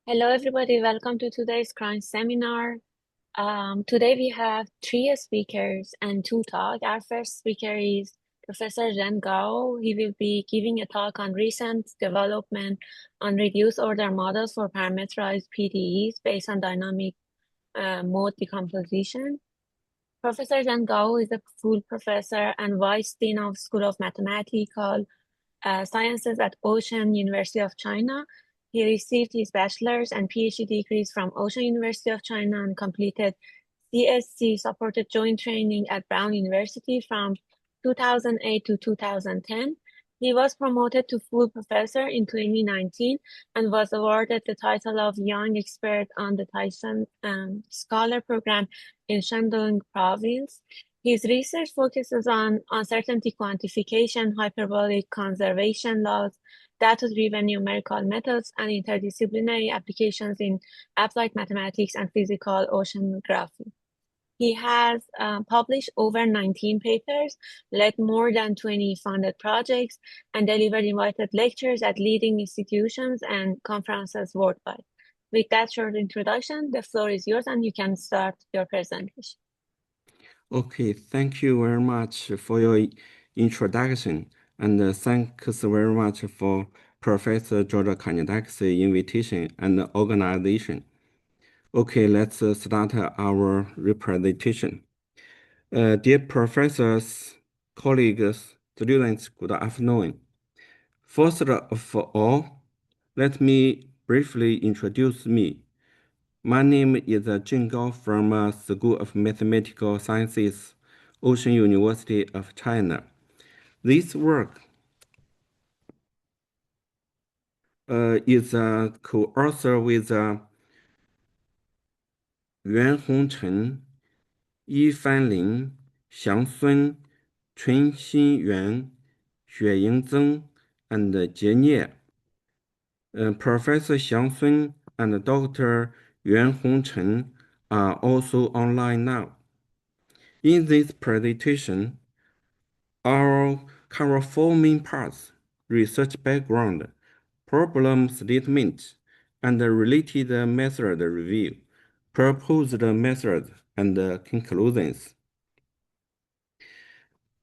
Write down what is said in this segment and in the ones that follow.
Hello, everybody. Welcome to today's crime seminar. Today we have three speakers and two talks. Our first speaker is Professor Zhen Gao. He will be giving a talk on recent development on reduced order models for parameterized PDEs based on dynamic mode decomposition. Professor Zhen Gao is a full professor and vice dean of School of Mathematical Sciences at Ocean University of China. He received his bachelor's and PhD degrees from Ocean University of China and completed CSC supported joint training at Brown University from 2008 to 2010. He was promoted to full professor in 2019 and was awarded the title of Young Expert on the Tyson Scholar Program in Shandong Province. His research focuses on uncertainty quantification, hyperbolic conservation laws, data-driven numerical methods, and interdisciplinary applications in applied mathematics and physical oceanography. He has published over 19 papers, led more than 20 funded projects, and delivered invited lectures at leading institutions and conferences worldwide. With that short introduction, the floor is yours and you can start your presentation. Okay, thank you very much for your introduction, and thanks very much for Professor George Kinetics' invitation and organization. Okay, let's start our representation. Dear professors, colleagues, students, good afternoon. First of all, let me briefly introduce me. My name is Zhen Gao from School of Mathematical Sciences, Ocean University of China. This work is co-author with Yuan Hongchen, Yi Fanlin, Xiang Sun, Chun Xinyuan, Xue Yingzeng, and Jie Nie. Professor Xiang Sun and Dr. Yuan Hongchen are also online now. In this presentation, I'll cover four main parts: research background, problem statement, and related method review, proposed methods, and conclusions.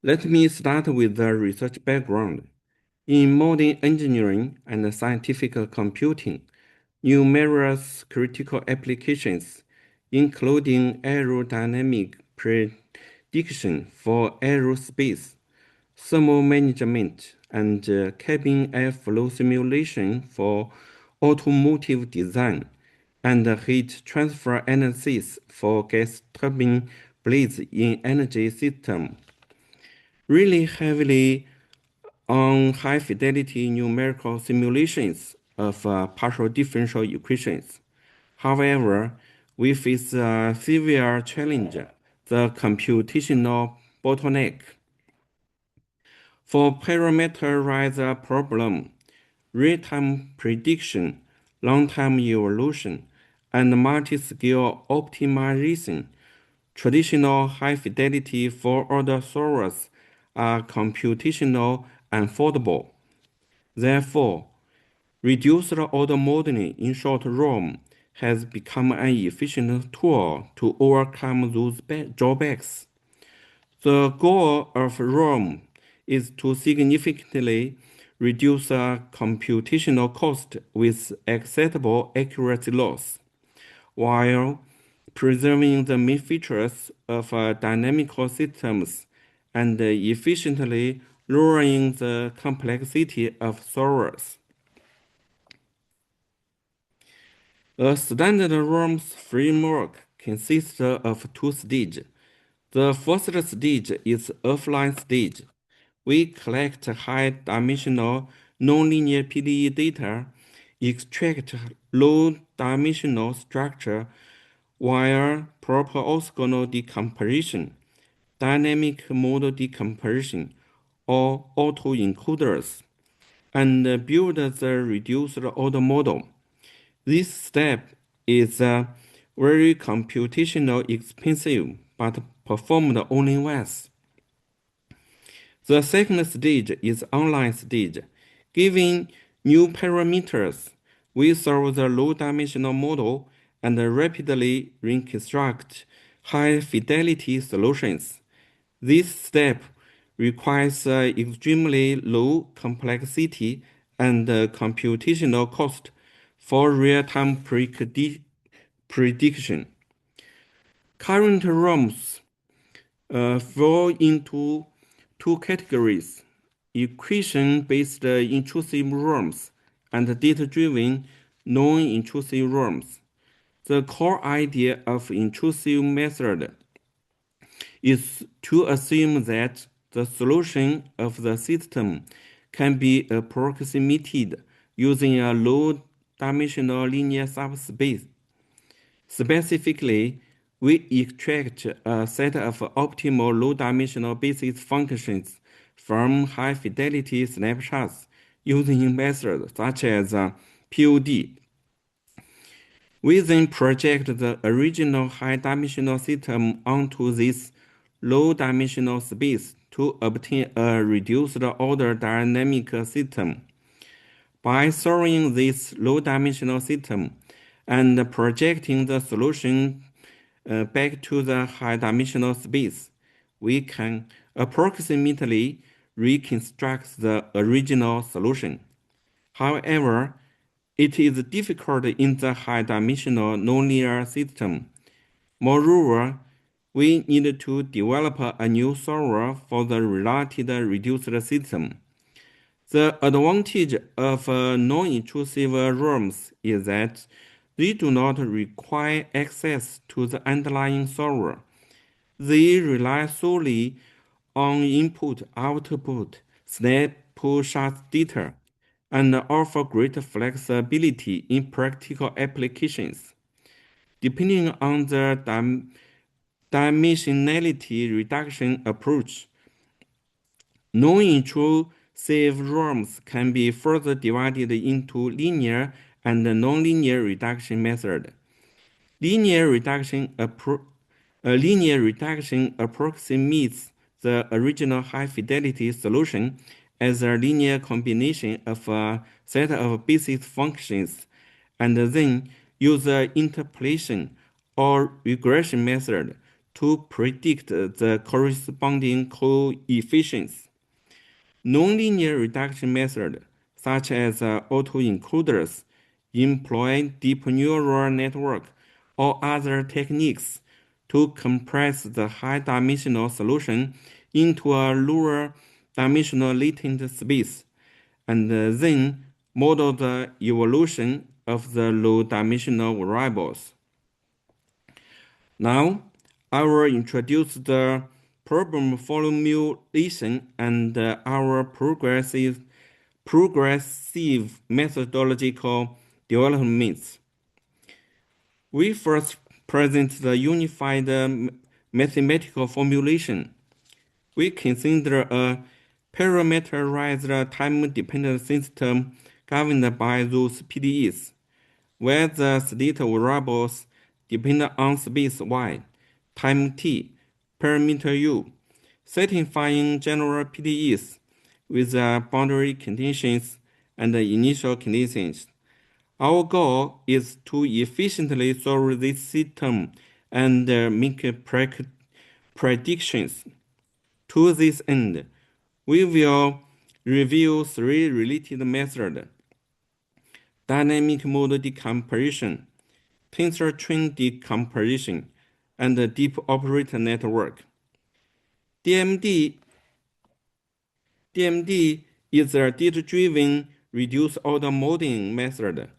Let me start with the research background. In modern engineering and scientific computing, numerous critical applications, including aerodynamic prediction for aerospace, thermal management, and cabin airflow simulation for automotive design, and heat transfer analysis for gas turbine blades in energy system, really heavily on high-fidelity numerical simulations of partial differential equations. However, we face a severe challenge, the computational bottleneck. For parameterized problem, real-time prediction, long-time evolution, and multi-scale optimization, traditional high-fidelity four-order solvers are computational unaffordable. Therefore, reduced order modeling in short run has become an efficient tool to overcome those drawbacks. The goal of ROM is to significantly reduce computational cost with acceptable accuracy loss, while preserving the main features of dynamical systems and efficiently lowering the complexity of solvers. A standard ROM framework consists of two stages. The first stage is offline stage. We collect high-dimensional nonlinear PDE data, extract low-dimensional structure via proper orthogonal decomposition, dynamic mode decomposition, or autoencoders, and build the reduced order model. This step is very computational expensive, but performed only once. The second stage is online stage. Given new parameters, we solve the low-dimensional model and rapidly reconstruct high-fidelity solutions. This step requires extremely low complexity and computational cost for real-time prediction. Current ROMs fall into two categories: equation-based intrusive ROMs and data-driven non-intrusive ROMs. The core idea of intrusive method is to assume that the solution of the system can be approximated using a low-dimensional linear subspace. Specifically, we extract a set of optimal low-dimensional basis functions from high-fidelity snapshots using methods such as POD. We then project the original high-dimensional system onto this low-dimensional space to obtain a reduced-order dynamic system. By solving this low-dimensional system and projecting the solution back to the high-dimensional space, we can approximately reconstruct the original solution. However, it is difficult in the high-dimensional nonlinear system. Moreover, we need to develop a new solver for the related reduced system. The advantage of non-intrusive ROMs is that they do not require access to the underlying solver. They rely solely on input-output snapshot data and offer great flexibility in practical applications. Depending on the dimensionality reduction approach, non-intrusive ROMs can be further divided into linear and nonlinear reduction method. Linear reduction approximates the original high-fidelity solution as a linear combination of a set of basis functions, and then use the interpolation or regression method to predict the corresponding coefficients. Nonlinear reduction methods, such as autoencoders, employ deep neural network or other techniques to compress the high-dimensional solution into a lower dimensional latent space, and then model the evolution of the low-dimensional variables. Now, I will introduce the problem formulation and our progressive methodological developments. We first present the unified mathematical formulation. We consider a parameterized time-dependent system governed by those PDEs, where the state variables depend on space y, time t, parameter u, satisfying general PDEs with boundary conditions and initial conditions. Our goal is to efficiently solve this system and make predictions. To this end, we will review three related methods: dynamic mode decomposition, tensor train decomposition, and deep operator network. DMD is a data-driven reduced order modeling method.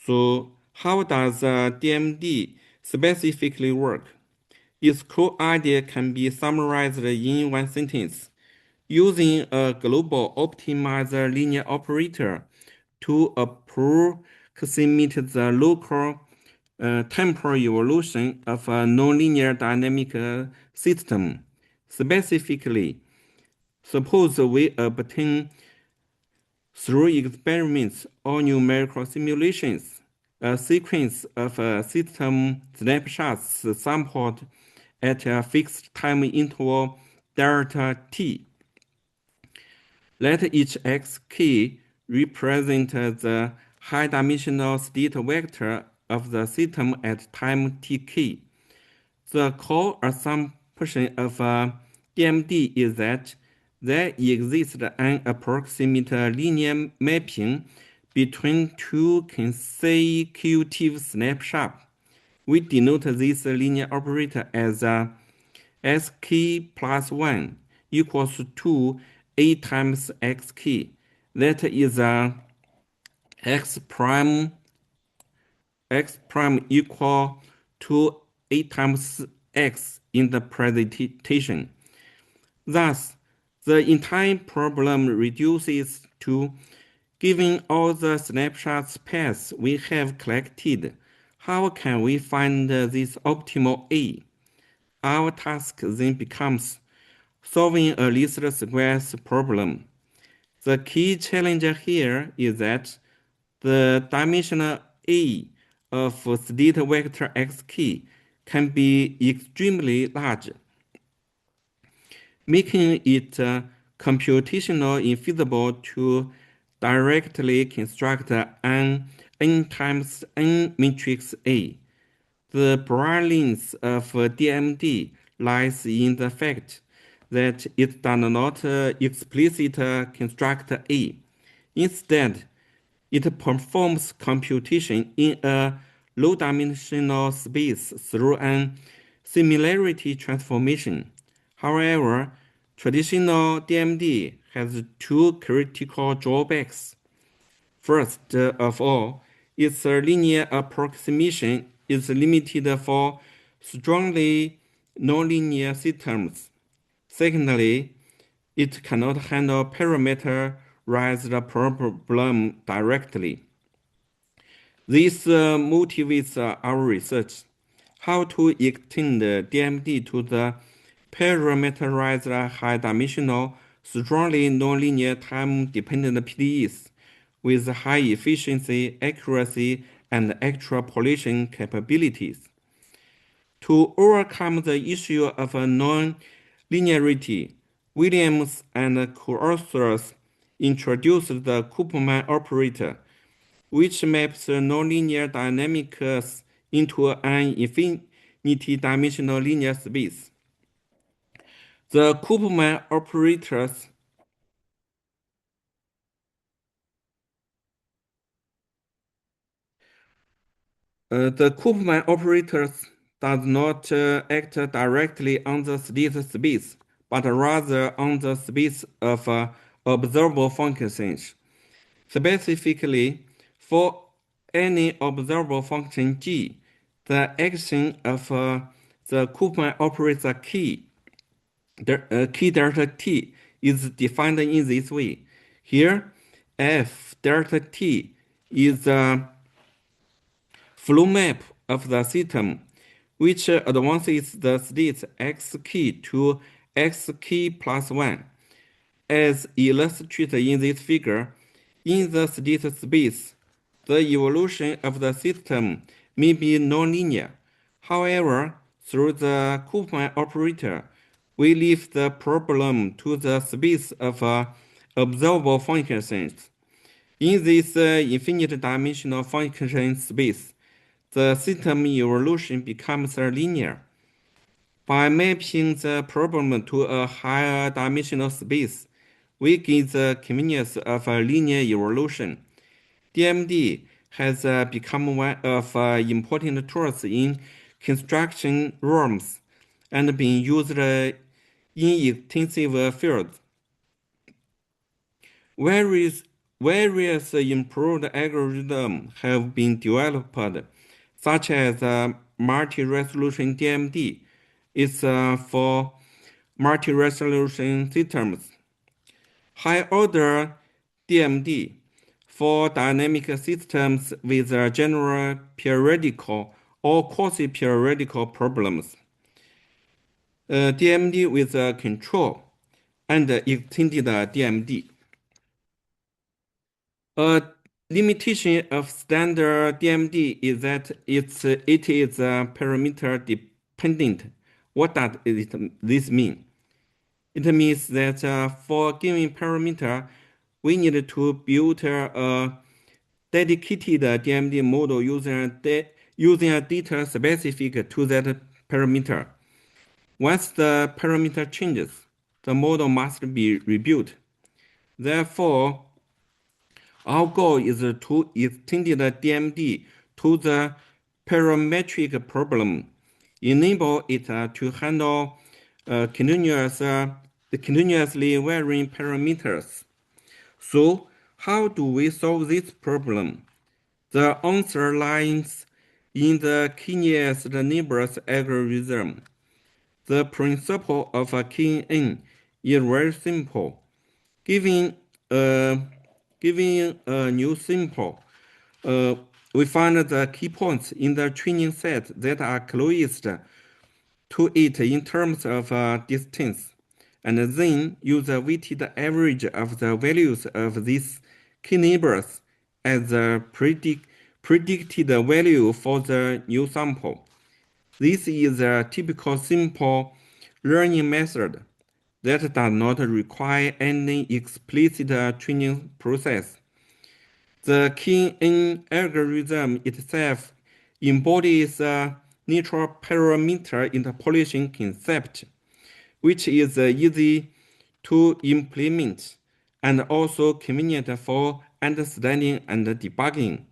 So how does DMD specifically work? Its core idea can be summarized in one sentence. Using a global optimizer linear operator to approximate the local temporal evolution of a nonlinear dynamic system. Specifically, suppose we obtain through experiments or numerical simulations a sequence of system snapshots sampled at a fixed time interval delta t. Let each x key represent the high-dimensional state vector of the system at time tk. The core assumption of DMD is that there exists an approximate linear mapping between two consecutive snapshots. We denote this linear operator as sk plus 1 equals to a times xk. That is x prime equal to a times x in the presentation. Thus, the entire problem reduces to given all the snapshots paths we have collected, how can we find this optimal A? Our task then becomes solving a least squares problem. The key challenge here is that the dimensional A of state vector xk can be extremely large, making it computationally infeasible to directly construct an n times n matrix A. The brilliance of DMD lies in the fact that it does not explicitly construct A. Instead, it performs computation in a low-dimensional space through an similarity transformation. However, traditional DMD has two critical drawbacks. First of all, its linear approximation is limited for strongly nonlinear systems. Secondly, it cannot handle parameterized problem directly. This motivates our research. How to extend DMD to the parameterized high-dimensional, strongly nonlinear time-dependent PDEs with high efficiency, accuracy, and extrapolation capabilities. To overcome the issue of non-linearity, Williams and co-authors introduced the Koopman operator, which maps nonlinear dynamics into an infinity-dimensional linear space. The Koopman operators The Koopman operators does not act directly on the state space, but rather on the space of observable functions. Specifically, for any observable function g, the action of the Koopman operator key delta t is defined in this way. Here, f delta t is the flow map of the system, which advances the state x key to x key plus 1. As illustrated in this figure, in the state space, the evolution of the system may be nonlinear. However, through the Koopman operator, we leave the problem to the space of observable functions. In this infinite dimensional function space, the system evolution becomes linear. By mapping the problem to a higher dimensional space, we gain the convenience of linear evolution. DMD has become one of important tools in construction realms and been used in extensive fields. Various, various improved algorithms have been developed, such as multi-resolution DMD. It's for multi-resolution systems. High-order DMD for dynamic systems with general periodical or quasi-periodical problems. DMD with control and extended DMD. A limitation of standard DMD is that it is parameter dependent. What does this mean? It means that for given parameter, we need to build a dedicated DMD model using a data specific to that parameter. Once the parameter changes, the model must be rebuilt. Therefore, our goal is to extend the DMD to the parametric problem, enable it to handle continuously varying parameters. So, how do we solve this problem? The answer lies in the kinetics neighbors algorithm. The principle of a kin is very simple. Given a, given a new sample, uh, we find the key points in the training set that are closest to it in terms of distance, and then use the weighted average of the values of these key neighbors as the predicted value for the new sample. This is a typical simple learning method that does not require any explicit training process. The kin algorithm itself embodies a natural parameter interpolation concept, which is easy to implement and also convenient for understanding and debugging.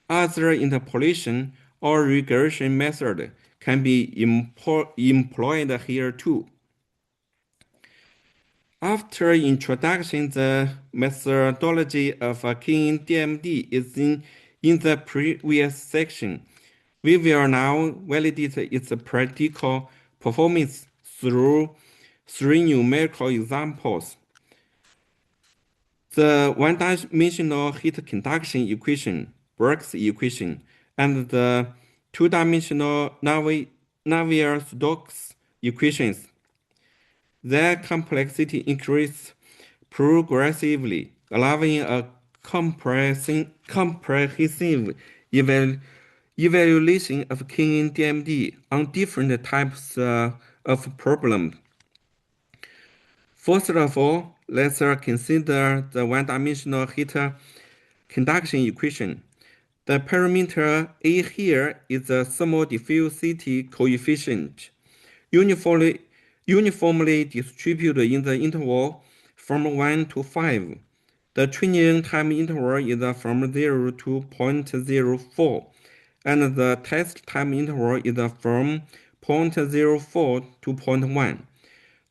Other interpolation or regression method can be employed here too. After introduction, the methodology of kin DMD is in the previous section. We will now validate its practical performance through three numerical examples. The one-dimensional heat conduction equation, Braggs equation, and the two-dimensional Navier-Stokes equations. Their complexity increases progressively, allowing a comprehensive evaluation of kin DMD on different types of problems. First of all, let's consider the one-dimensional heat conduction equation. The parameter A here is the thermal diffusivity coefficient, uniformly, uniformly distributed in the interval from 1 to 5. The training time interval is from 0 to 0.04, and the test time interval is from 0.04 to 0.1.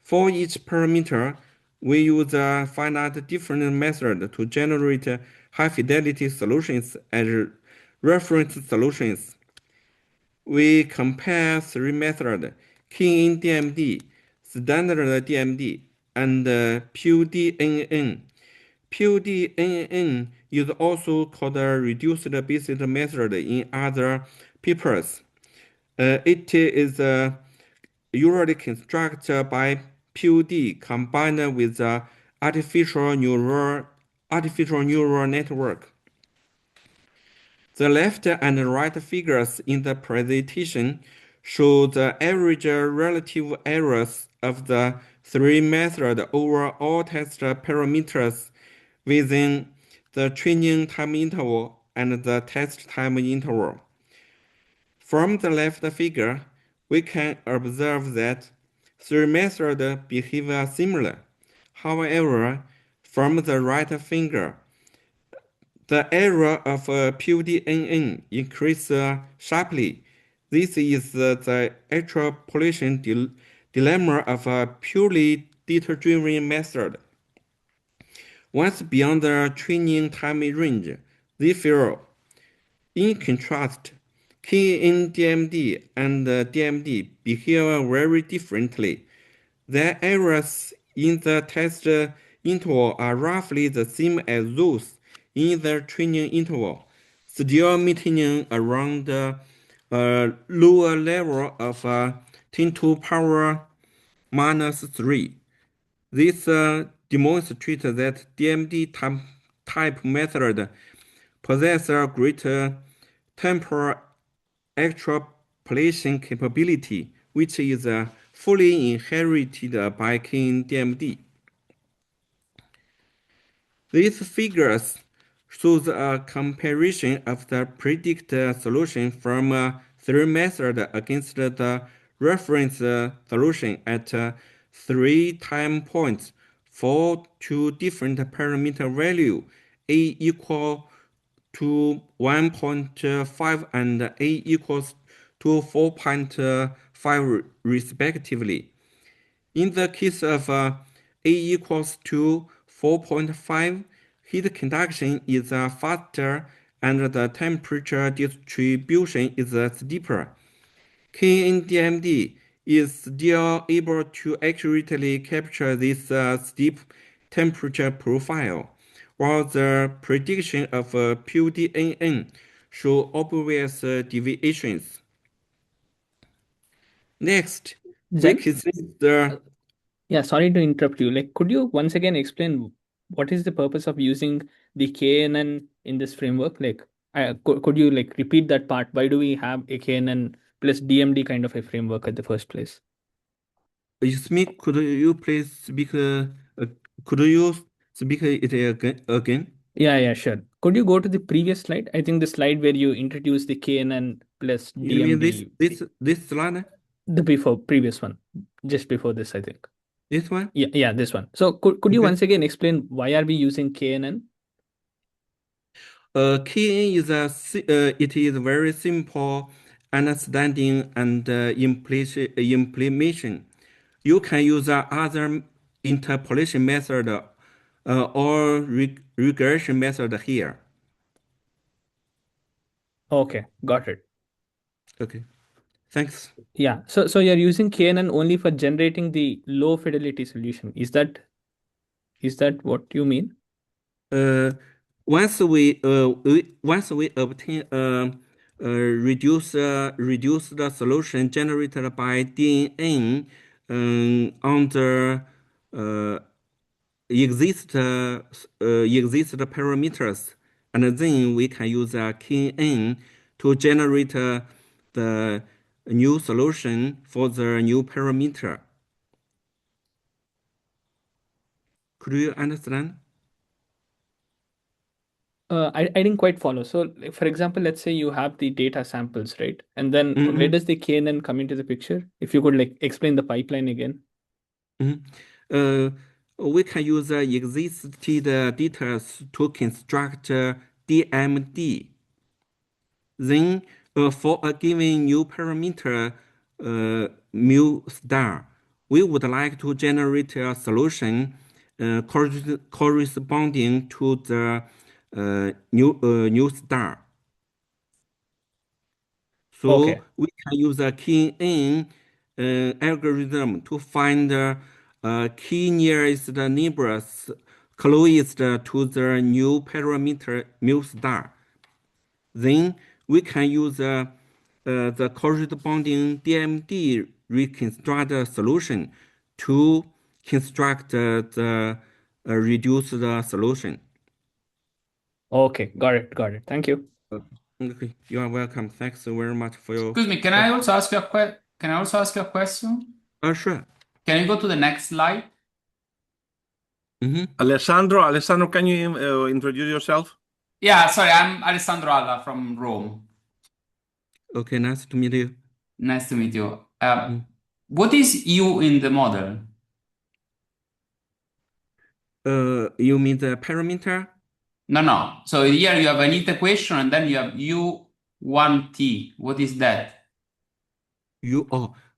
For each parameter, we use a finite difference method to generate high-fidelity solutions as reference solutions. We compare three methods: kin DMD, standard DMD, and PDNN. PDNN is also called a reduced basis method in other papers. It is usually constructed by PUD combined with the artificial neural network. The left and right figures in the presentation show the average relative errors of the three methods over all test parameters within the training time interval and the test time interval. From the left figure, we can observe that three methods behave similar. However, from the right figure, the error of PUDNN increases sharply. This is the extrapolation dilemma of a purely data-driven method. Once beyond the training time range, they fail. In contrast, kin DMD and DMD behave very differently. Their errors in the test interval are roughly the same as those in the training interval, still maintaining around a lower level of 10 to power minus 3. This demonstrates that DMD type method possess a greater temporal extrapolation capability, which is fully inherited by kin DMD. These figures shows a comparison of the predicted solution from three methods against the reference solution at three time points for two different parameter value, a equal to 1.5 and a equals to 4.5 respectively. In the case of A equals to 4.5, heat conduction is faster and the temperature distribution is steeper. KNDMD is still able to accurately capture this steep temperature profile, while the prediction of PDEN show obvious deviations. Next, we Jen, consider yeah, sorry to interrupt you. Like, could you once again explain what is the purpose of using the KNN in this framework? Like, could you like repeat that part? Why do we have a KNN plus DMD kind of a framework at the first place? Excuse me, could you please speak? Could you speak it again? Yeah, yeah, sure. Could you go to the previous slide? I think the slide where you introduce the KNN plus You mean this DMD, this this slide? the before previous one, just before this, I think. This one? Yeah, yeah, this one. So could you Okay. once again explain why are we using KNN? Key is it is very simple understanding and implementation. You can use other interpolation method or regression method here. Okay, got it. Okay. Thanks. Yeah. So you're using KNN only for generating the low fidelity solution. Is that what you mean? Uh, once we obtain reduce the solution generated by DNA under uh, exist parameters, and then we can use KN to generate the new solution for the new parameter. Could you understand? I didn't quite follow. So, like, for example, let's say you have the data samples, right? And then where Mm-hmm. does the KNN come into the picture? If you could like explain the pipeline again. Mhm. Uh, we can use existing data to construct DMD. Then, for a given new parameter, mu star, we would like to generate a solution corresponding to the new star. So Okay. we can use a key-in algorithm to find key nearest neighbors closest to the new parameter mu star. Then we can use the corresponding DMD reconstruct solution to construct the reduced solution. Okay. Got it. Got it. Thank you. Okay, you are welcome. Thanks very much for your Excuse me, can I also ask you can I also ask you a question? sure. Can you go to the next slide? Mm-hmm. Alessandro, can you introduce yourself? Yeah, sorry, I'm Alessandro Alla from Rome. Okay, nice to meet you. Nice to meet you. Mm. What is U in the model? You mean the parameter? No, no. So here you have an it equation and then you have U1T. What is that?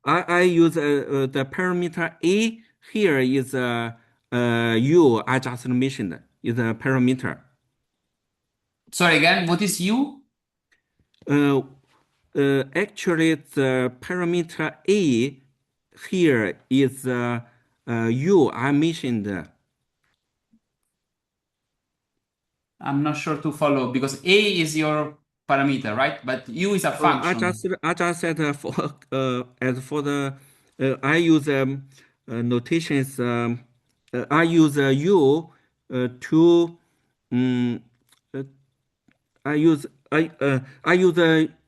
I use the parameter A here is U I just mentioned is a parameter. Sorry again, what is U? Uh, Actually, the parameter A here is U I mentioned. I'm not sure to follow because A is your parameter, right? But U is a function. I just said for as for the I use notations. I use U to um, uh, I use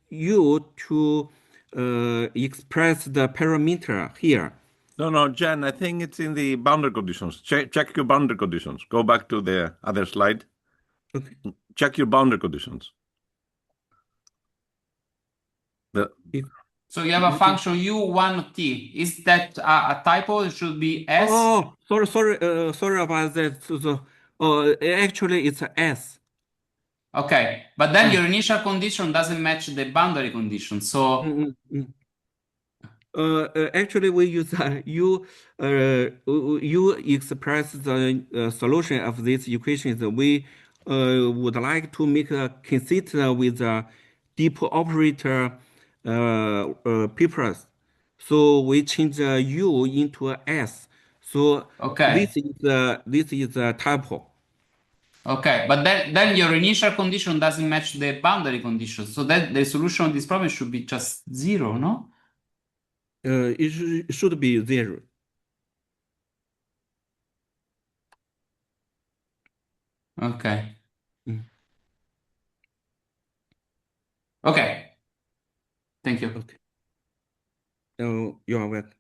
U to express the parameter here. No, Jen, I think it's in the boundary conditions. Check your boundary conditions. Go back to the other slide. Okay. check your boundary conditions. So you have a function u1t. Is that a typo? It should be s. Oh, sorry about that. Actually, it's S. Okay, but then your initial condition doesn't match the boundary condition. So Actually, we use you express the solution of these equations. We would like to make a consistent with the deep operator papers. So we change U into a S. So okay, this is a typo. okay, but then your initial condition doesn't match the boundary condition. So that the solution of this problem should be just zero, no? It should be 0. Okay. Mm, Okay. Thank you. okay. You are welcome.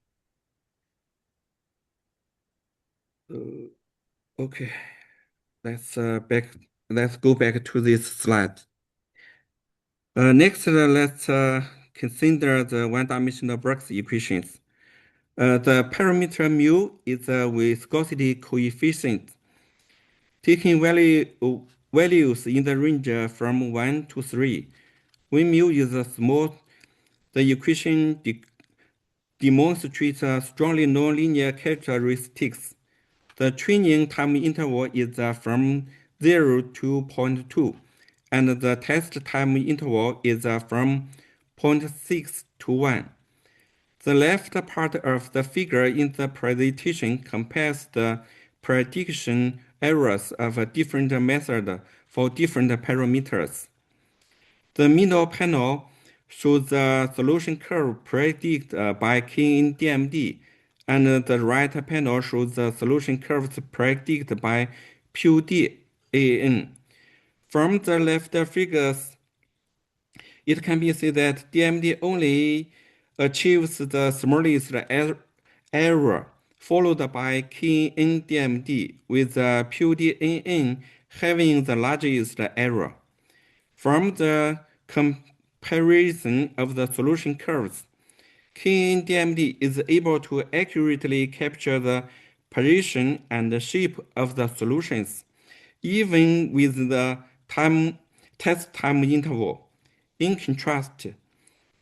Okay. Let's go back to this slide. Next, let's consider the one-dimensional Brooks equations. The parameter mu is the viscosity coefficient. Taking values in the range from 1 to 3. When mu is small, the equation demonstrates strongly nonlinear characteristics. The training time interval is from 0 to 0.2, and the test time interval is from 0.6 to 1. The left part of the figure in the presentation compares the prediction errors of a different method for different parameters. The middle panel shows the solution curve predicted by K in DMD, and the right panel shows the solution curves predicted by PDEs. From the left figures, it can be seen that DMD only achieves the smallest error, followed by K in DMD, with the PDEs having the largest error. From the comparison of the solution curves, KNDMD is able to accurately capture the position and the shape of the solutions, even with the test time interval. In contrast,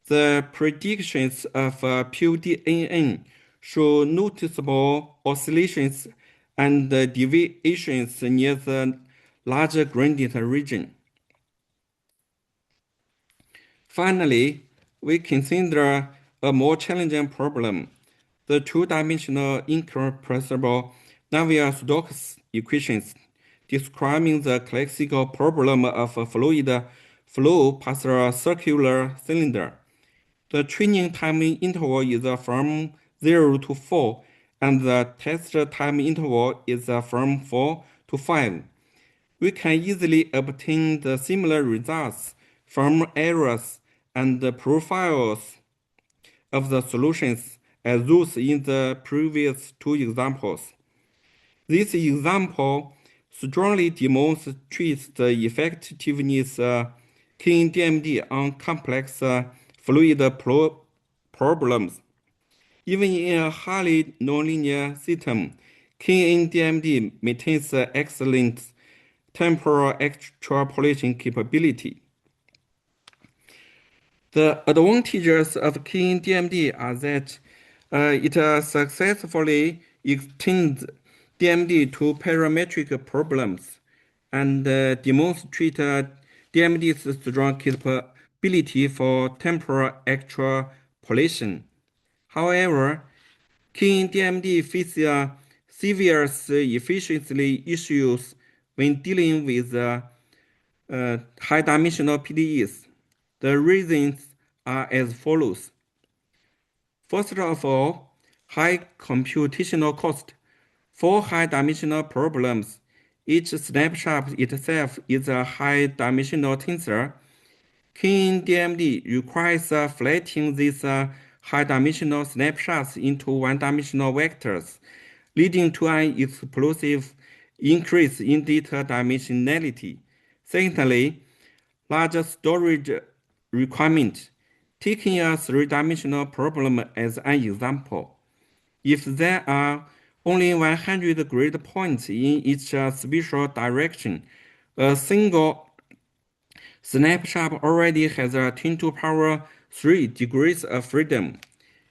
the predictions of PDEs show noticeable oscillations and deviations near the larger gradient region. Finally, we consider a more challenging problem, the two-dimensional incompressible Navier-Stokes equations, describing the classical problem of a fluid flow past a circular cylinder. The training time interval is from 0 to 4, and the test time interval is from 4 to 5. We can easily obtain the similar results from errors and the profiles of the solutions as those in the previous two examples. This example strongly demonstrates the effectiveness KNDMD on complex fluid problems. Even in a highly nonlinear system, KNDMD maintains excellent temporal extrapolation capability. The advantages of KNDMD are that it successfully extends DMD to parametric problems and demonstrates DMD's strong capability for temporal extrapolation. However, KNDMD faces severe efficiency issues when dealing with high-dimensional PDEs. The reasons are as follows. First of all, high computational cost. For high-dimensional problems, each snapshot itself is a high-dimensional tensor. KNDMD requires flattening these high-dimensional snapshots into one-dimensional vectors, leading to an explosive increase in data dimensionality. Secondly, larger storage requirement. Taking a three-dimensional problem as an example, if there are only 100 grid points in each spatial direction, a single snapshot already has a 10 to the power 3 degrees of freedom.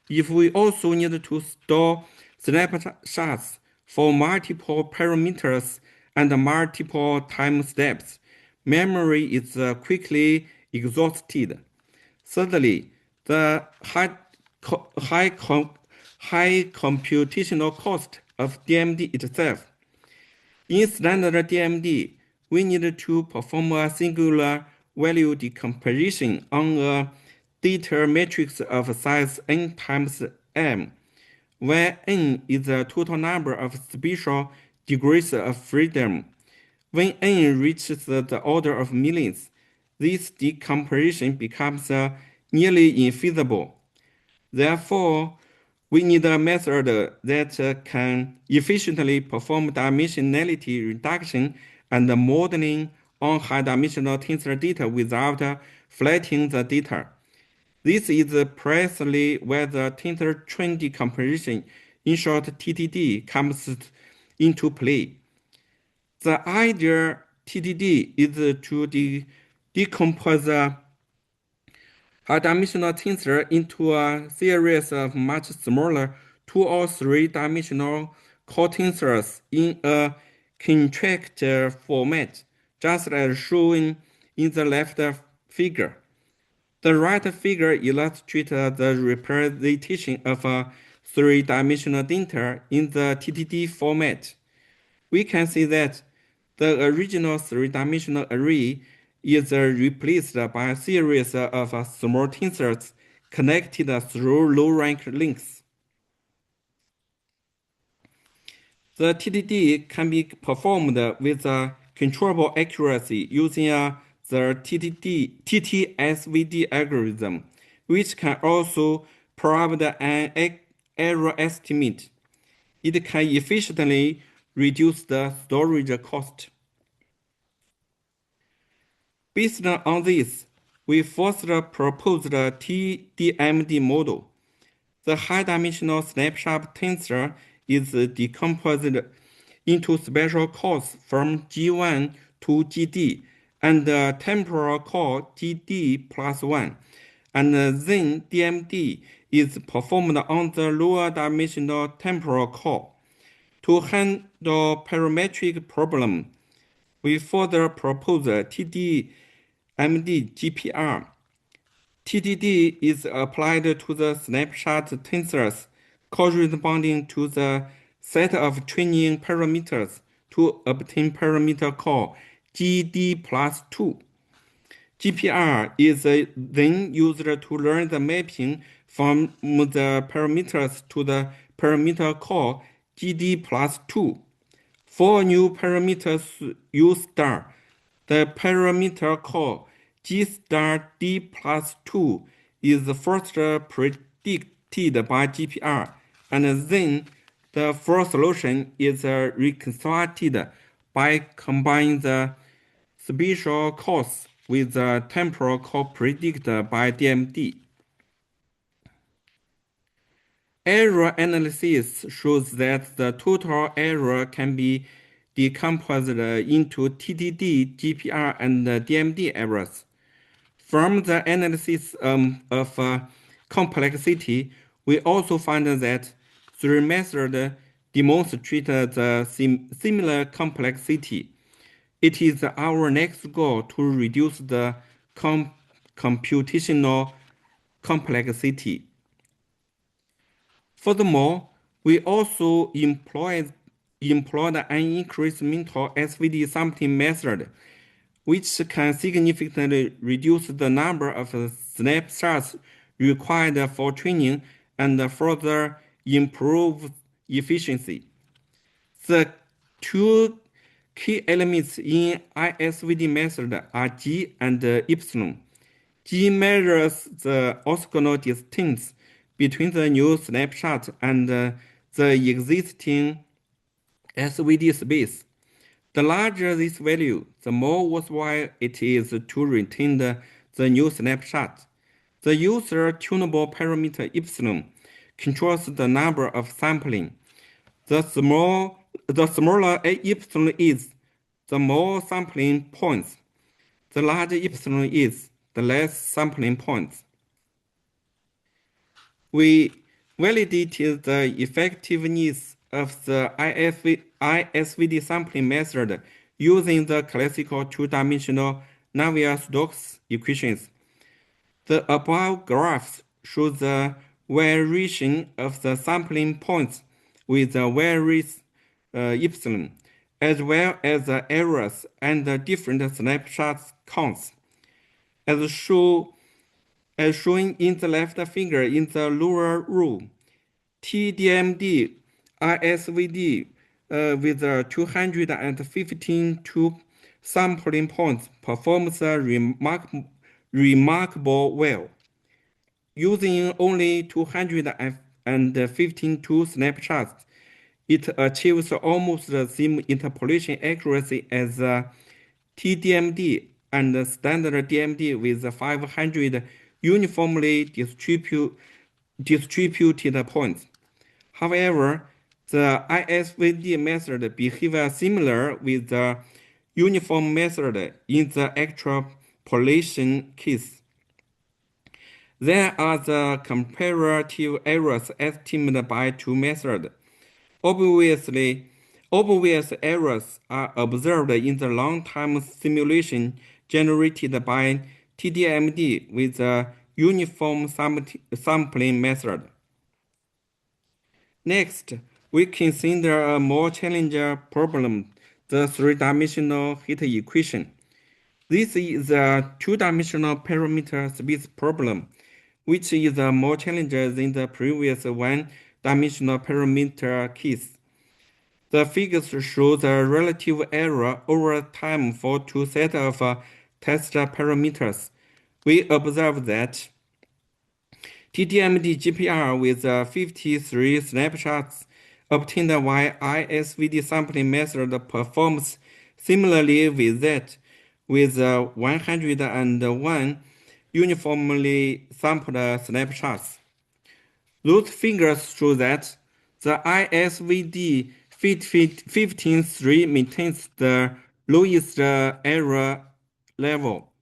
If we also need to store snapshots for multiple parameters and multiple time steps, memory is quickly exhausted. Thirdly, the high computational cost of DMD itself. In standard DMD, we need to perform a singular value decomposition on a data matrix of size n times m, where n is the total number of spatial degrees of freedom. When n reaches the order of millions, this decomposition becomes nearly infeasible. Therefore, we need a method that can efficiently perform dimensionality reduction and modeling on high-dimensional tensor data without flattening the data. This is precisely where the tensor train decomposition, in short TTD, comes into play. The ideal TTD is to decompose high-dimensional tensor into a series of much smaller 2 or 3-dimensional cotensors in a contract format, just as shown in the left figure. The right figure illustrates the representation of a 3-dimensional data in the TTD format. We can see that the original 3-dimensional array is replaced by a series of small tensors connected through low-rank links. The TTD can be performed with controllable accuracy using the TTSVD algorithm, which can also provide an error estimate. It can efficiently reduce the storage cost. Based on this, we first proposed a TDMD model. The high-dimensional snapshot tensor is decomposed into spatial calls from G1 to GD and a temporal call GD plus 1, and then DMD is performed on the lower dimensional temporal call. To handle parametric problem, we further propose TDMD GPR. TDD is applied to the snapshot tensors corresponding to the set of training parameters to obtain parameter call GD plus 2. GPR is then used to learn the mapping from the parameters to the parameter call GD plus 2. For new parameters U star, the parameter call G star D plus 2 is first predicted by GPR, and then the full solution is reconstructed by combining the spatial calls with the temporal call predicted by DMD. Error analysis shows that the total error can be decomposed into TDD, GPR, and DMD errors. From the analysis of complexity, we also find that three methods demonstrate the similar complexity. It is our next goal to reduce the computational complexity. Furthermore, we also employed an incremental SVD sampling method, which can significantly reduce the number of snapshots required for training and further improve efficiency. The two key elements in ISVD method are G and epsilon. G measures the orthogonal distance between the new snapshot and the existing SVD space. The larger this value, the more worthwhile it is to retain the new snapshot. The user tunable parameter epsilon controls the number of sampling. The smaller epsilon is, the more sampling points. The larger epsilon is, the less sampling points. We validated the effectiveness of the ISVD sampling method using the classical two-dimensional Navier-Stokes equations. The above graphs show the variation of the sampling points with the various epsilon, as well as the errors and the different snapshot counts. As shown in the left figure in the lower row, TDMD ISVD with 215 sampling points performs remarkable well. Using only 215 snapshots, it achieves almost the same interpolation accuracy as TDMD and standard DMD with 500 uniformly distributed points. However, the ISVD method behaves similar with the uniform method in the extrapolation case. There are the comparative errors estimated by two methods. Obvious errors are observed in the long-time simulation generated by TDMD with the uniform sampling method. Next, we consider a more challenging problem, the three-dimensional heat equation. This is a two-dimensional parameter space problem, which is more challenging than the previous one-dimensional parameter case. The figures show the relative error over time for two sets of test parameters. We observe that TDMD GPR with 53 snapshots obtained while ISVD sampling method performs similarly with that with 101 uniformly sampled snapshots. Those figures show that the ISVD 15.3 maintains the lowest error level,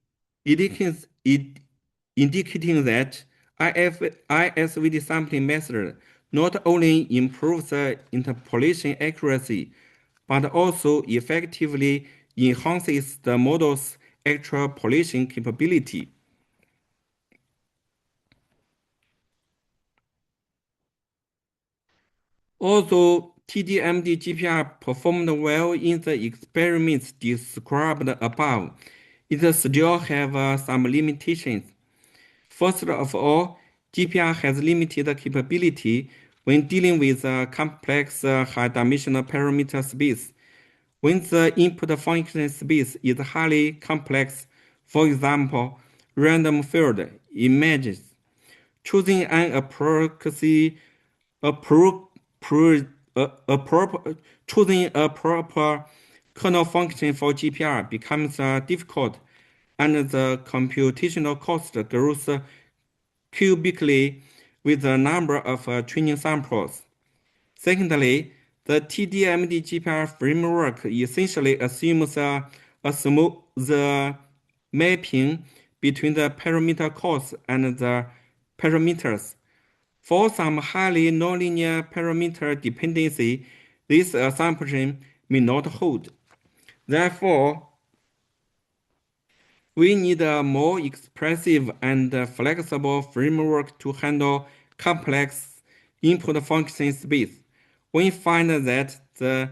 indicating that ISVD sampling method not only improves the interpolation accuracy, but also effectively enhances the model's extrapolation capability. Although TDMD GPR performed well in the experiments described above, it still has some limitations. First of all, GPR has limited capability when dealing with a complex high-dimensional parameter space. When the input function space is highly complex, for example, random field images, choosing an choosing a proper kernel function for GPR becomes difficult, and the computational cost grows cubically with the number of training samples. Secondly, the TDMD GPR framework essentially assumes the mapping between the parameter calls and the parameters. For some highly nonlinear parameter dependency, this assumption may not hold. Therefore, we need a more expressive and flexible framework to handle complex input function space. We find that the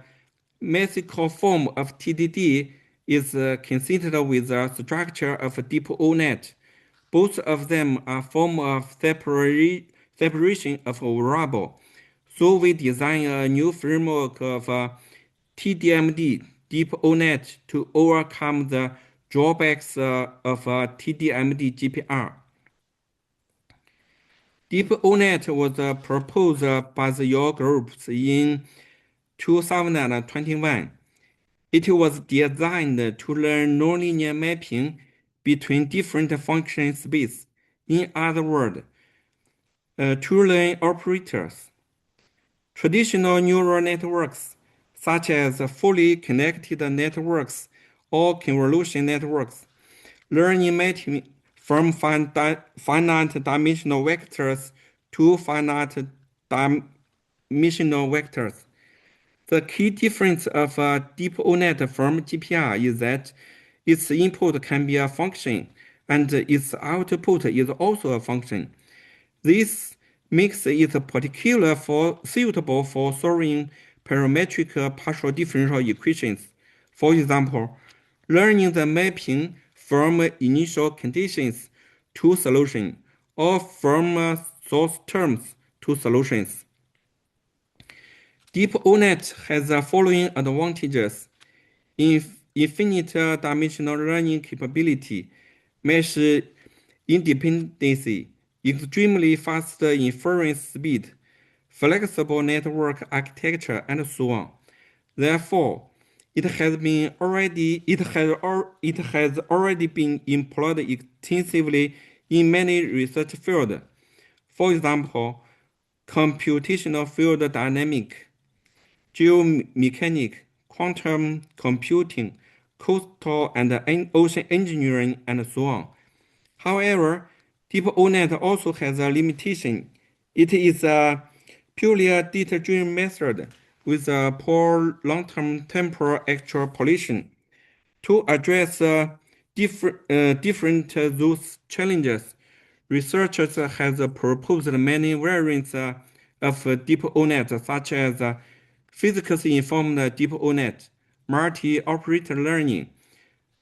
metrical form of TDD is consistent with the structure of deep O-net. Both of them are form of separation of a variable. So we design a new framework of TDMD deep O-net to overcome the drawbacks of TDMD GPR. Deep O-net was proposed by your groups in 2021. It was designed to learn nonlinear mapping between different function space. In other words, to learn operators. Traditional neural networks, such as fully connected networks or convolution networks, learning mapping from finite dimensional vectors to finite dimensional vectors. The key difference of a deep ONet from GPR is that its input can be a function and its output is also a function. This makes it suitable for solving parametric partial differential equations. For example, learning the mapping from initial conditions to solution or from source terms to solutions. Deep ONet has the following advantages: infinite dimensional learning capability, mesh independency, extremely fast inference speed, flexible network architecture, and so on. Therefore, it has already been employed extensively in many research fields. For example, computational field dynamics, geomechanics, quantum computing, coastal and ocean engineering, and so on. However, deep ONet also has a limitation. It is a purely data-driven method with a poor long-term temporal extrapolation. To address different those challenges, researchers have proposed many variants of deep ONet, such as physics-informed deep ONet, multi-operator learning,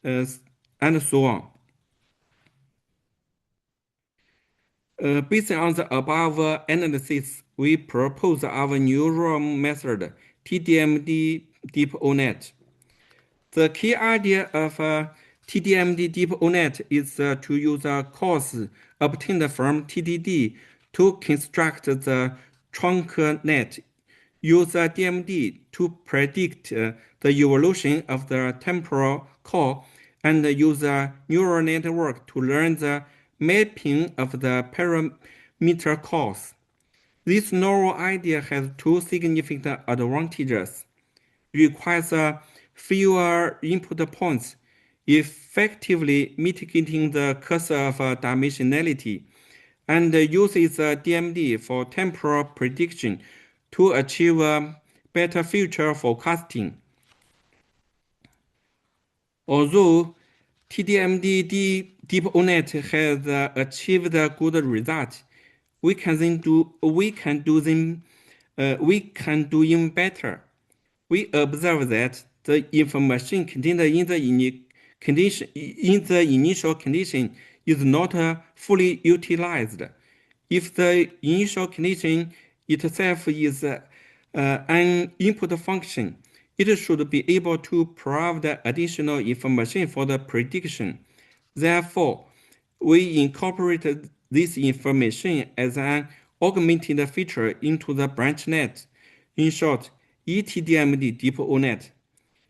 and so on. Based on the above analysis, we propose our neural method, TDMD Deep ONet. The key idea of TDMD Deep ONet is to use a course obtained from TDD to construct the trunk net. Use DMD to predict the evolution of the temporal core and use a neural network to learn the mapping of the parameter cores. This novel idea has two significant advantages. Requires fewer input points, effectively mitigating the cost of dimensionality, and uses DMD for temporal prediction to achieve better future forecasting. Although TDMD Deep ONet has achieved good results, we can do even better. We observe that the information contained in the initial condition is not fully utilized. If the initial condition itself is an input function, it should be able to provide additional information for the prediction. Therefore, we incorporated this information as an augmented feature into the branch net. In short, ETDMD Deep ONet.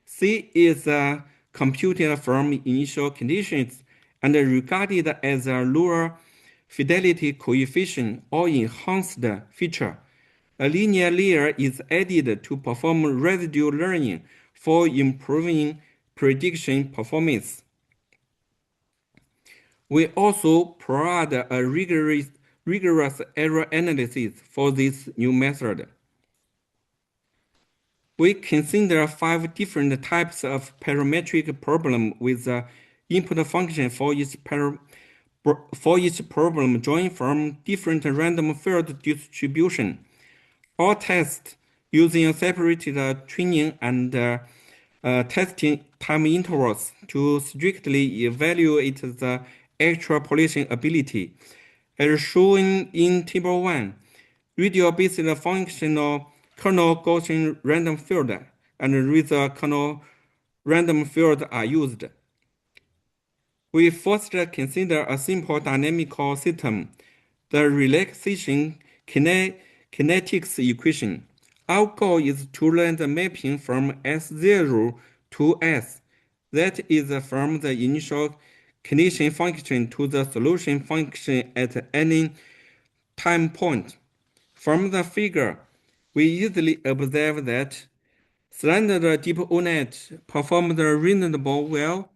C is computed from initial conditions and regarded as a lower fidelity coefficient or enhanced feature. A linear layer is added to perform residual learning for improving prediction performance. We also provide a rigorous error analysis for this new method. We consider 5 different types of parametric problem with input function for each problem drawn from different random field distribution. All tests using separated training and testing time intervals to strictly evaluate the extrapolation ability. As shown in Table 1, radial-based functional kernel Gaussian random field and Rather kernel random field are used. We first consider a simple dynamical system, the relaxation kinetics equation. Our goal is to learn the mapping from S0 2S. That is from the initial condition function to the solution function at any time point. From the figure, we easily observe that slender deep O-net performed reasonably well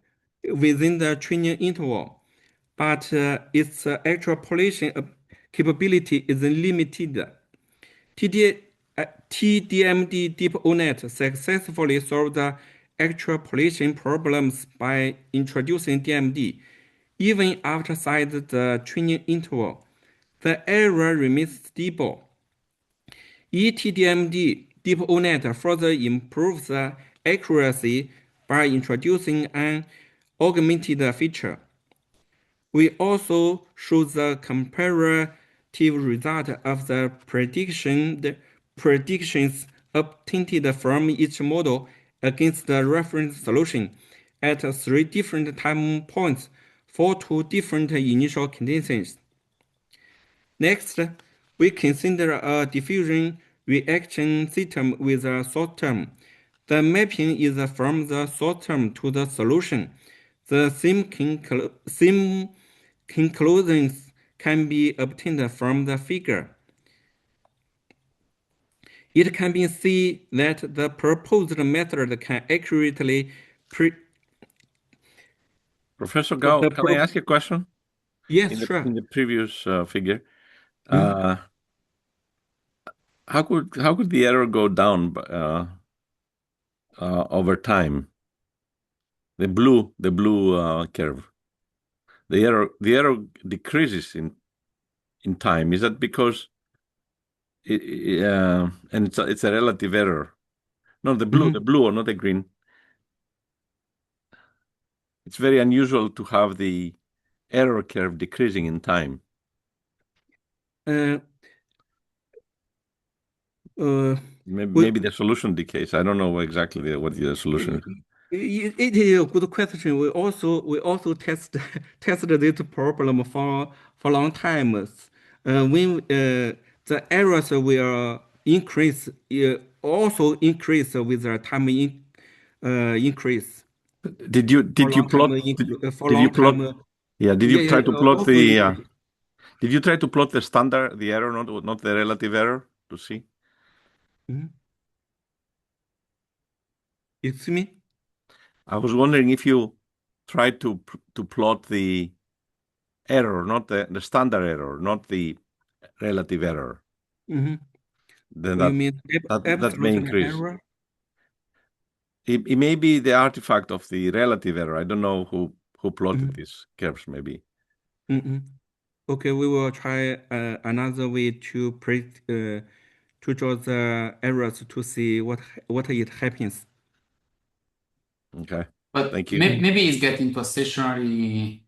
within the training interval, but its extrapolation capability is limited. TDMD Deep O-net successfully solved the extrapolation problems by introducing DMD. Even outside the training interval, the error remains stable. eTDMD Deep O-net further improves the accuracy by introducing an augmented feature. We also show the comparative result of the predictions obtained from each model against the reference solution at 3 different time points for 2 different initial conditions. Next, we consider a diffusion reaction system with a short term. The mapping is from the short term to the solution. The same conclusions can be obtained from the figure. It can be seen that the proposed method can accurately Professor Gao, can I ask you a question? Yes, sure. In the previous figure, how could the error go down over time? The blue curve. The error decreases in time. Is that because and it's a relative error? No, the blue or not the green. It's very unusual to have the error curve decreasing in time. Maybe the solution decays. I don't know exactly what the solution is. It is a good question. We also tested this problem for a long time. When the errors will increase, also increase with the time increase. Did you plot? Did you try to plot the? Did you try to plot the standard, the error, not the relative error, to see? Excuse me? I was wondering if you tried to plot the error, not the standard error, not the relative error. Then you mean that may increase. Error? It may be the artifact of the relative error. I don't know who plotted these curves, maybe. Okay, we will try another way to draw the errors to see what it happens. Okay. But thank you. Maybe he's getting to a stationary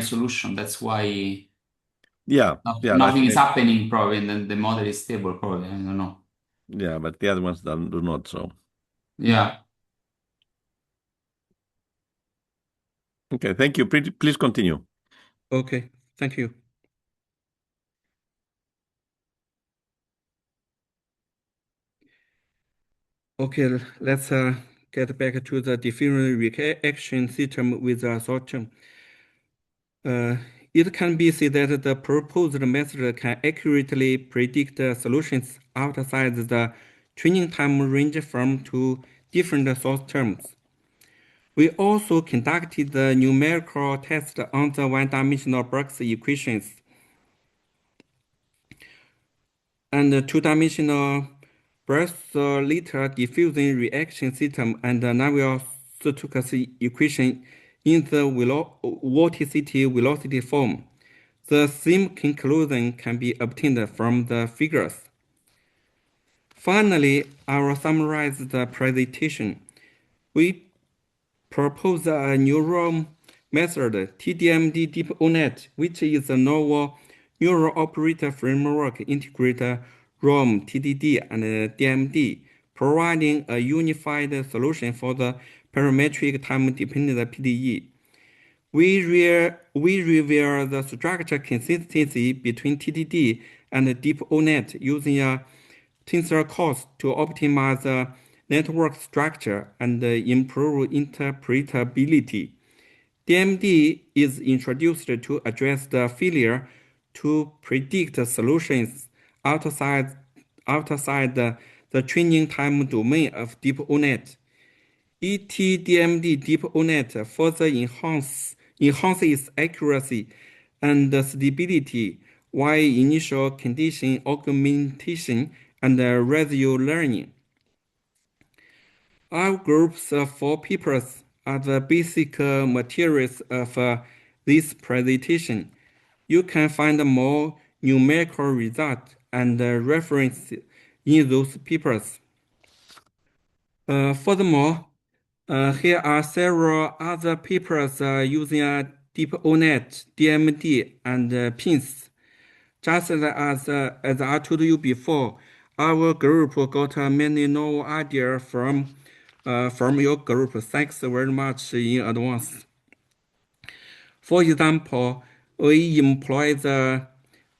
solution. That's why nothing is happening probably, and then the model is stable probably. I don't know. Yeah, but the other ones do not. So yeah. Okay, thank you. Please continue. Okay, thank you. Okay, let's get back to the differential reaction system with a short term. It can be seen that the proposed method can accurately predict solutions outside the training time range from 2 different source terms. We also conducted the numerical test on the one-dimensional Brooks equations and the 2-dimensional Brewster-Litter diffusion reaction system and the Navier-Stokes equation in the vorticity velocity form. The same conclusion can be obtained from the figures. Finally, I will summarize the presentation. We propose a neural method, TDMD Deep O-net, which is a novel neural operator framework integrates ROM, TDD, and DMD, providing a unified solution for the parametric time-dependent PDE. We reveal the structure consistency between TDD and Deep O-net using a tensor course to optimize the network structure and improve interpretability. DMD is introduced to address the failure to predict solutions outside the training time domain of deep ONet. ETDMD deep ONet further enhances accuracy and stability while initial condition augmentation and residual learning. Our group's 4 papers are the basic materials of this presentation. You can find more numerical results and reference in those papers. Furthermore, here are several other papers using deep ONet, DMD, and PINs. Just as I told you before, our group got many novel ideas from your group. Thanks very much in advance. For example, we employ the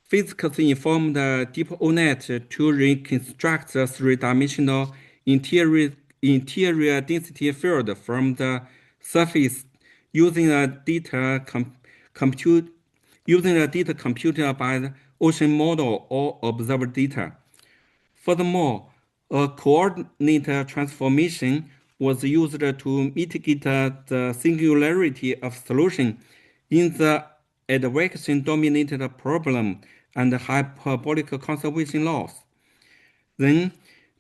physics-informed deep ONet to reconstruct the three-dimensional interior density field from the surface using a data computed by the ocean model or observed data. Furthermore, a coordinate transformation was used to mitigate the singularity of solution in the advection-dominated problem and hyperbolic conservation laws. Then,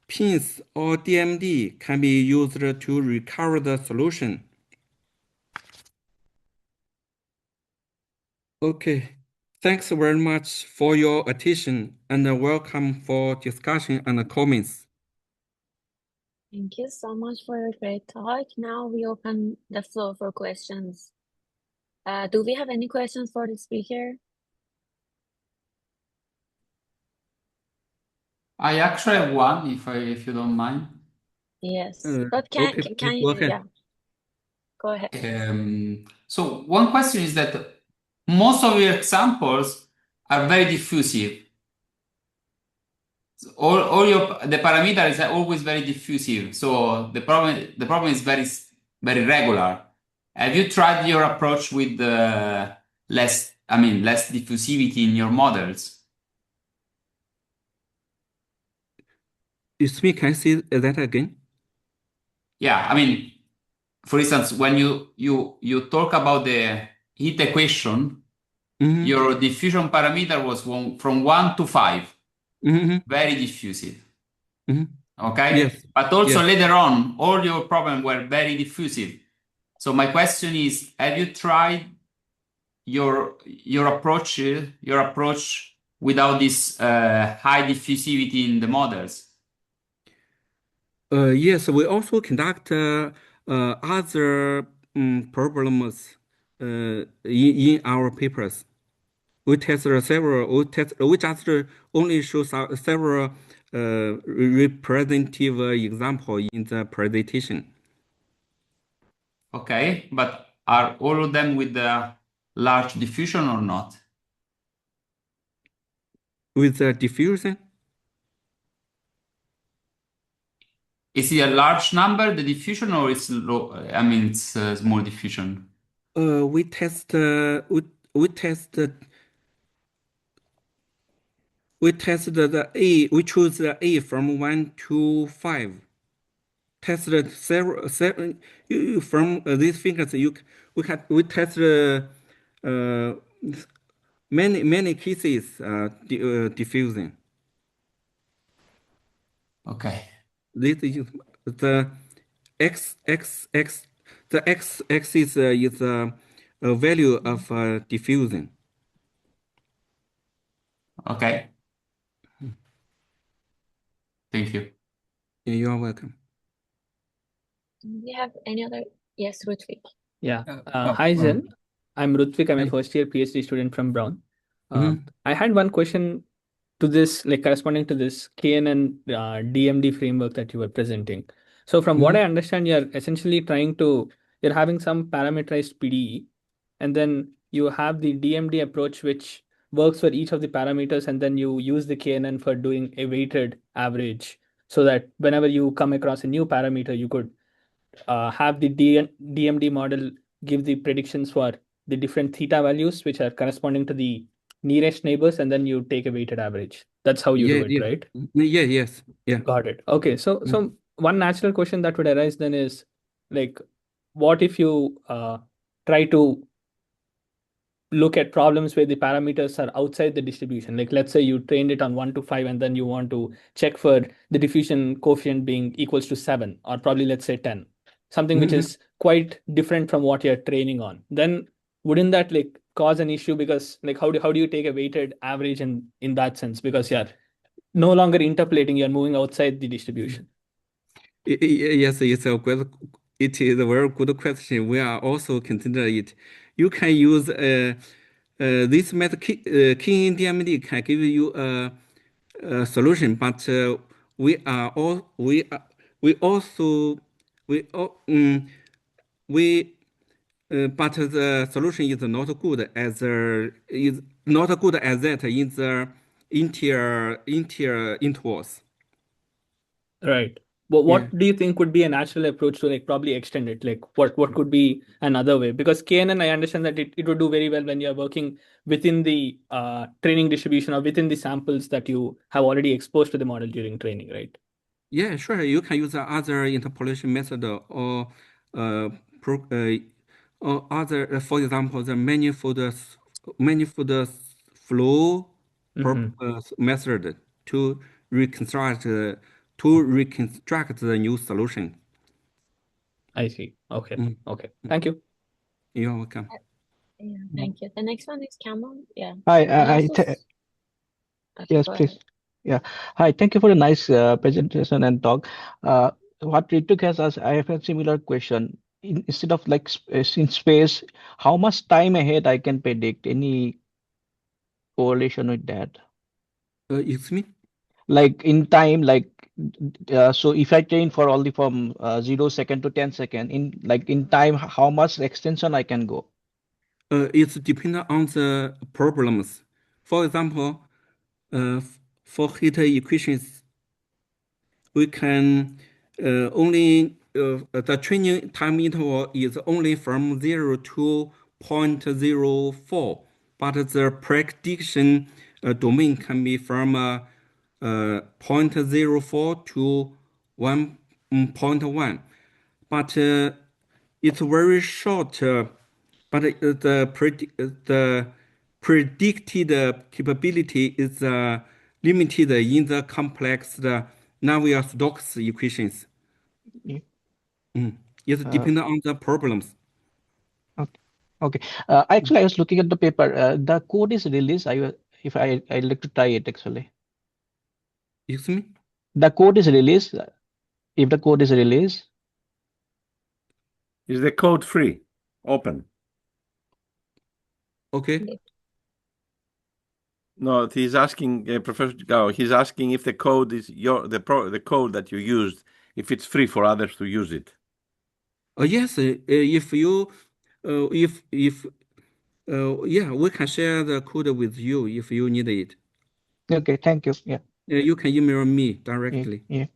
pins or DMD can be used to recover the solution. Okay, thanks very much for your attention and welcome for discussion and comments. Thank you so much for your great talk. Now we open the floor for questions. Do we have any questions for the speaker? I actually have one, if you don't mind. Yes, but Okay, can go you, ahead. yeah, go ahead. So one question is that most of your examples are very diffusive. The parameters are always very diffusive. So the problem is very regular. Have you tried your approach with less diffusivity in your models? Excuse me, can you say that again? Yeah, I mean, for instance, when you talk about the heat equation, your diffusion parameter was from 1 to 5. Very diffusive. Okay? Yes. But also yes. later on, all your problems were very diffusive. So my question is, have you tried your approach without this high diffusivity in the models? Yes, we also conduct other problems in our papers. We test several. We just only show several representative example in the presentation. Okay, but are all of them with the large diffusion or not? With the diffusion? Is it a large number, the diffusion, or it's low? I mean, it's a small diffusion. We test. We test the A. We choose the A from 1 to 5. Tested several from these figures. We test many cases diffusing. Okay. This is the x. The x-axis is a value of diffusion. Okay. Thank you. You are welcome. Do we have any other? Yes, Rutvik. Yeah. Hi, Zhen. I'm Rutvik. I'm a Hi. first-year PhD student from Brown. Mhm. I had one question to this, like corresponding to this KNN DMD framework that you were presenting. So from what I understand, you're having some parameterized PDE, and then you have the DMD approach, which works for each of the parameters, and then you use the KNN for doing a weighted average so that whenever you come across a new parameter, you could have the DMD model give the predictions for the different theta values, which are corresponding to the nearest neighbors, and then you take a weighted average. That's how you do Yeah, it, yeah, right? yes, yeah. Got it. Okay, so Mm. one natural question that would arise then is like, what if you try to look at problems where the parameters are outside the distribution? Like, let's say you trained it on 1 to 5, and then you want to check for the diffusion coefficient being equals to 7, or probably let's say 10, something which is quite different from what you're training on. Then wouldn't that like cause an issue? Because like, how do you take a weighted average in that sense? Because you're no longer interpolating, you're moving outside the distribution. Yes, it is a very good question. We are also consider it. You can use this method. King DMD can give you a solution, but we also we all, we but the solution is not good as is not good as that in the inter intervals. Right. Well, Yeah. what do you think would be a natural approach to like probably extend it? Like what could be another way? Because KNN, I understand that it would do very well when you're working within the training distribution or within the samples that you have already exposed to the model during training, right? Yeah, sure. You can use the other interpolation method uh, pro, uh, or other, for example, the manifold flow Mm-hmm. method to reconstruct the new solution. I see. Okay. Mm, Okay. mm. Thank you. You're welcome. Yeah, thank you. The next one is Camel. Yeah. Hi, And also, okay, yes, go please. ahead. Yeah. Hi, thank you for a nice presentation and talk. What Rituk has asked, I have a similar question. Instead of like in space, how much time ahead I can predict? Any correlation with that? Excuse me? Like in time, like so if I train for only from 0 second to 10 second, in time, how much extension I can go? It's dependent on the problems. For example, for heat equations, we can only the training time interval is only from 0 to 0.04, but the prediction domain can be from 0.04 to 1.1. But it's very short. But the predicted capability is limited in the complex Navier-Stokes equations. Yeah. It's Uh, dependent on the problems. okay. Okay. Actually, I was looking at the paper. The code is released. If I like to try it actually. Excuse me? The code is released. If the code is released, Is the code free, open? Okay. No, he's asking Professor Gao. He's asking if the code is the code that you used, if it's free for others to use it. Yes. If you if yeah, we can share the code with you if you need it. okay. Thank you. Yeah. You can email me Yeah. directly. Yeah.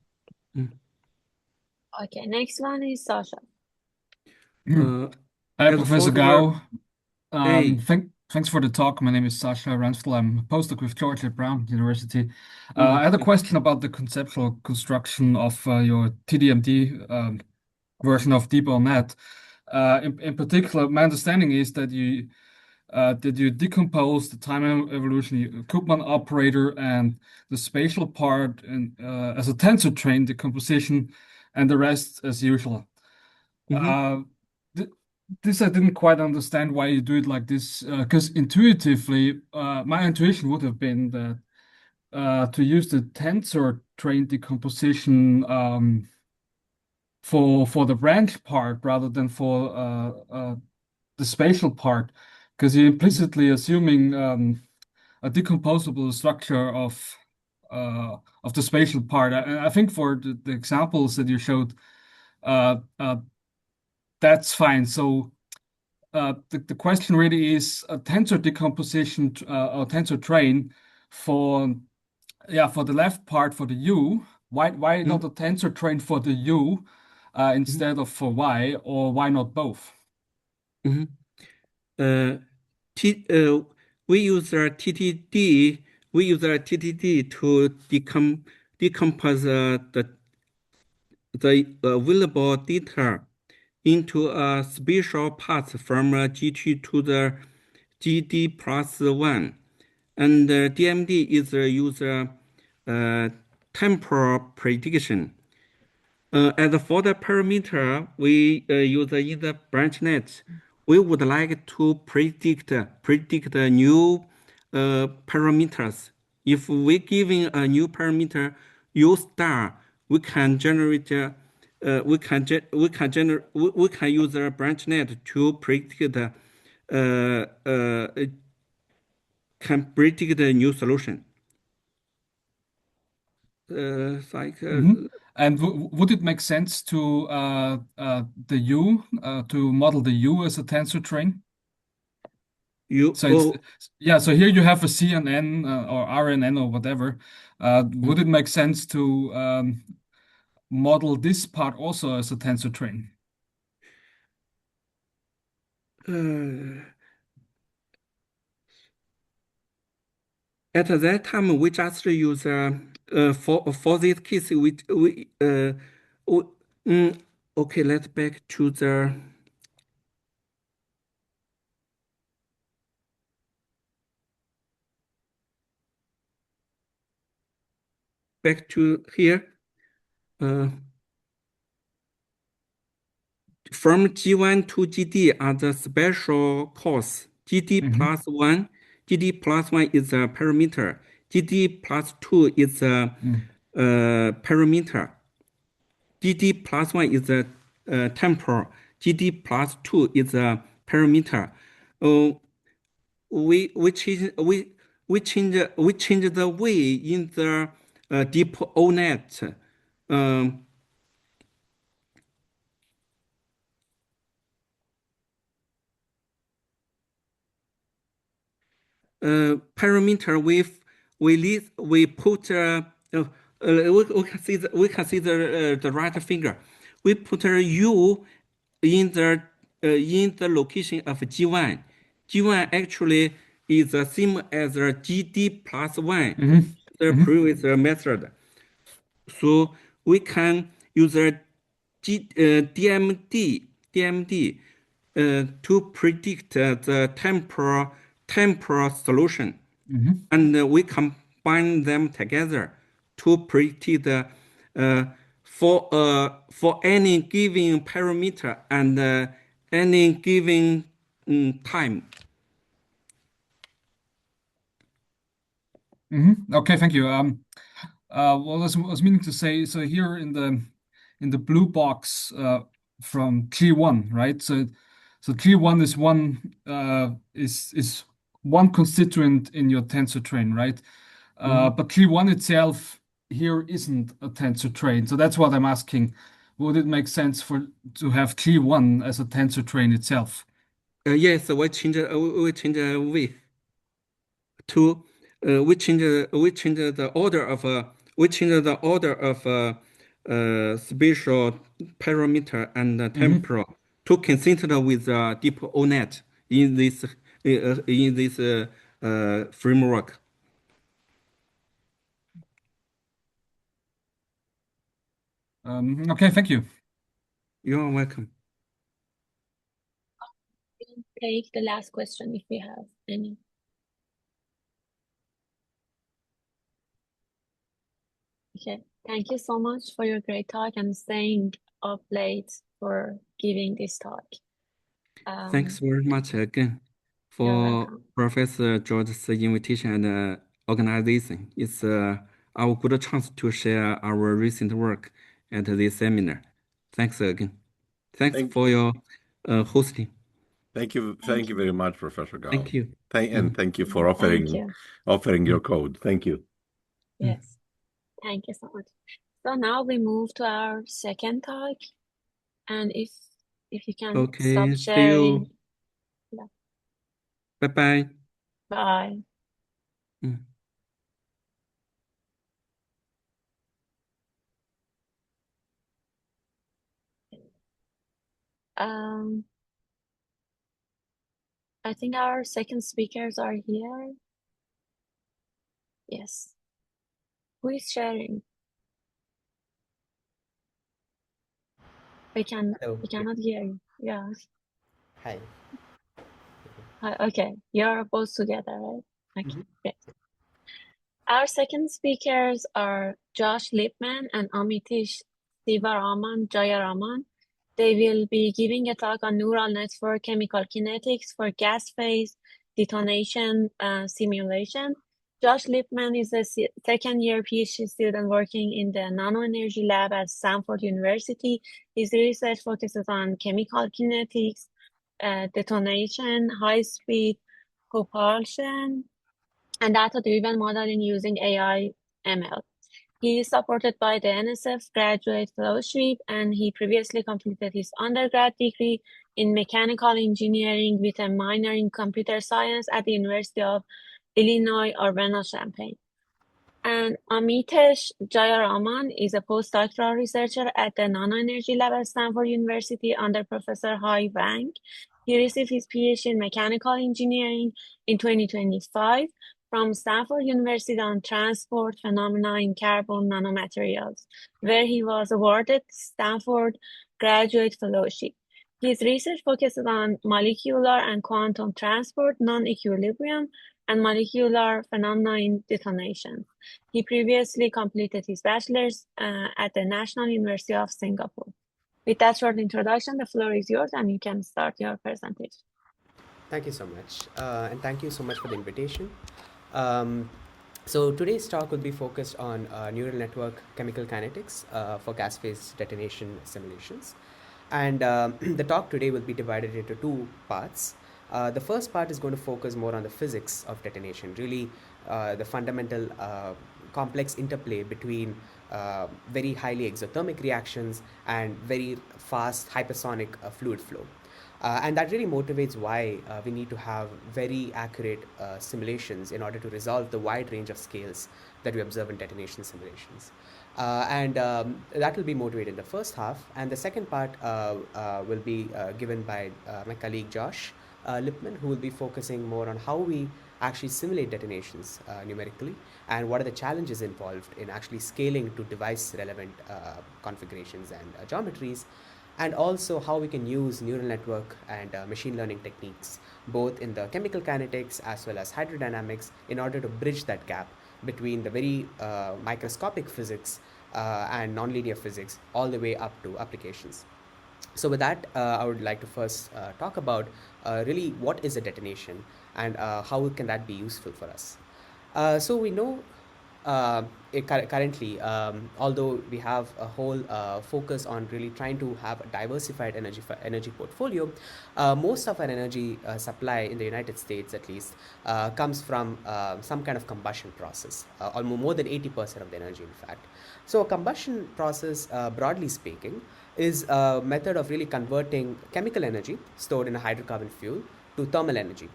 Okay, next one is Sasha. Uh, Hi, as Professor folder Gao. A. Thanks for the talk. My name is Sasha Ransdell. I'm a postdoc with George at Brown University. I had a question about the conceptual construction of your TDMD version of DeepNet. In particular, my understanding is that you decompose the time evolution Koopman operator and the spatial part as a tensor train decomposition, and the rest as usual. This I didn't quite understand why you do it like this, because intuitively, my intuition would have been that to use the tensor train decomposition for the branch part rather than for the spatial part, because you're implicitly assuming a decomposable structure of the spatial part. I think for the examples that you showed, that's fine. So the question really is a tensor decomposition or tensor train for the left part for the U Why not a tensor train for the U instead of for Y, or why not both? We use a TTD. We use a TTD to decompose the available data into a spatial path from GT to the GD plus 1. And DMD is a user temporal prediction. As for the parameter we use in the branch net, we would like to predict new parameters. If we giving a new parameter U star, we can generate we can use a branch net to predict can predict a new solution. And would it make sense to the U to model the U as a tensor train? So here you have a CNN or RNN or whatever. Would it make sense to model this part also as a tensor train? At that time, we just use for this case okay. Let's back to the here. From G1 to GD are the special course. GD plus 1. GD plus 1 is a parameter. GD plus 2 is a parameter. GD plus 1 is a temporal. GD plus 2 is a parameter. We change the way in the deep ONet. Parameter we put we can see the right figure. We put U in the location of G1. G1 actually is the same as the GD plus 1, the previous method. So we can use a DMD to predict the temporal solution, and we combine them together to predict for any given parameter and any given time. Okay, thank you. Well, I was meaning to say, so here in the blue box from T1, right? So T1 is one constituent in your tensor train, right? But T1 itself here isn't a tensor train. So that's what I'm asking. Would it make sense to have T1 as a tensor train itself? Yes, we change way to we change the order of spatial parameter and temporal to consider with deep ONet in this framework. Okay, thank you. You're welcome. Take the last question if we have any. Okay, thank you so much for your great talk and staying up late for giving this talk. Thanks very much again for Professor George's invitation and organization. It's our good chance to share our recent work at this seminar. Thanks again. Thanks for your hosting. Thank you very much, Professor Gao. Thank you. And thank you for offering your code. Thank you. Yes, thank you so much. So now we move to our second talk, and if you can stop sharing. See you. Yeah. Bye-bye. Bye. Um, I think our second speakers are here. Yes. Who is sharing? We Hello. cannot hear you. Yeah. Hi. Okay. You're both together, right? Okay. Mhm. Great. Our second speakers are Josh Lipman and Amitish Sivaraman Jayaraman. They will be giving a talk on neural network chemical kinetics for gas phase detonation simulation. Josh Lipman is a second-year PhD student working in the nanoenergy lab at Stanford University. His research focuses on chemical kinetics, detonation, high-speed propulsion, and data-driven modeling using AI ML. He is supported by the NSF Graduate Fellowship, and he previously completed his undergrad degree in mechanical engineering with a minor in computer science at the University of Illinois Urbana-Champaign. And Amitesh Jayaraman is a postdoctoral researcher at the Nanoenergy Lab at Stanford University under Professor Hai Wang. He received his PhD in mechanical engineering in 2025 from Stanford University on transport phenomena in carbon nanomaterials, where he was awarded Stanford Graduate Fellowship. His research focuses on molecular and quantum transport, non-equilibrium, and molecular phenomena in detonation. He previously completed his bachelor's at the National University of Singapore. With that short introduction, the floor is yours and you can start your presentation. Thank you so much. And thank you so much for the invitation. So today's talk will be focused on neural network chemical kinetics for gas phase detonation simulations. And the talk today will be divided into two parts. The first part is going to focus more on the physics of detonation, really the fundamental complex interplay between very highly exothermic reactions and very fast hypersonic fluid flow. And that really motivates why we need to have very accurate simulations in order to resolve the wide range of scales that we observe in detonation simulations. And that will be motivated in the first half. And the second part will be given by my colleague Josh Lipman, who will be focusing more on how we actually simulate detonations numerically and what are the challenges involved in actually scaling to device relevant configurations and geometries, and also how we can use neural network and machine learning techniques both in the chemical kinetics as well as hydrodynamics in order to bridge that gap between the very microscopic physics and nonlinear physics all the way up to applications. So with that, I would like to first talk about really what is a detonation and how can that be useful for us. So we know currently, although we have a whole focus on really trying to have a diversified energy portfolio, most of our energy supply in the United States, at least, comes from some kind of combustion process, almost more than 80% of the energy, in fact. So a combustion process, broadly speaking, is a method of really converting chemical energy stored in a hydrocarbon fuel to thermal energy.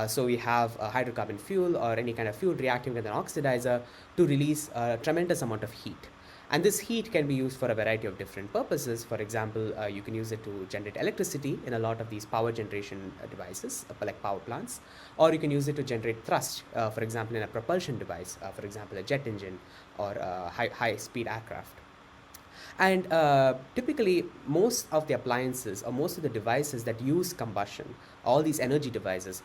So we have a hydrocarbon fuel or any kind of fuel reacting with an oxidizer to release a tremendous amount of heat. And this heat can be used for a variety of different purposes. For example, you can use it to generate electricity in a lot of these power generation devices, like power plants, or you can use it to generate thrust, for example, in a propulsion device, for example, a jet engine or a high-speed aircraft. And typically, most of the appliances or most of the devices that use combustion, all these energy devices,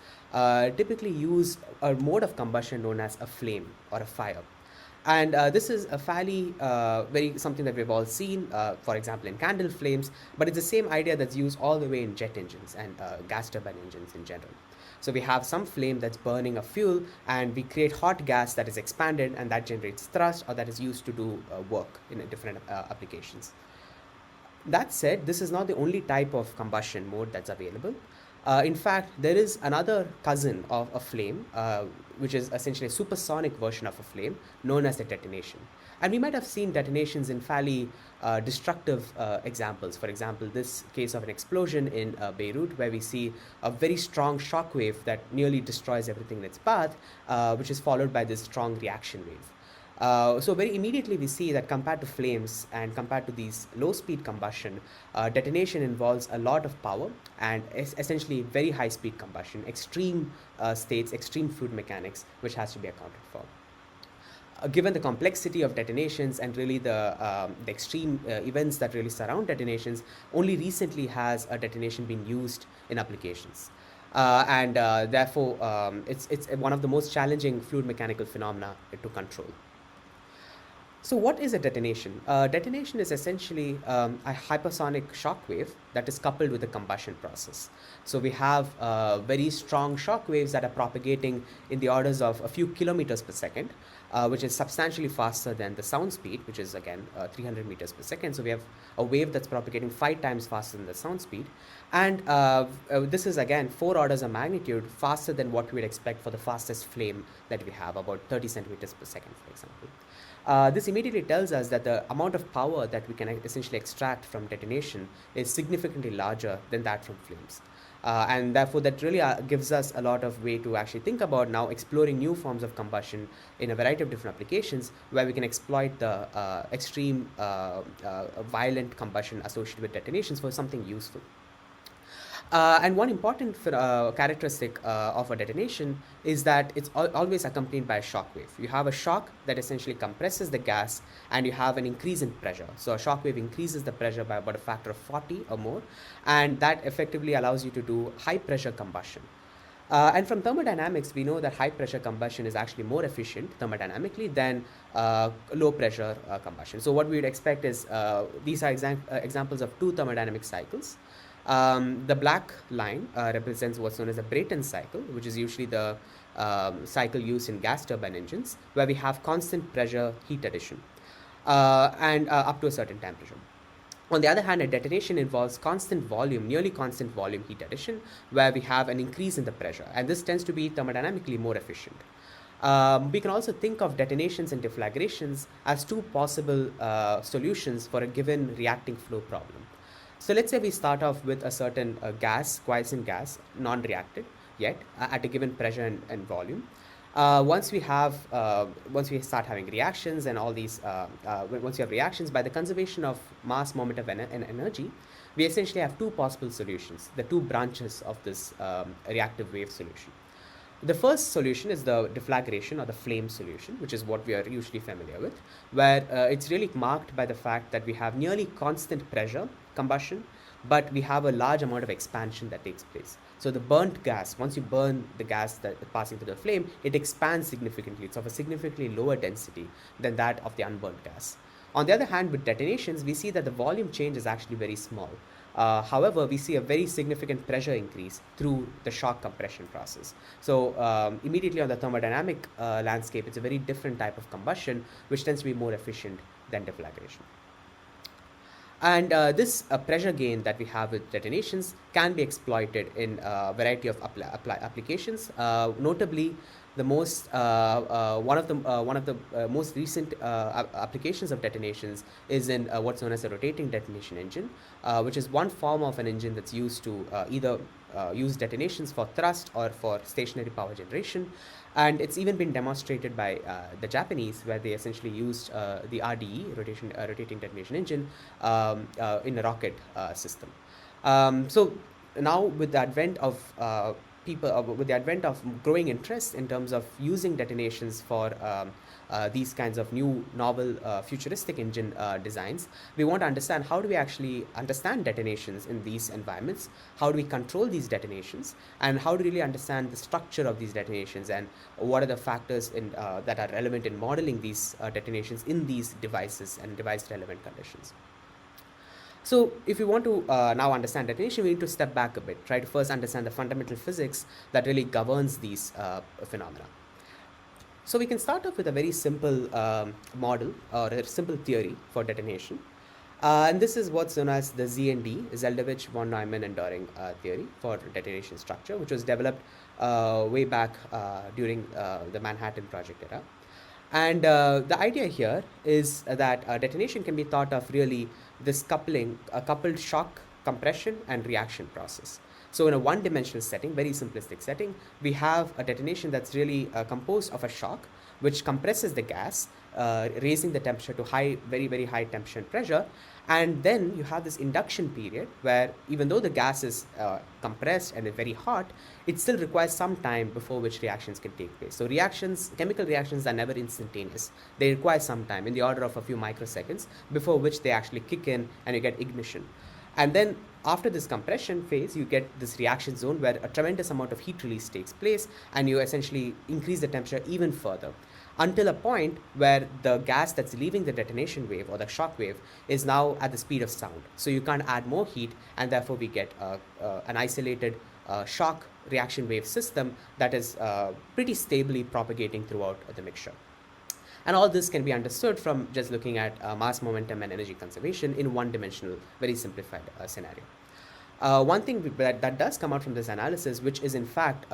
typically use a mode of combustion known as a flame or a fire. And this is a fairly very something that we've all seen, for example, in candle flames, but it's the same idea that's used all the way in jet engines and gas turbine engines in general. So we have some flame that's burning a fuel, and we create hot gas that is expanded, and that generates thrust, or that is used to do work in different applications. That said, this is not the only type of combustion mode that's available. In fact, there is another cousin of a flame, which is essentially a supersonic version of a flame, known as the detonation. And we might have seen detonations in fairly destructive examples. For example, this case of an explosion in Beirut, where we see a very strong shock wave that nearly destroys everything in its path, which is followed by this strong reaction wave. So very immediately we see that compared to flames and compared to these low-speed combustion, detonation involves a lot of power and essentially very high-speed combustion, extreme states, extreme fluid mechanics, which has to be accounted for. Given the complexity of detonations and really the extreme events that really surround detonations, only recently has a detonation been used in applications. And therefore, it's one of the most challenging fluid mechanical phenomena to control. So what is a detonation? Detonation is essentially a hypersonic shock wave that is coupled with a combustion process. So we have very strong shock waves that are propagating in the orders of a few kilometers per second, which is substantially faster than the sound speed, which is again 300 meters per second. So we have a wave that's propagating 5 times faster than the sound speed. And this is again 4 orders of magnitude faster than what we would expect for the fastest flame that we have, about 30 centimeters per second, for example. This immediately tells us that the amount of power that we can essentially extract from detonation is significantly larger than that from flames. And therefore, that really gives us a lot of way to actually think about now exploring new forms of combustion in a variety of different applications where we can exploit the extreme violent combustion associated with detonations for something useful. And one important characteristic of a detonation is that it's always accompanied by a shock wave. You have a shock that essentially compresses the gas, and you have an increase in pressure. So a shock wave increases the pressure by about a factor of 40 or more, and that effectively allows you to do high pressure combustion. And from thermodynamics, we know that high pressure combustion is actually more efficient thermodynamically than low pressure combustion. So what we would expect is these are examples of 2 thermodynamic cycles. The black line represents what's known as the Brayton cycle, which is usually the cycle used in gas turbine engines, where we have constant pressure heat addition and up to a certain temperature. On the other hand, a detonation involves constant volume, nearly constant volume heat addition, where we have an increase in the pressure, and this tends to be thermodynamically more efficient. We can also think of detonations and deflagrations as 2 possible solutions for a given reacting flow problem. So let's say we start off with a certain gas, quiescent gas, non-reacted yet, at a given pressure and volume. Once we start having reactions and all these, once you have reactions, by the conservation of mass, momentum, and energy, we essentially have 2 possible solutions, the 2 branches of this reactive wave solution. The first solution is the deflagration or the flame solution, which is what we are usually familiar with, where it's really marked by the fact that we have nearly constant pressure combustion, but we have a large amount of expansion that takes place. So the burnt gas, once you burn the gas that is passing through the flame, it expands significantly. It's of a significantly lower density than that of the unburnt gas. On the other hand, with detonations, we see that the volume change is actually very small. However, we see a very significant pressure increase through the shock compression process. So immediately on the thermodynamic landscape, it's a very different type of combustion, which tends to be more efficient than deflagration. And this pressure gain that we have with detonations can be exploited in a variety of applications. Notably, the most one of the most recent applications of detonations is in what's known as a rotating detonation engine, which is one form of an engine that's used to either use detonations for thrust or for stationary power generation. And it's even been demonstrated by the Japanese, where they essentially used the RDE, rotating detonation engine, in a rocket system. So now with the advent of with the advent of growing interest in terms of using detonations for these kinds of new, novel, futuristic engine designs, we want to understand how do we actually understand detonations in these environments, how do we control these detonations, and how do we really understand the structure of these detonations, and what are the factors that are relevant in modeling these detonations in these devices and device-relevant conditions. So if we want to now understand detonation, we need to step back a bit, try to first understand the fundamental physics that really governs these phenomena. So we can start off with a very simple model or a simple theory for detonation. And this is what's known as the ZND, Zeldovich, von Neumann, and Doring theory for detonation structure, which was developed way back during the Manhattan Project era. And the idea here is that detonation can be thought of really this coupled shock, compression, and reaction process. So in a one-dimensional setting, very simplistic setting, we have a detonation that's really composed of a shock, which compresses the gas, raising the temperature to very, very high temperature and pressure. And then you have this induction period where even though the gas is compressed and very hot, it still requires some time before which reactions can take place. So chemical reactions are never instantaneous. They require some time, in the order of a few microseconds, before which they actually kick in and you get ignition. And then after this compression phase, you get this reaction zone where a tremendous amount of heat release takes place, and you essentially increase the temperature even further, until a point where the gas that's leaving the detonation wave or the shock wave is now at the speed of sound. So you can't add more heat, and therefore we get an isolated shock reaction wave system that is pretty stably propagating throughout the mixture. And all this can be understood from just looking at mass momentum and energy conservation in one-dimensional, very simplified scenario. One thing that does come out from this analysis, which is in fact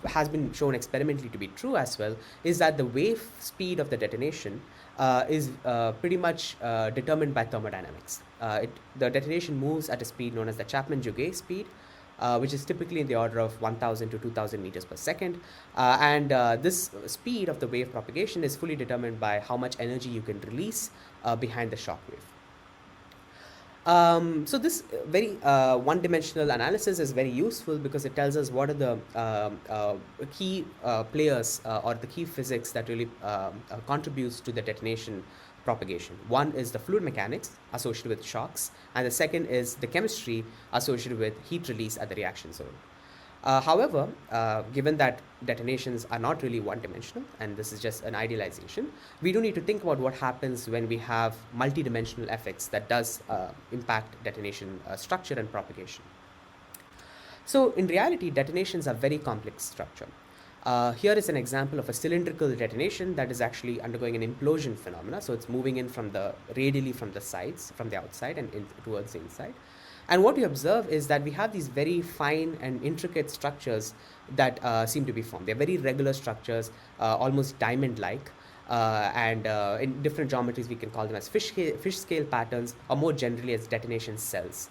has been shown experimentally to be true as well, is that the wave speed of the detonation is pretty much determined by thermodynamics. The detonation moves at a speed known as the Chapman-Jouguet speed, which is typically in the order of 1,000 to 2,000 meters per second. And this speed of the wave propagation is fully determined by how much energy you can release behind the shock wave. So this very one-dimensional analysis is very useful because it tells us what are the key players or the key physics that really contributes to the detonation propagation. One is the fluid mechanics associated with shocks, and the second is the chemistry associated with heat release at the reaction zone. However, given that detonations are not really one-dimensional, and this is just an idealization, we do need to think about what happens when we have multi-dimensional effects that does impact detonation structure and propagation. So in reality, detonations are very complex structure. Here is an example of a cylindrical detonation that is actually undergoing an implosion phenomena. So it's moving in radially from the sides, from the outside and towards the inside. And what we observe is that we have these very fine and intricate structures that seem to be formed. They're very regular structures, almost diamond-like. And in different geometries, we can call them as fish scale patterns, or more generally as detonation cells.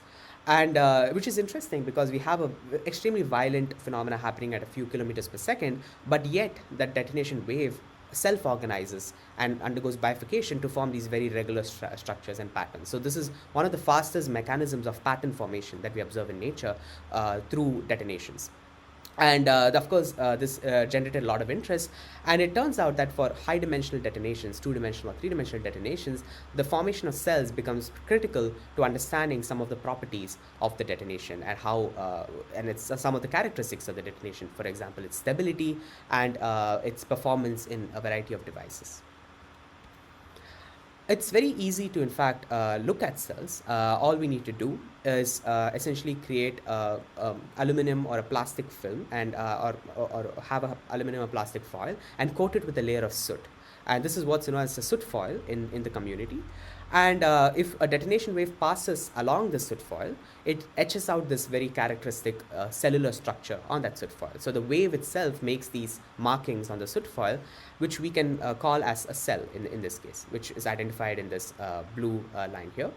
And which is interesting because we have an extremely violent phenomena happening at a few kilometers per second, but yet that detonation wave self-organizes and undergoes bifurcation to form these very regular structures and patterns. So this is one of the fastest mechanisms of pattern formation that we observe in nature through detonations. And of course, this generated a lot of interest. And it turns out that for high-dimensional detonations, two-dimensional or three-dimensional detonations, the formation of cells becomes critical to understanding some of the properties of the detonation and how, and it's some of the characteristics of the detonation. For example, its stability and its performance in a variety of devices. It's very easy to, in fact, look at cells. All we need to do is essentially create aluminum or a plastic film and or have an aluminum or plastic foil and coat it with a layer of soot. And this is what's known as a soot foil in the community. And if a detonation wave passes along the soot foil, it etches out this very characteristic cellular structure on that soot foil. So the wave itself makes these markings on the soot foil, which we can call as a cell in this case, which is identified in this blue line here.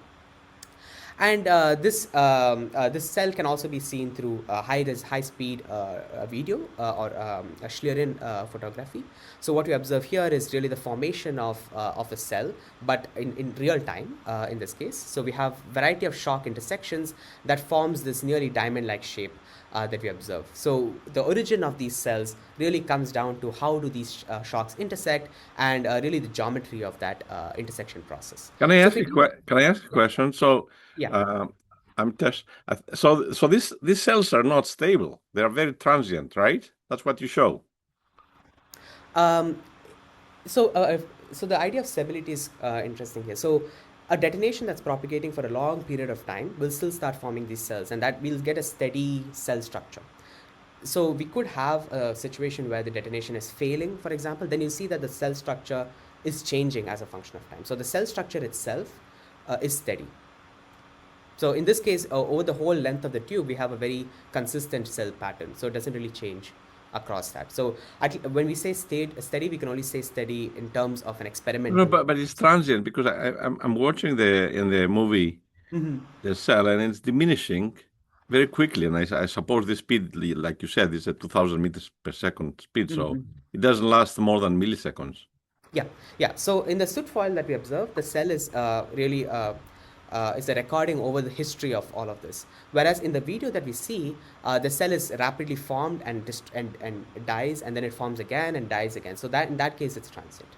And this cell can also be seen through high-speed video or a Schlieren photography. So what we observe here is really the formation of a cell, but in real time in this case. So we have variety of shock intersections that forms this nearly diamond-like shape that we observe. So the origin of these cells really comes down to how do these shocks intersect and really the geometry of that intersection process. Can I ask a question? So yeah. So these cells are not stable. They are very transient, right? That's what you show. So the idea of stability is interesting here. So a detonation that's propagating for a long period of time will still start forming these cells, and that we'll get a steady cell structure. So we could have a situation where the detonation is failing, for example, then you see that the cell structure is changing as a function of time. So the cell structure itself is steady. So in this case, over the whole length of the tube, we have a very consistent cell pattern. So it doesn't really change across that. So when we say steady, we can only say steady in terms of an experiment. No, but it's transient because I'm watching in the movie the cell, and it's diminishing very quickly, and I suppose the speed, like you said, is a 2,000 meters per second speed, so it doesn't last more than milliseconds. Yeah. So in the soot foil that we observe, the cell is really is a recording over the history of all of this. Whereas in the video that we see, the cell is rapidly formed and dies, and then it forms again and dies again. So that in that case, it's transient.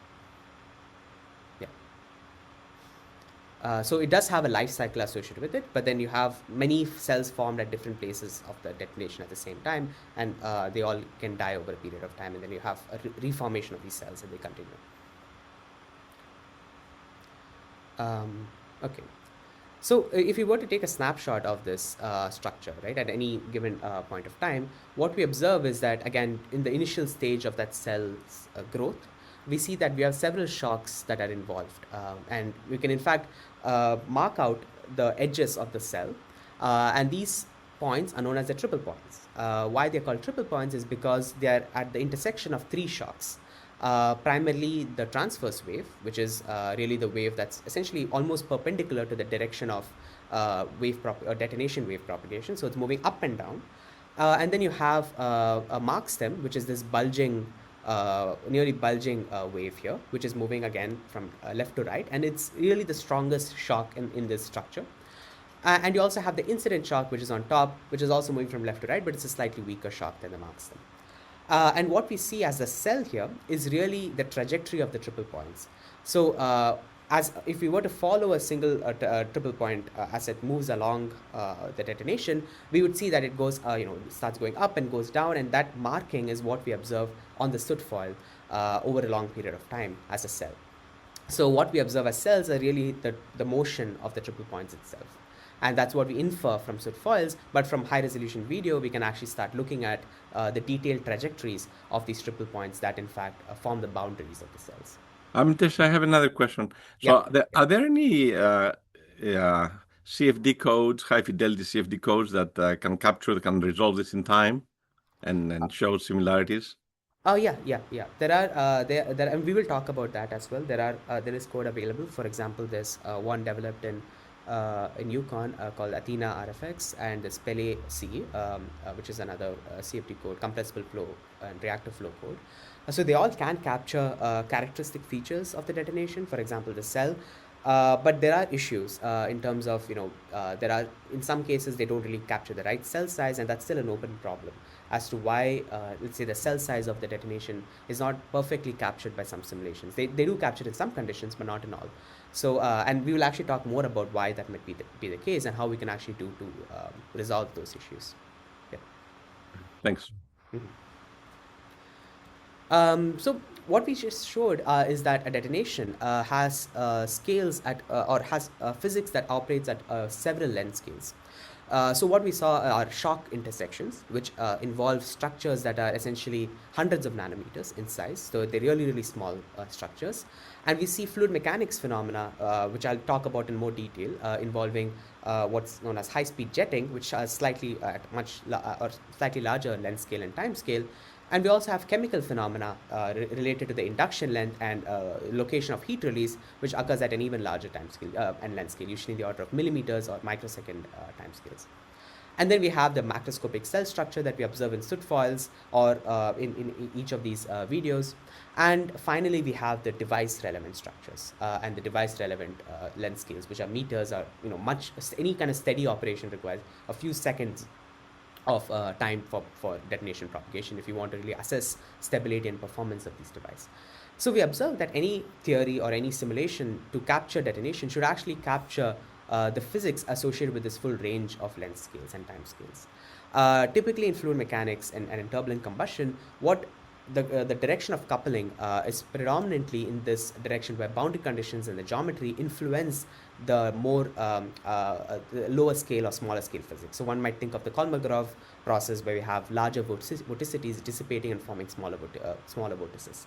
So it does have a life cycle associated with it, but then you have many cells formed at different places of the detonation at the same time, and they all can die over a period of time, and then you have a reformation of these cells and they continue. Okay. So if we were to take a snapshot of this structure, right, at any given point of time, what we observe is that, again, in the initial stage of that cell's growth, we see that we have several shocks that are involved. And we can, in fact, mark out the edges of the cell. And these points are known as the triple points. Why they're called triple points is because they are at the intersection of three shocks. Primarily the transverse wave, which is really the wave that's essentially almost perpendicular to the direction of detonation wave propagation. So it's moving up and down. And then you have a mark stem, which is this bulging, nearly bulging wave here, which is moving again from left to right. And it's really the strongest shock in this structure. And you also have the incident shock, which is on top, which is also moving from left to right, but it's a slightly weaker shock than the mark stem. And what we see as a cell here is really the trajectory of the triple points. So as if we were to follow a single triple point as it moves along the detonation, we would see that it goes, starts going up and goes down, and that marking is what we observe on the soot foil over a long period of time as a cell. So what we observe as cells are really the motion of the triple points itself. And that's what we infer from soot foils, but from high resolution video, we can actually start looking at the detailed trajectories of these triple points that in fact form the boundaries of the cells. Amitesh, I have another question. So are there any CFD codes, high fidelity CFD codes that can resolve this in time and show similarities? Oh yeah. There are and we will talk about that as well. There is code available. For example, there's one developed in Yukon called Athena RFX, and the Pele C, which is another CFD code, compressible flow and reactive flow code. So they all can capture characteristic features of the detonation, for example, the cell. But there are issues in terms of, there are, in some cases, they don't really capture the right cell size, and that's still an open problem as to why, let's say, the cell size of the detonation is not perfectly captured by some simulations. They do capture it in some conditions, but not in all. So, and we will actually talk more about why that might be the case and how we can actually do to resolve those issues. Yeah. Thanks. So what we just showed is that a detonation has scales at or has physics that operates at several length scales. So what we saw are shock intersections, which involve structures that are essentially hundreds of nanometers in size. So they're really, really small structures. And we see fluid mechanics phenomena, which I'll talk about in more detail, involving what's known as high-speed jetting, which are slightly slightly larger length scale and time scale. And we also have chemical phenomena related to the induction length and location of heat release, which occurs at an even larger time scale and length scale, usually in the order of millimeters or microsecond time scales. And then we have the macroscopic cell structure that we observe in soot foils or in each of these videos. And finally, we have the device relevant structures and the device relevant length scales, which are meters or any kind of steady operation requires a few seconds of time for detonation propagation if you want to really assess stability and performance of these devices. So we observe that any theory or any simulation to capture detonation should actually capture the physics associated with this full range of length scales and time scales. Typically in fluid mechanics and in turbulent combustion, what the direction of coupling is predominantly in this direction where boundary conditions and the geometry influence the more the lower scale or smaller scale physics. So one might think of the Kolmogorov process where we have larger vorticities dissipating and forming smaller vortices.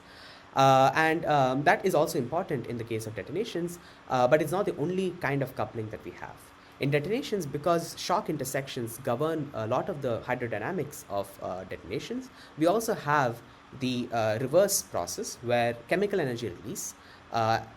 And that is also important in the case of detonations, but it's not the only kind of coupling that we have. In detonations, because shock intersections govern a lot of the hydrodynamics of detonations, we also have the reverse process where chemical energy release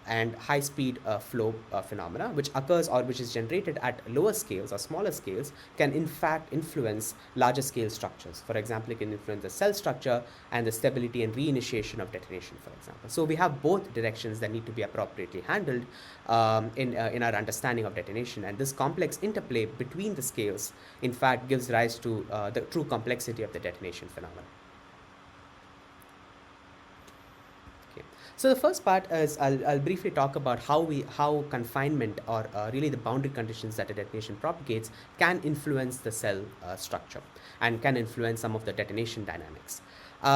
and high-speed flow phenomena, which occurs or which is generated at lower scales or smaller scales, can in fact influence larger scale structures. For example, it can influence the cell structure and the stability and reinitiation of detonation, for example. So we have both directions that need to be appropriately handled in our understanding of detonation. And this complex interplay between the scales, in fact, gives rise to the true complexity of the detonation phenomenon. So the first part is I'll briefly talk about how confinement or really the boundary conditions that a detonation propagates can influence the cell structure and can influence some of the detonation dynamics.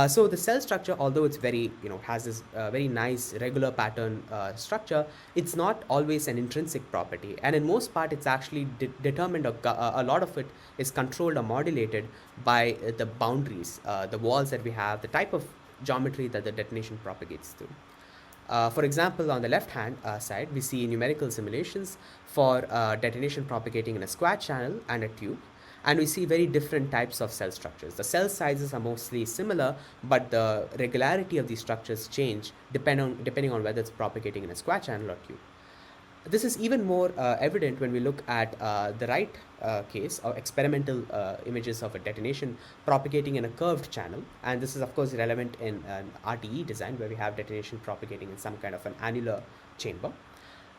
So the cell structure, although it's very, has this very nice regular pattern structure, it's not always an intrinsic property. And in most part, it's actually determined, a lot of it is controlled or modulated by the boundaries, the walls that we have, the type of geometry that the detonation propagates through. For example, on the left-hand side, we see numerical simulations for detonation propagating in a square channel and a tube. And we see very different types of cell structures. The cell sizes are mostly similar, but the regularity of these structures change depending on whether it's propagating in a square channel or tube. This is even more evident when we look at the right case of experimental images of a detonation propagating in a curved channel. And this is, of course, relevant in an RTE design where we have detonation propagating in some kind of an annular chamber.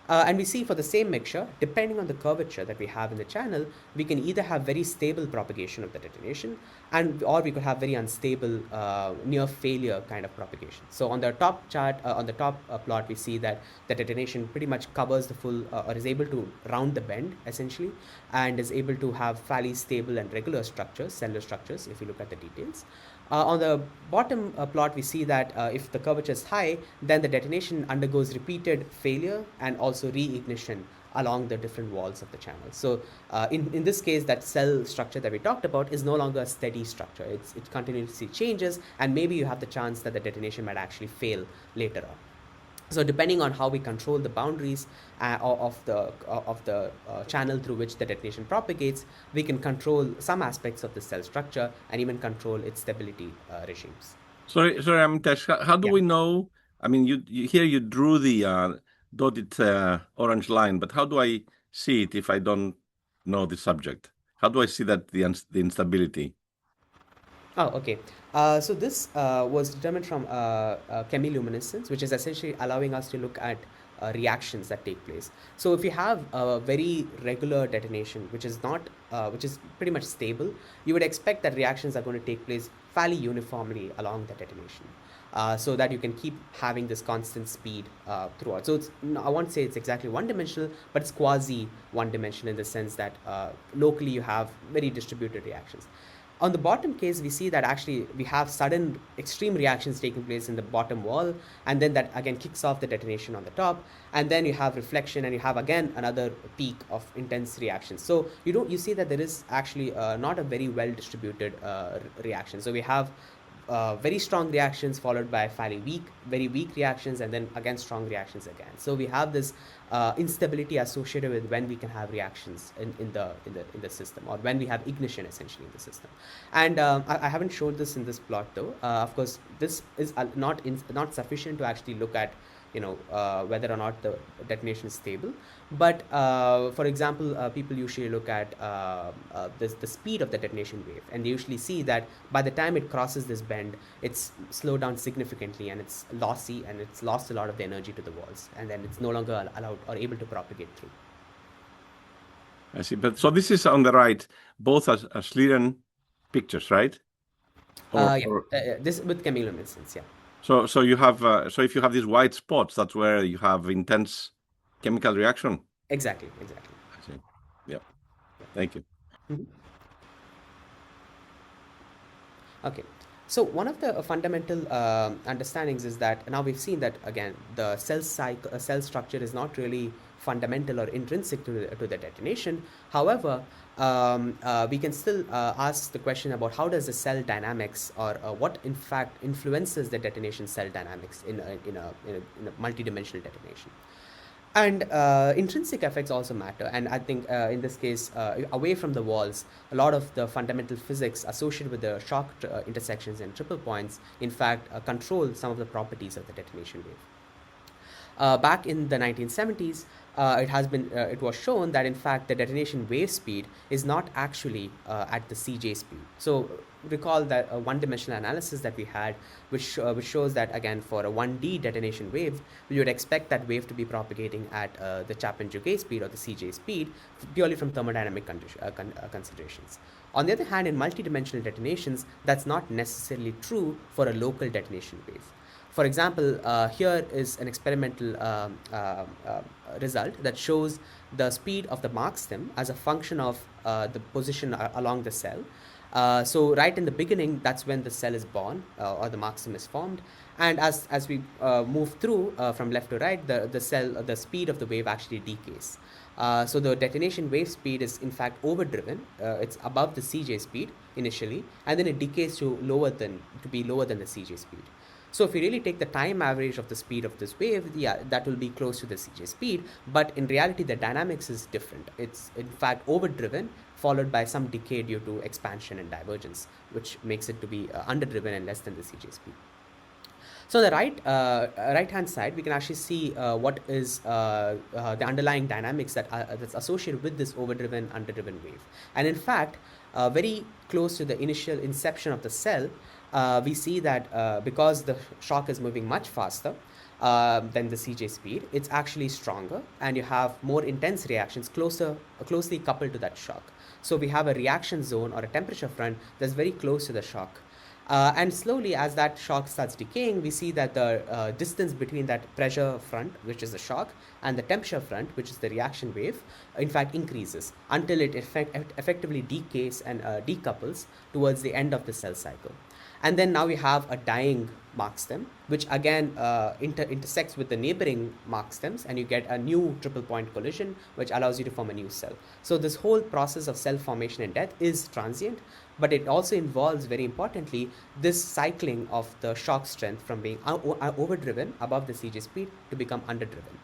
And we see for the same mixture, depending on the curvature that we have in the channel, we can either have very stable propagation of the detonation, or we could have very unstable near failure kind of propagation. So on the top chart, on the top plot, we see that the detonation pretty much covers the full, or is able to round the bend essentially, and is able to have fairly stable and regular structures, cellular structures, if you look at the details. On the bottom plot, we see that if the curvature is high, then the detonation undergoes repeated failure and also reignition along the different walls of the channel. So in this case, that cell structure that we talked about is no longer a steady structure. It continuously changes, and maybe you have the chance that the detonation might actually fail later on. So depending on how we control the boundaries of the channel through which the detonation propagates, we can control some aspects of the cell structure and even control its stability regimes. Sorry, Amitesh, how do we know? I mean, you here you drew the dotted orange line, but how do I see it if I don't know the subject? How do I see that the instability? Oh, okay. So this was determined from chemiluminescence, which is essentially allowing us to look at reactions that take place. So if you have a very regular detonation, which is pretty much stable, you would expect that reactions are going to take place fairly uniformly along the detonation. So that you can keep having this constant speed throughout. So I won't say it's exactly one-dimensional, but it's quasi one-dimensional in the sense that locally you have very distributed reactions. On the bottom case, we see that actually we have sudden extreme reactions taking place in the bottom wall, and then that again kicks off the detonation on the top, and then you have reflection, and you have again another peak of intense reactions. So you see that there is actually not a very well distributed reaction. So we have very strong reactions followed by very weak reactions, and then again strong reactions again. So we have this instability associated with when we can have reactions in the system, or when we have ignition essentially in the system. And I haven't showed this in this plot though. Of course, this is not sufficient to actually look at whether or not the detonation is stable. But for example, people usually look at the speed of the detonation wave, and they usually see that by the time it crosses this bend, it's slowed down significantly, and it's lossy, and it's lost a lot of the energy to the walls, and then it's no longer allowed or able to propagate through. I see. But so this is on the right, both as Schlieren pictures, right? This with chemiluminescence, yeah. So you have so if you have these white spots, that's where you have intense chemical reaction. Exactly. I see. Yeah. Thank you. Mm-hmm. Okay. So one of the fundamental understandings is that now we've seen that again the cell structure is not really fundamental or intrinsic to the detonation. However, we can still ask the question about how does the cell dynamics, or what in fact influences the detonation cell dynamics in a multidimensional detonation. And intrinsic effects also matter. And I think in this case, away from the walls, a lot of the fundamental physics associated with the shock intersections and triple points, in fact, control some of the properties of the detonation wave. Back in the 1970s, it was shown that in fact the detonation wave speed is not actually at the CJ speed. So recall that one-dimensional analysis that we had, which shows that again for a 1D detonation wave, we would expect that wave to be propagating at the Chapman-Jouguet speed or the CJ speed, purely from thermodynamic considerations. On the other hand, in multidimensional detonations, that's not necessarily true for a local detonation wave. For example, here is an experimental result that shows the speed of the Mach stem as a function of the position along the cell. So right in the beginning, that's when the cell is born or the Mach stem is formed. And as we move through from left to right, the speed of the wave actually decays. So the detonation wave speed is in fact overdriven. It's above the CJ speed initially, and then it decays to be lower than the CJ speed. So if we really take the time average of the speed of this wave, yeah, that will be close to the CJ speed, but in reality the dynamics is different. It's in fact overdriven, followed by some decay due to expansion and divergence, which makes it to be underdriven and less than the CJ speed. So on the right hand side, we can actually see what is the underlying dynamics that's associated with this overdriven, underdriven wave. And in fact, very close to the initial inception of the cell, we see that because the shock is moving much faster than the CJ speed, it's actually stronger, and you have more intense reactions closely coupled to that shock. So we have a reaction zone or a temperature front that's very close to the shock. And slowly, as that shock starts decaying, we see that the distance between that pressure front, which is the shock, and the temperature front, which is the reaction wave, in fact increases until it effectively decays and decouples towards the end of the cell cycle. And then now we have a dying Mach stem, which again intersects with the neighboring Mach stems, and you get a new triple point collision, which allows you to form a new cell. So this whole process of cell formation and death is transient, but it also involves, very importantly, this cycling of the shock strength from being overdriven above the CJ speed to become underdriven.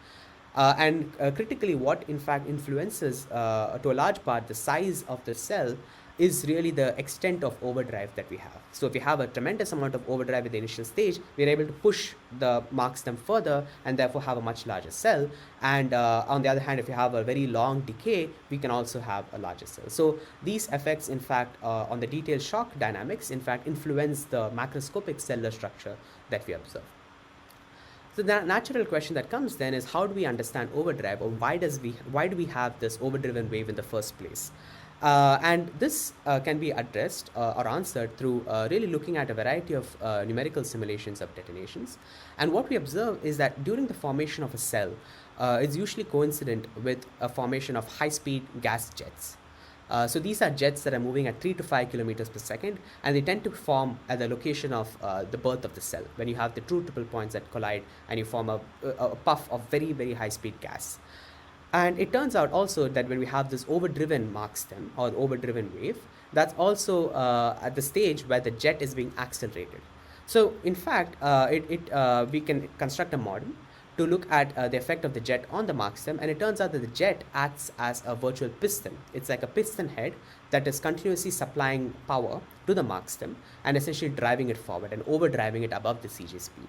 And critically, what in fact influences to a large part the size of the cell is really the extent of overdrive that we have. So if we have a tremendous amount of overdrive at the initial stage, we're able to push the Mach stem further and therefore have a much larger cell. And on the other hand, if you have a very long decay, we can also have a larger cell. So these effects, in fact, on the detailed shock dynamics, in fact, influence the macroscopic cellular structure that we observe. So the natural question that comes then is, how do we understand overdrive, or why do we have this overdriven wave in the first place? And this can be addressed or answered through really looking at a variety of numerical simulations of detonations. And what we observe is that during the formation of a cell, it's usually coincident with a formation of high-speed gas jets. So these are jets that are moving at 3 to 5 kilometers per second, and they tend to form at the location of the birth of the cell, when you have the two triple points that collide and you form a puff of very, very high-speed gas. And it turns out also that when we have this overdriven Mach stem or overdriven wave, that's also at the stage where the jet is being accelerated. So in fact, we can construct a model to look at the effect of the jet on the Mach stem, and it turns out that the jet acts as a virtual piston. It's like a piston head that is continuously supplying power to the Mach stem and essentially driving it forward and overdriving it above the CJ speed.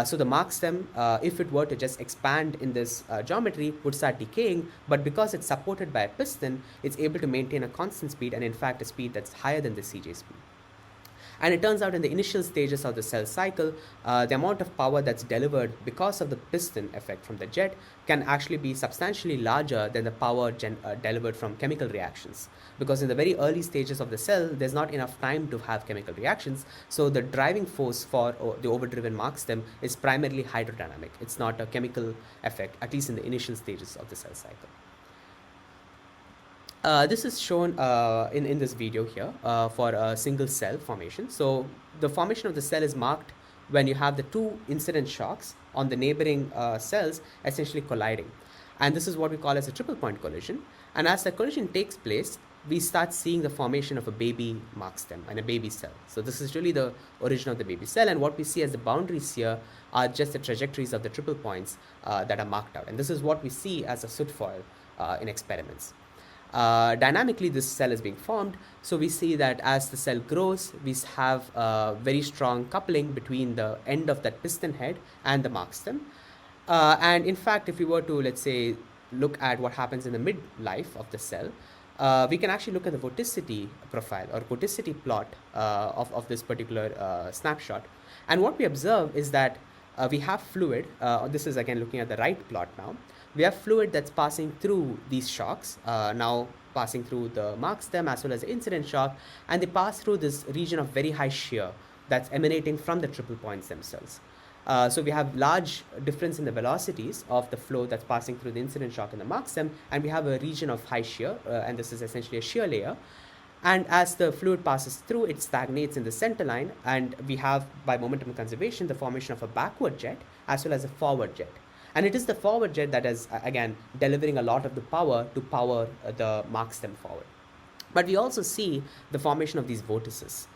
So the Mach stem, if it were to just expand in this geometry, would start decaying, but because it's supported by a piston, it's able to maintain a constant speed, and in fact a speed that's higher than the CJ speed. And it turns out in the initial stages of the cell cycle, the amount of power that's delivered because of the piston effect from the jet can actually be substantially larger than the power delivered from chemical reactions. Because in the very early stages of the cell, there's not enough time to have chemical reactions. So the driving force for the overdriven Mach stem is primarily hydrodynamic. It's not a chemical effect, at least in the initial stages of the cell cycle. This is shown in this video here for a single cell formation. So the formation of the cell is marked when you have the two incident shocks on the neighboring cells essentially colliding. And this is what we call as a triple point collision. And as the collision takes place, we start seeing the formation of a baby mark stem and a baby cell. So this is really the origin of the baby cell, and what we see as the boundaries here are just the trajectories of the triple points that are marked out, and this is what we see as a soot foil in experiments. Dynamically, this cell is being formed, so we see that as the cell grows, we have a very strong coupling between the end of that piston head and the mark stem. And in fact, if we were to, let's say, look at what happens in the midlife of the cell, we can actually look at the vorticity profile or vorticity plot of this particular snapshot. And what we observe is that we have fluid. This is again looking at the right plot now. We have fluid that's passing through these shocks, now passing through the mark stem as well as the incident shock, and they pass through this region of very high shear that's emanating from the triple points themselves. So we have large difference in the velocities of the flow that's passing through the incident shock and the mark stem, and we have a region of high shear, and this is essentially a shear layer. And as the fluid passes through, it stagnates in the center line, and we have, by momentum conservation, the formation of a backward jet as well as a forward jet. And it is the forward jet that is, again, delivering a lot of the power to power the mark stem forward. But we also see the formation of these vortices.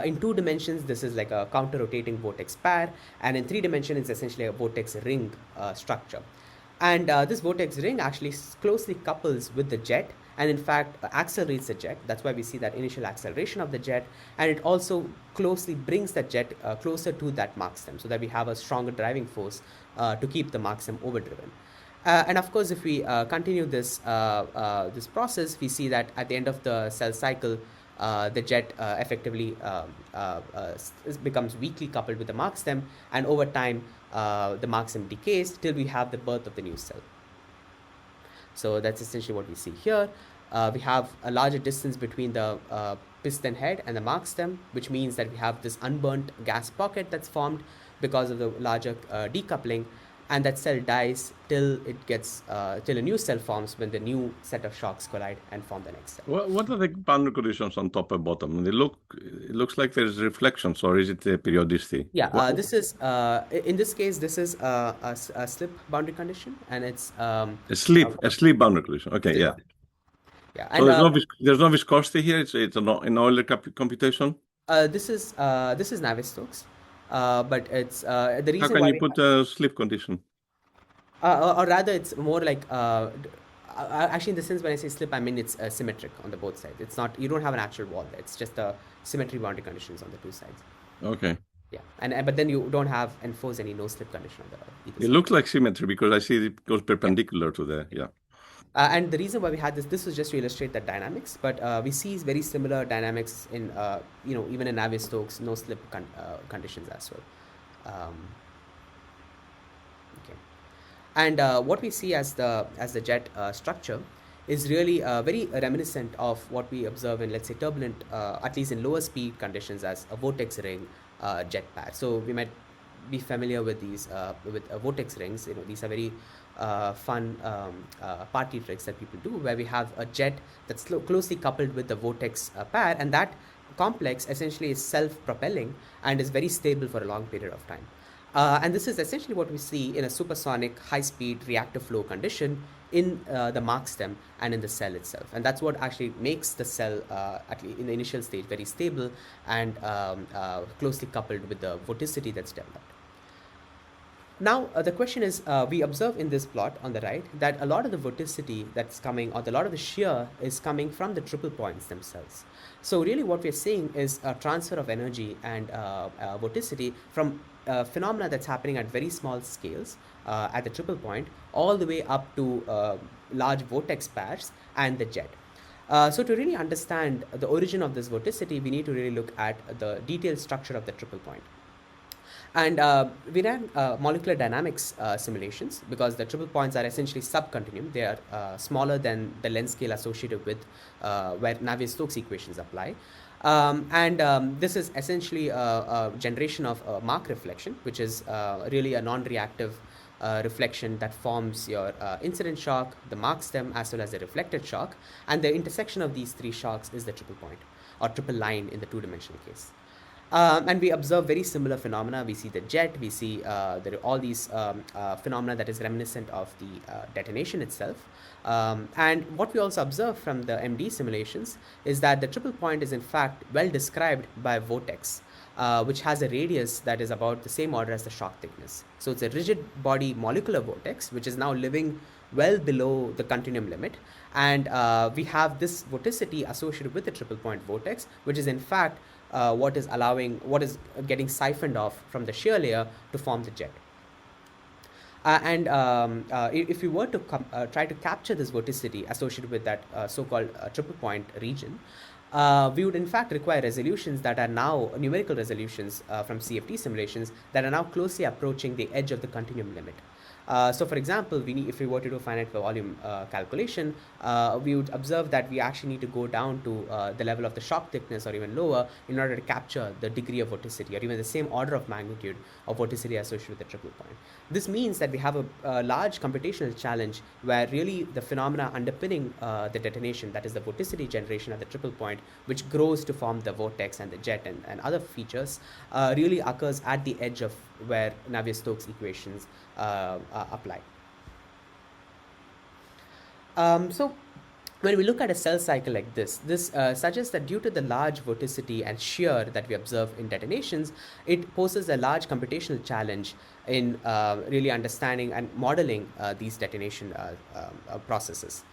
In 2 dimensions, this is like a counter-rotating vortex pair, and in 3 dimensions, it's essentially a vortex ring structure. And this vortex ring actually closely couples with the jet, and in fact accelerates the jet. That's why we see that initial acceleration of the jet, and it also closely brings the jet closer to that mark stem, so that we have a stronger driving force to keep the mark stem overdriven. And of course, if we continue this this process, we see that at the end of the cell cycle, the jet effectively becomes weakly coupled with the mark stem, and over time the mark stem decays till we have the birth of the new cell. So that's essentially what we see here. We have a larger distance between the piston head and the mark stem, which means that we have this unburnt gas pocket that's formed because of the larger decoupling, and that cell dies till it gets till a new cell forms when the new set of shocks collide and form the next cell. What are the boundary conditions on top and bottom? It looks like there's reflections, or is it a periodicity? Yeah, this is in this case this is a slip boundary condition, and it's a slip boundary condition. Okay, yeah. Yeah. So there's no viscosity here. It's an Euler computation. This is Navier-Stokes, but it's the reason. How can you put a slip condition? Or rather, it's more like actually, in the sense when I say slip, I mean it's symmetric on the both sides. It's not, you don't have an actual wall there. It's just the symmetry boundary conditions on the 2 sides. Okay. Yeah, and but then you don't have enforce any no slip condition on the either side. Looks like symmetry because I see it goes perpendicular to the and the reason why we had this was just to illustrate the dynamics, but we see very similar dynamics in even in Navier-Stokes no slip conditions as well. Okay, and what we see as the jet structure is really very reminiscent of what we observe in, let's say, turbulent, at least in lower speed conditions, as a vortex ring jet pair. So we might be familiar with these with vortex rings. These are very fun party tricks that people do, where we have a jet that's closely coupled with the vortex pair, and that complex essentially is self-propelling and is very stable for a long period of time. And this is essentially what we see in a supersonic high-speed reactive flow condition in the mark stem and in the cell itself, and that's what actually makes the cell at least in the initial stage very stable and closely coupled with the vorticity that's developed. Now the question is, we observe in this plot on the right that a lot of the vorticity that's coming, or a lot of the shear is coming from the triple points themselves. So really what we're seeing is a transfer of energy and vorticity from phenomena that's happening at very small scales at the triple point all the way up to large vortex pairs and the jet. So to really understand the origin of this vorticity, we need to really look at the detailed structure of the triple point. And we ran molecular dynamics simulations, because the triple points are essentially subcontinuum. They are smaller than the length scale associated with where Navier-Stokes equations apply. This is essentially a generation of mark reflection, which is really a non-reactive reflection that forms your incident shock, the mark stem, as well as the reflected shock. And the intersection of these 3 shocks is the triple point, or triple line in the 2-dimensional case. And we observe very similar phenomena. We see the jet, we see there are all these phenomena that is reminiscent of the detonation itself. And what we also observe from the MD simulations is that the triple point is in fact well described by a vortex, which has a radius that is about the same order as the shock thickness. So it's a rigid body molecular vortex, which is now living well below the continuum limit. And we have this vorticity associated with the triple point vortex, which is in fact what is getting siphoned off from the shear layer to form the jet. If we were to try to capture this vorticity associated with that so-called triple point region, we would in fact require resolutions that are now numerical resolutions from CFD simulations that are now closely approaching the edge of the continuum limit. So for example, if we were to do finite volume calculation, we would observe that we actually need to go down to the level of the shock thickness or even lower in order to capture the degree of vorticity or even the same order of magnitude of vorticity associated with the triple point. This means that we have a large computational challenge where really the phenomena underpinning the detonation, that is the vorticity generation at the triple point, which grows to form the vortex and the jet and other features, really occurs at the edge of where Navier-Stokes equations apply. So when we look at a cell cycle like this suggests that due to the large vorticity and shear that we observe in detonations, it poses a large computational challenge in really understanding and modeling these detonation processes.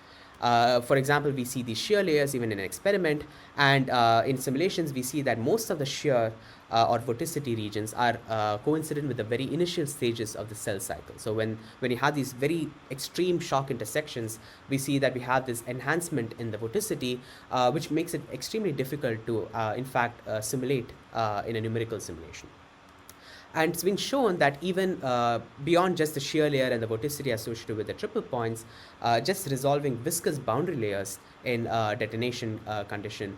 For example, we see these shear layers even in an experiment, and in simulations we see that most of the shear or vorticity regions are coincident with the very initial stages of the cell cycle. So when you have these very extreme shock intersections, we see that we have this enhancement in the vorticity, which makes it extremely difficult to in fact simulate in a numerical simulation. And it's been shown that even beyond just the shear layer and the vorticity associated with the triple points, just resolving viscous boundary layers in detonation condition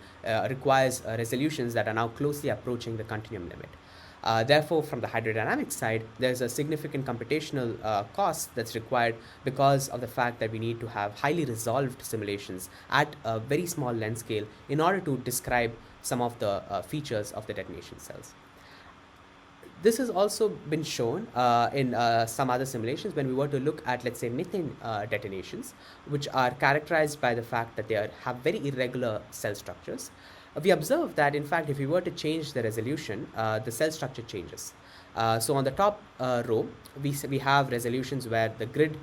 requires resolutions that are now closely approaching the continuum limit. Therefore, from the hydrodynamic side, there's a significant computational cost that's required because of the fact that we need to have highly resolved simulations at a very small length scale in order to describe some of the features of the detonation cells. This has also been shown in some other simulations when we were to look at, let's say, methane detonations, which are characterized by the fact that they have very irregular cell structures. We observe that, in fact, if we were to change the resolution, the cell structure changes. So on the top row, we have resolutions where the grid,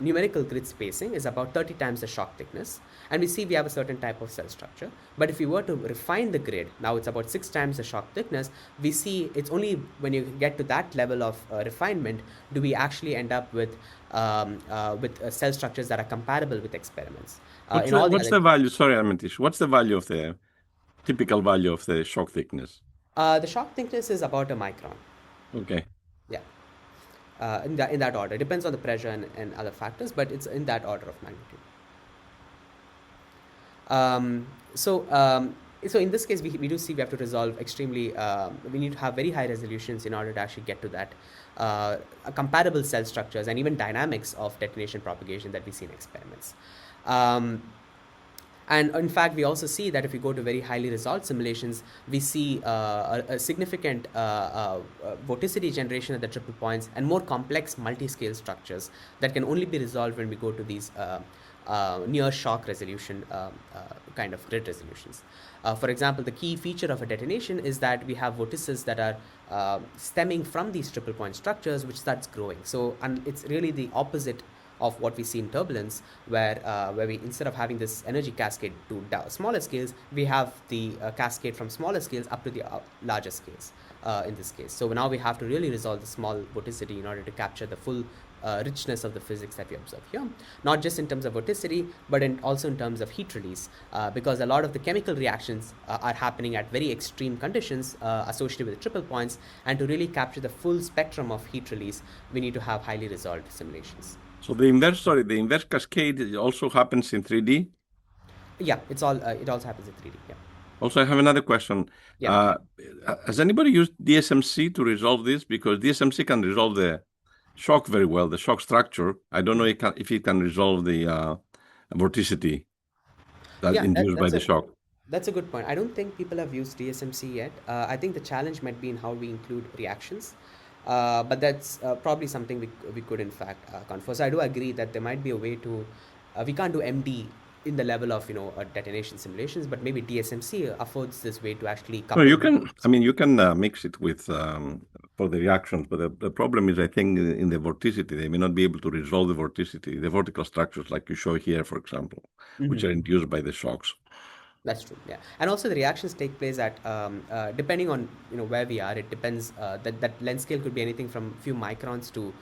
numerical grid spacing is about 30 times the shock thickness, and we see we have a certain type of cell structure. But if we were to refine the grid, now it's about 6 times the shock thickness, we see it's only when you get to that level of refinement do we actually end up with cell structures that are compatible with experiments. What's the value? Sorry, Amentish. What's the value of the typical value of the shock thickness? The shock thickness is about a micron. Okay. Yeah. In that order. It depends on the pressure and other factors, but it's in that order of magnitude. So in this case, we do see we have to resolve extremely, we need to have very high resolutions in order to actually get to that compatible cell structures and even dynamics of detonation propagation that we see in experiments. And in fact, we also see that if we go to very highly resolved simulations, we see a significant vorticity generation at the triple points and more complex multi-scale structures that can only be resolved when we go to these near shock resolution kind of grid resolutions. For example, the key feature of a detonation is that we have vortices that are stemming from these triple point structures, which starts growing. So, and it's really the opposite of what we see in turbulence, where we, instead of having this energy cascade to smaller scales, we have the cascade from smaller scales up to the larger scales in this case. So now we have to really resolve the small vorticity in order to capture the full richness of the physics that we observe here, not just in terms of vorticity, but also in terms of heat release, because a lot of the chemical reactions are happening at very extreme conditions associated with the triple points, and to really capture the full spectrum of heat release, we need to have highly resolved simulations. So the inverse cascade also happens in 3D? Yeah, it also happens in 3D, yeah. Also, I have another question. Yeah. Has anybody used DSMC to resolve this? Because DSMC can resolve the shock very well, the shock structure. I don't know if it can resolve the vorticity that induced by the shock. That's a good point. I don't think people have used DSMC yet. I think the challenge might be in how we include reactions. But that's probably something we could in fact confer. So I do agree that there might be a way to, we can't do MD in the level of detonation simulations, but maybe DSMC affords this way to actually couple. No, you can. I mean, you can mix it with for the reactions, but the problem is, I think, in the vorticity, they may not be able to resolve the vorticity, the vortical structures, like you show here, for example, which are induced by the shocks. That's true. Yeah, and also the reactions take place at depending on where we are. It depends. That length scale could be anything from a few microns to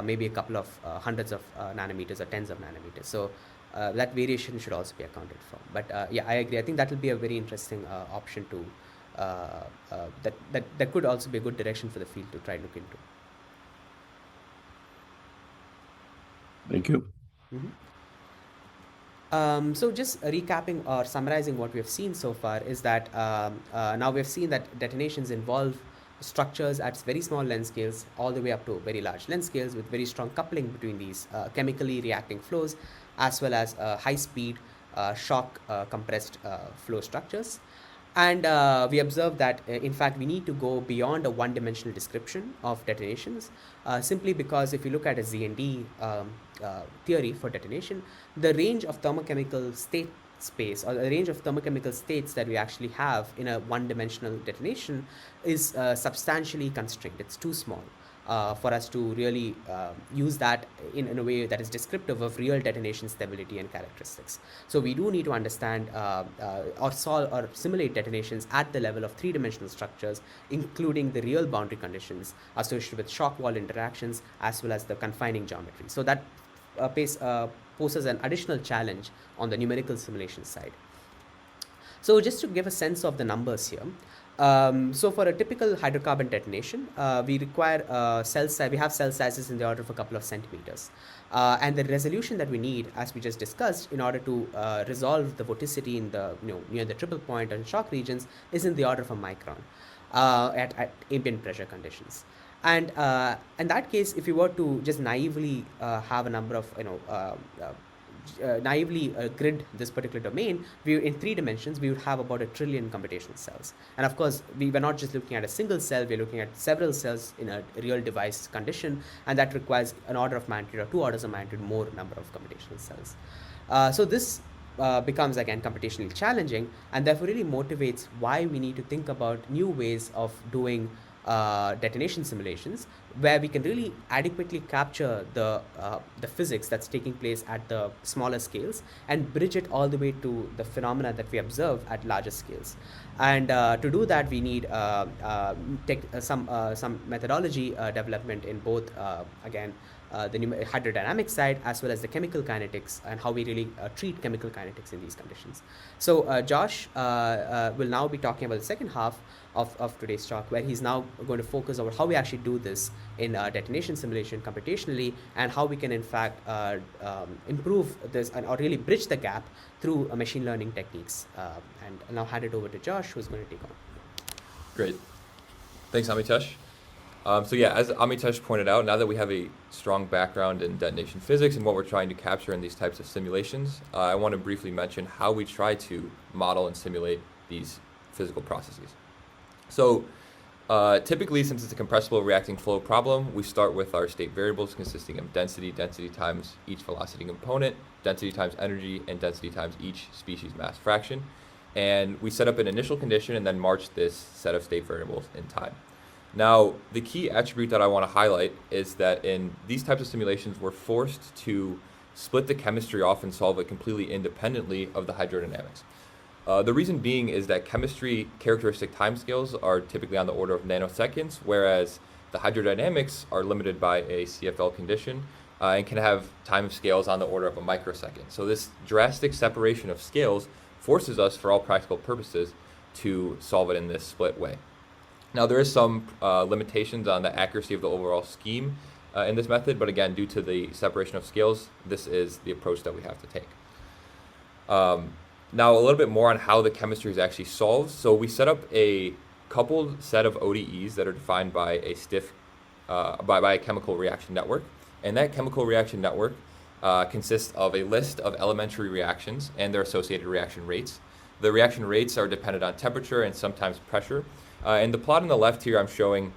maybe a couple of hundreds of nanometers or tens of nanometers. So that variation should also be accounted for. But yeah, I agree. I think that will be a very interesting option to that could also be a good direction for the field to try to look into. Thank you. So just recapping or summarizing what we have seen so far is that now we have seen that detonations involve structures at very small length scales all the way up to very large length scales with very strong coupling between these chemically reacting flows as well as high speed shock compressed flow structures. And we observed that, in fact, we need to go beyond a one-dimensional description of detonations, simply because if you look at a Z&D theory for detonation, the range of thermochemical state space or the range of thermochemical states that we actually have in a one-dimensional detonation is substantially constrained. It's too small for us to really use that in a way that is descriptive of real detonation stability and characteristics. So we do need to understand or solve or simulate detonations at the level of three-dimensional structures, including the real boundary conditions associated with shock wall interactions as well as the confining geometry. So that poses an additional challenge on the numerical simulation side. So just to give a sense of the numbers here, so for a typical hydrocarbon detonation, we require cell size. We have cell sizes in the order of a couple of centimeters, and the resolution that we need, as we just discussed, in order to resolve the vorticity in the near the triple point and shock regions, is in the order of a micron at ambient pressure conditions. And in that case, if you were to just naively have a number of naively grid this particular domain, in 3 dimensions, we would have about 1 trillion computational cells. And of course, we were not just looking at a single cell, we're looking at several cells in a real device condition, and that requires an order of magnitude or 2 orders of magnitude more number of computational cells. So this becomes again computationally challenging, and therefore really motivates why we need to think about new ways of doing detonation simulations, where we can really adequately capture the physics that's taking place at the smaller scales and bridge it all the way to the phenomena that we observe at larger scales. And to do that, we need some methodology development in both again the hydrodynamic side as well as the chemical kinetics and how we really treat chemical kinetics in these conditions. So Josh will now be talking about the second half of today's talk, where he's now going to focus on how we actually do this in detonation simulation computationally, and how we can in fact improve this or really bridge the gap through machine learning techniques. And I'll now hand it over to Josh, who's going to take on. Great. Thanks, Amitesh. So yeah, as Amitesh pointed out, now that we have a strong background in detonation physics and what we're trying to capture in these types of simulations, I want to briefly mention how we try to model and simulate these physical processes. So typically, since it's a compressible reacting flow problem, we start with our state variables consisting of density times each velocity component, density times energy, and density times each species mass fraction. And we set up an initial condition and then march this set of state variables in time. Now, the key attribute that I want to highlight is that in these types of simulations, we're forced to split the chemistry off and solve it completely independently of the hydrodynamics. The reason being is that chemistry characteristic timescales are typically on the order of nanoseconds, whereas the hydrodynamics are limited by a CFL condition and can have time scales on the order of a microsecond. So this drastic separation of scales forces us, for all practical purposes, to solve it in this split way. Now, there is some limitations on the accuracy of the overall scheme in this method, but again, due to the separation of scales, this is the approach that we have to take. Now, a little bit more on how the chemistry is actually solved. So we set up a coupled set of ODEs that are defined by a by a chemical reaction network, and that chemical reaction network consists of a list of elementary reactions and their associated reaction rates. The reaction rates are dependent on temperature and sometimes pressure. In the plot on the left here, I'm showing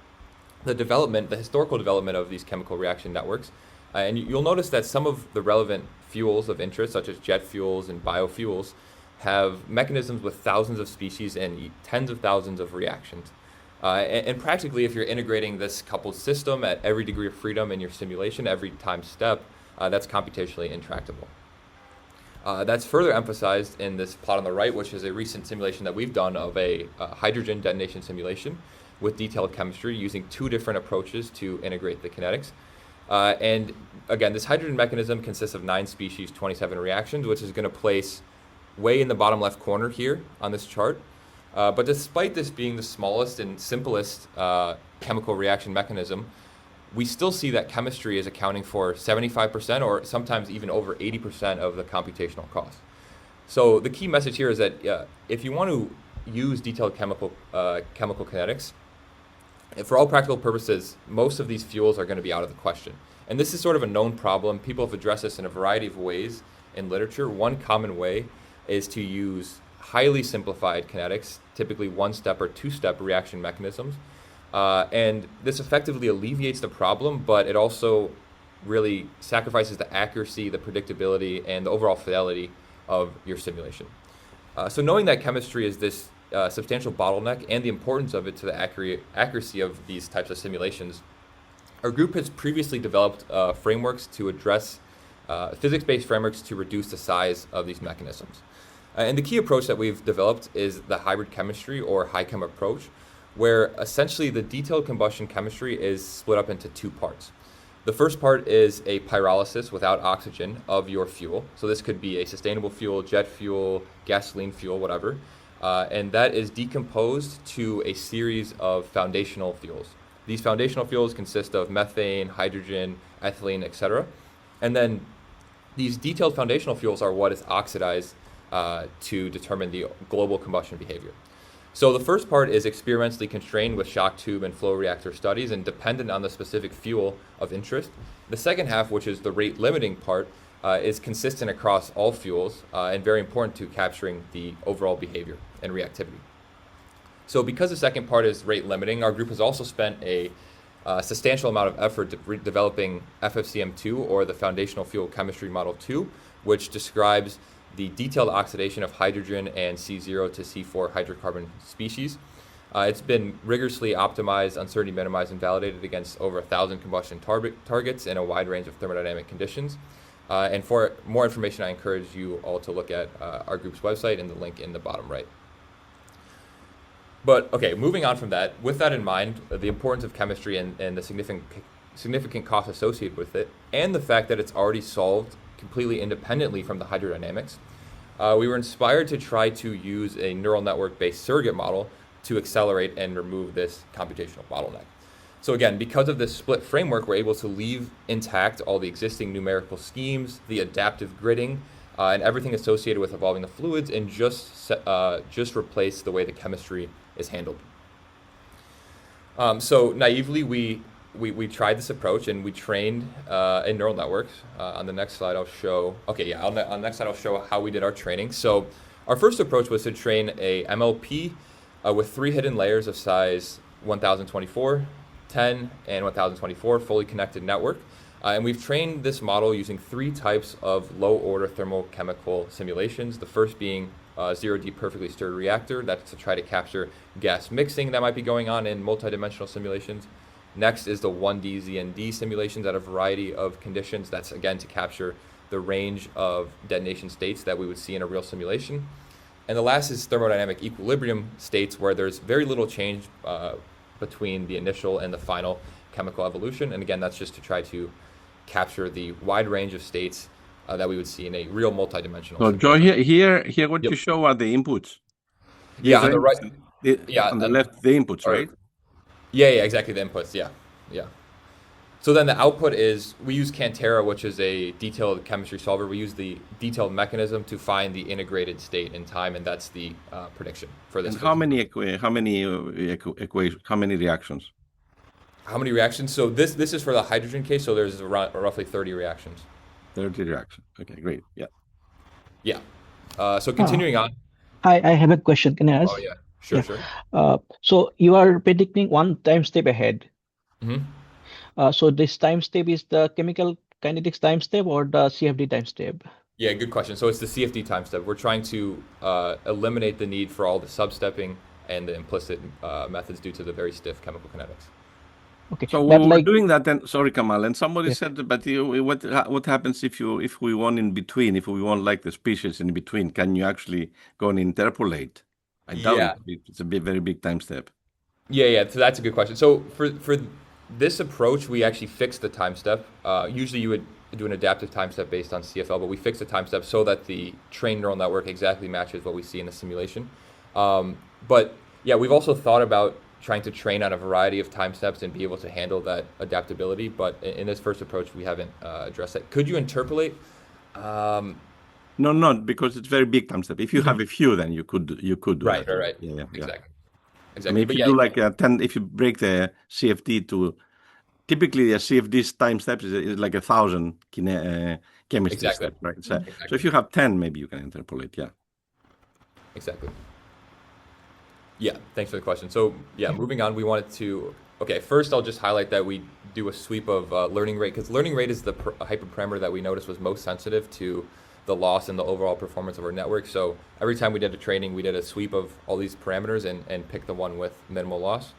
the historical development of these chemical reaction networks. And you'll notice that some of the relevant fuels of interest, such as jet fuels and biofuels, have mechanisms with thousands of species and tens of thousands of reactions. And practically, if you're integrating this coupled system at every degree of freedom in your simulation, every time step, that's computationally intractable. That's further emphasized in this plot on the right, which is a recent simulation that we've done of a hydrogen detonation simulation with detailed chemistry using two different approaches to integrate the kinetics. And again, this hydrogen mechanism consists of 9 species, 27 reactions, which is going to place way in the bottom left corner here on this chart. But despite this being the smallest and simplest chemical reaction mechanism, we still see that chemistry is accounting for 75% or sometimes even over 80% of the computational cost. So the key message here is that if you want to use detailed chemical kinetics, for all practical purposes, most of these fuels are going to be out of the question. And this is sort of a known problem. People have addressed this in a variety of ways in literature. One common way is to use highly simplified kinetics, typically one-step or two-step reaction mechanisms. And this effectively alleviates the problem, but it also really sacrifices the accuracy, the predictability, and the overall fidelity of your simulation. So knowing that chemistry is this substantial bottleneck and the importance of it to the accuracy of these types of simulations, our group has previously developed frameworks to address physics-based frameworks to reduce the size of these mechanisms. And the key approach that we've developed is the hybrid chemistry or HiChem approach, where essentially the detailed combustion chemistry is split up into 2 parts. The first part is a pyrolysis without oxygen of your fuel. So this could be a sustainable fuel, jet fuel, gasoline fuel, whatever. And that is decomposed to a series of foundational fuels. These foundational fuels consist of methane, hydrogen, ethylene, etc. And then these detailed foundational fuels are what is oxidized to determine the global combustion behavior. So the first part is experimentally constrained with shock tube and flow reactor studies and dependent on the specific fuel of interest. The second half, which is the rate limiting part, is consistent across all fuels and very important to capturing the overall behavior and reactivity. So because the second part is rate limiting, our group has also spent a substantial amount of effort developing FFCM2, or the Foundational Fuel Chemistry Model 2, which describes the detailed oxidation of hydrogen and C0 to C4 hydrocarbon species. It's been rigorously optimized, uncertainty minimized, and validated against over 1,000 combustion targets in a wide range of thermodynamic conditions. And for more information, I encourage you all to look at our group's website and the link in the bottom right. But okay, moving on from that, with that in mind, the importance of chemistry and the significant costs associated with it, and the fact that it's already solved completely independently from the hydrodynamics, we were inspired to try to use a neural network-based surrogate model to accelerate and remove this computational bottleneck. So again, because of this split framework, we're able to leave intact all the existing numerical schemes, the adaptive gridding, and everything associated with evolving the fluids, and just replace the way the chemistry is handled. So naively, we tried this approach and we trained in neural networks. On the next slide, I'll show. Okay, yeah. On the next slide, I'll show how we did our training. So our first approach was to train a MLP with 3 hidden layers of size 1024, 10, and 1024 fully connected network. And we've trained this model using 3 types of low-order thermochemical simulations. The first being 0D perfectly stirred reactor. That's to try to capture gas mixing that might be going on in multidimensional simulations. Next is the 1D ZND simulations at a variety of conditions. That's again to capture the range of detonation states that we would see in a real simulation. And the last is thermodynamic equilibrium states, where there's very little change between the initial and the final chemical evolution. And again, that's just to try to capture the wide range of states that we would see in a real multidimensional. So Joe, here, what you show are the inputs. Yeah, on the right. On the left, the inputs, right? Yeah, exactly, the inputs, yeah. So then the output is, we use Cantera, which is a detailed chemistry solver. We use the detailed mechanism to find the integrated state in time, and that's the prediction for this. And how many reactions? How many reactions? So this is for the hydrogen case, so there's around roughly 30 reactions. 30 reactions, okay, great, yeah. Yeah, so continuing on. I have a question. Can I ask? Oh yeah, sure, Yeah. sure. So you are predicting one time step ahead. hmm So this time step is the chemical kinetics time step or the CFD time step? Yeah, good question. So it's the CFD time step. We're trying to eliminate the need for all the substepping and the implicit methods due to the very stiff chemical kinetics. Okay, So but we're like doing that, and sorry, Kamal, and somebody yeah. said, but what happens if we want in between, if we want like the species in between, can you actually go and interpolate? I doubt Yeah. it. It's a very big time step. Yeah. So that's a good question. So for this approach, we actually fix the time step. Usually you would do an adaptive time step based on CFL, but we fix the time step so that the trained neural network exactly matches what we see in the simulation. But yeah, we've also thought about trying to train on a variety of time steps and be able to handle that adaptability. But in this first approach, we haven't addressed that. Could you interpolate? No, not because it's very big time step. If you have a few, then you could do Right. that. Right. Yeah. Exactly. I mean, if But you yeah, do like a 10, if you break the CFD to, typically a CFD's time steps is like 1,000 chemistry exactly. steps, right? So Exactly. if you have 10, maybe you can interpolate. Yeah. Exactly. Yeah, thanks for the question. So yeah, moving on, we wanted to, okay, first I'll just highlight that we do a sweep of learning rate, because learning rate is the hyperparameter that we noticed was most sensitive to the loss and the overall performance of our network. So every time we did a training, we did a sweep of all these parameters and picked the one with minimal loss.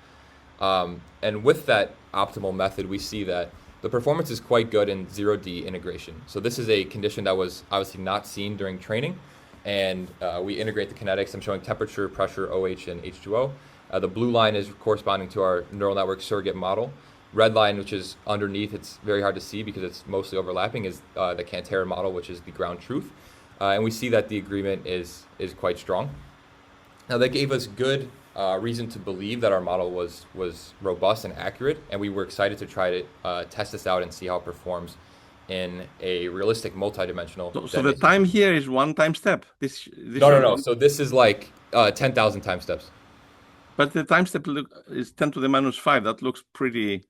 And with that optimal method, we see that the performance is quite good in 0D integration. So this is a condition that was obviously not seen during training. And we integrate the kinetics. I'm showing temperature, pressure, OH, and H2O. The blue line is corresponding to our neural network surrogate model. Red line, which is underneath, it's very hard to see because it's mostly overlapping, is the Cantera model, which is the ground truth. And we see that the agreement is quite strong. Now, that gave us good reason to believe that our model was robust and accurate, and we were excited to try to test this out and see how it performs in a realistic multidimensional. So the time here is one time step. No. So this is like 10,000 time steps. But the time step is 10 to the minus 5. That looks pretty.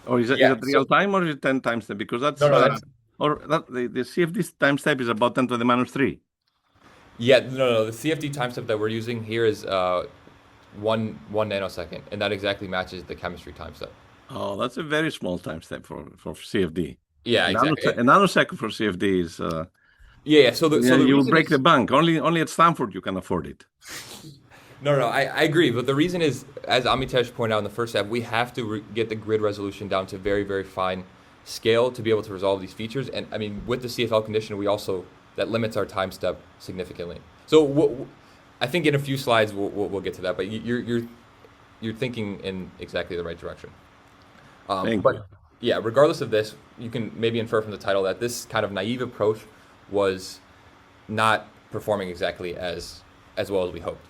Or is it real time or is it 10 time step? Because that's the CFD time step is about 10 to the minus 3. Yeah, no. The CFD time step that we're using here is 1 nanosecond, and that exactly matches the chemistry time step. Oh, that's a very small time step for CFD. Yeah, exactly. A nanosecond for CFD is. So the you will break the bank. Only at Stanford you can afford it. No, I agree. But the reason is, as Amitesh pointed out in the first step, we have to get the grid resolution down to very, very fine scale to be able to resolve these features. And I mean, with the CFL condition, that limits our time step significantly. So I think in a few slides we'll get to that. But you're thinking in exactly the right direction. Thank you. Yeah, regardless of this, you can maybe infer from the title that this kind of naive approach was not performing exactly as well as we hoped.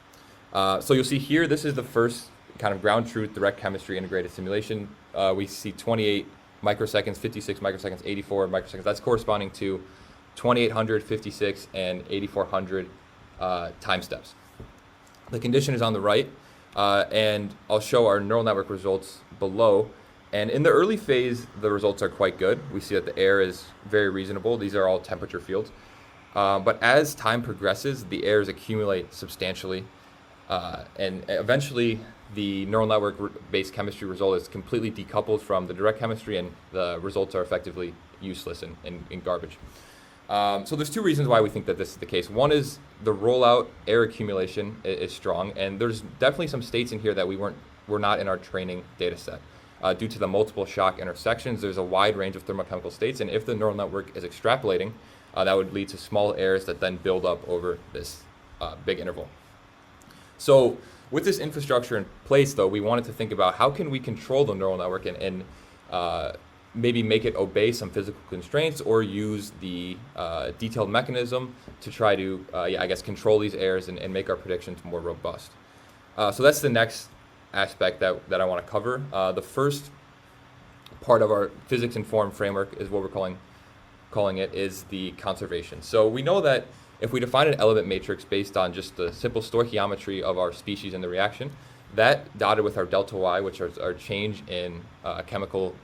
So you'll see here, this is the first kind of ground truth direct chemistry integrated simulation. We see 28 microseconds, 56 microseconds, 84 microseconds. That's corresponding to 2800, 56, and 8400 time steps. The condition is on the right, and I'll show our neural network results below. And in the early phase, the results are quite good. We see that the air is very reasonable. These are all temperature fields. But as time progresses, the errors accumulate substantially. And eventually, the neural network-based chemistry result is completely decoupled from the direct chemistry, and the results are effectively useless and garbage. So there's two reasons why we think that this is the case. One is the rollout error accumulation is strong, and there's definitely some states in here that were not in our training data set. Due to the multiple shock intersections, there's a wide range of thermochemical states, and if the neural network is extrapolating, that would lead to small errors that then build up over this big interval. So with this infrastructure in place, though, we wanted to think about how can we control the neural network and maybe make it obey some physical constraints or use the detailed mechanism to try to, control these errors and make our predictions more robust. So that's the next aspect that I want to cover. The first part of our physics-informed framework is what we're calling it is the conservation. So we know that if we define an element matrix based on just the simple stoichiometry of our species in the reaction, that dotted with our delta y, which are our change in chemical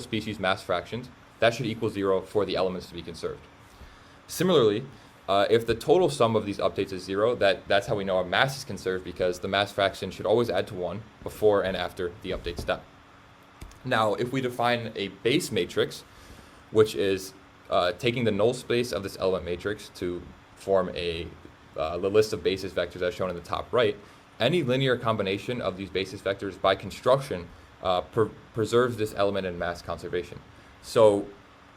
species mass fractions, that should equal 0 for the elements to be conserved. Similarly, If the total sum of these updates is 0, that's how we know our mass is conserved, because the mass fraction should always add to 1 before and after the update step. Now, if we define a base matrix, which is taking the null space of this element matrix to form the list of basis vectors as shown in the top right, any linear combination of these basis vectors by construction preserves this element in mass conservation. So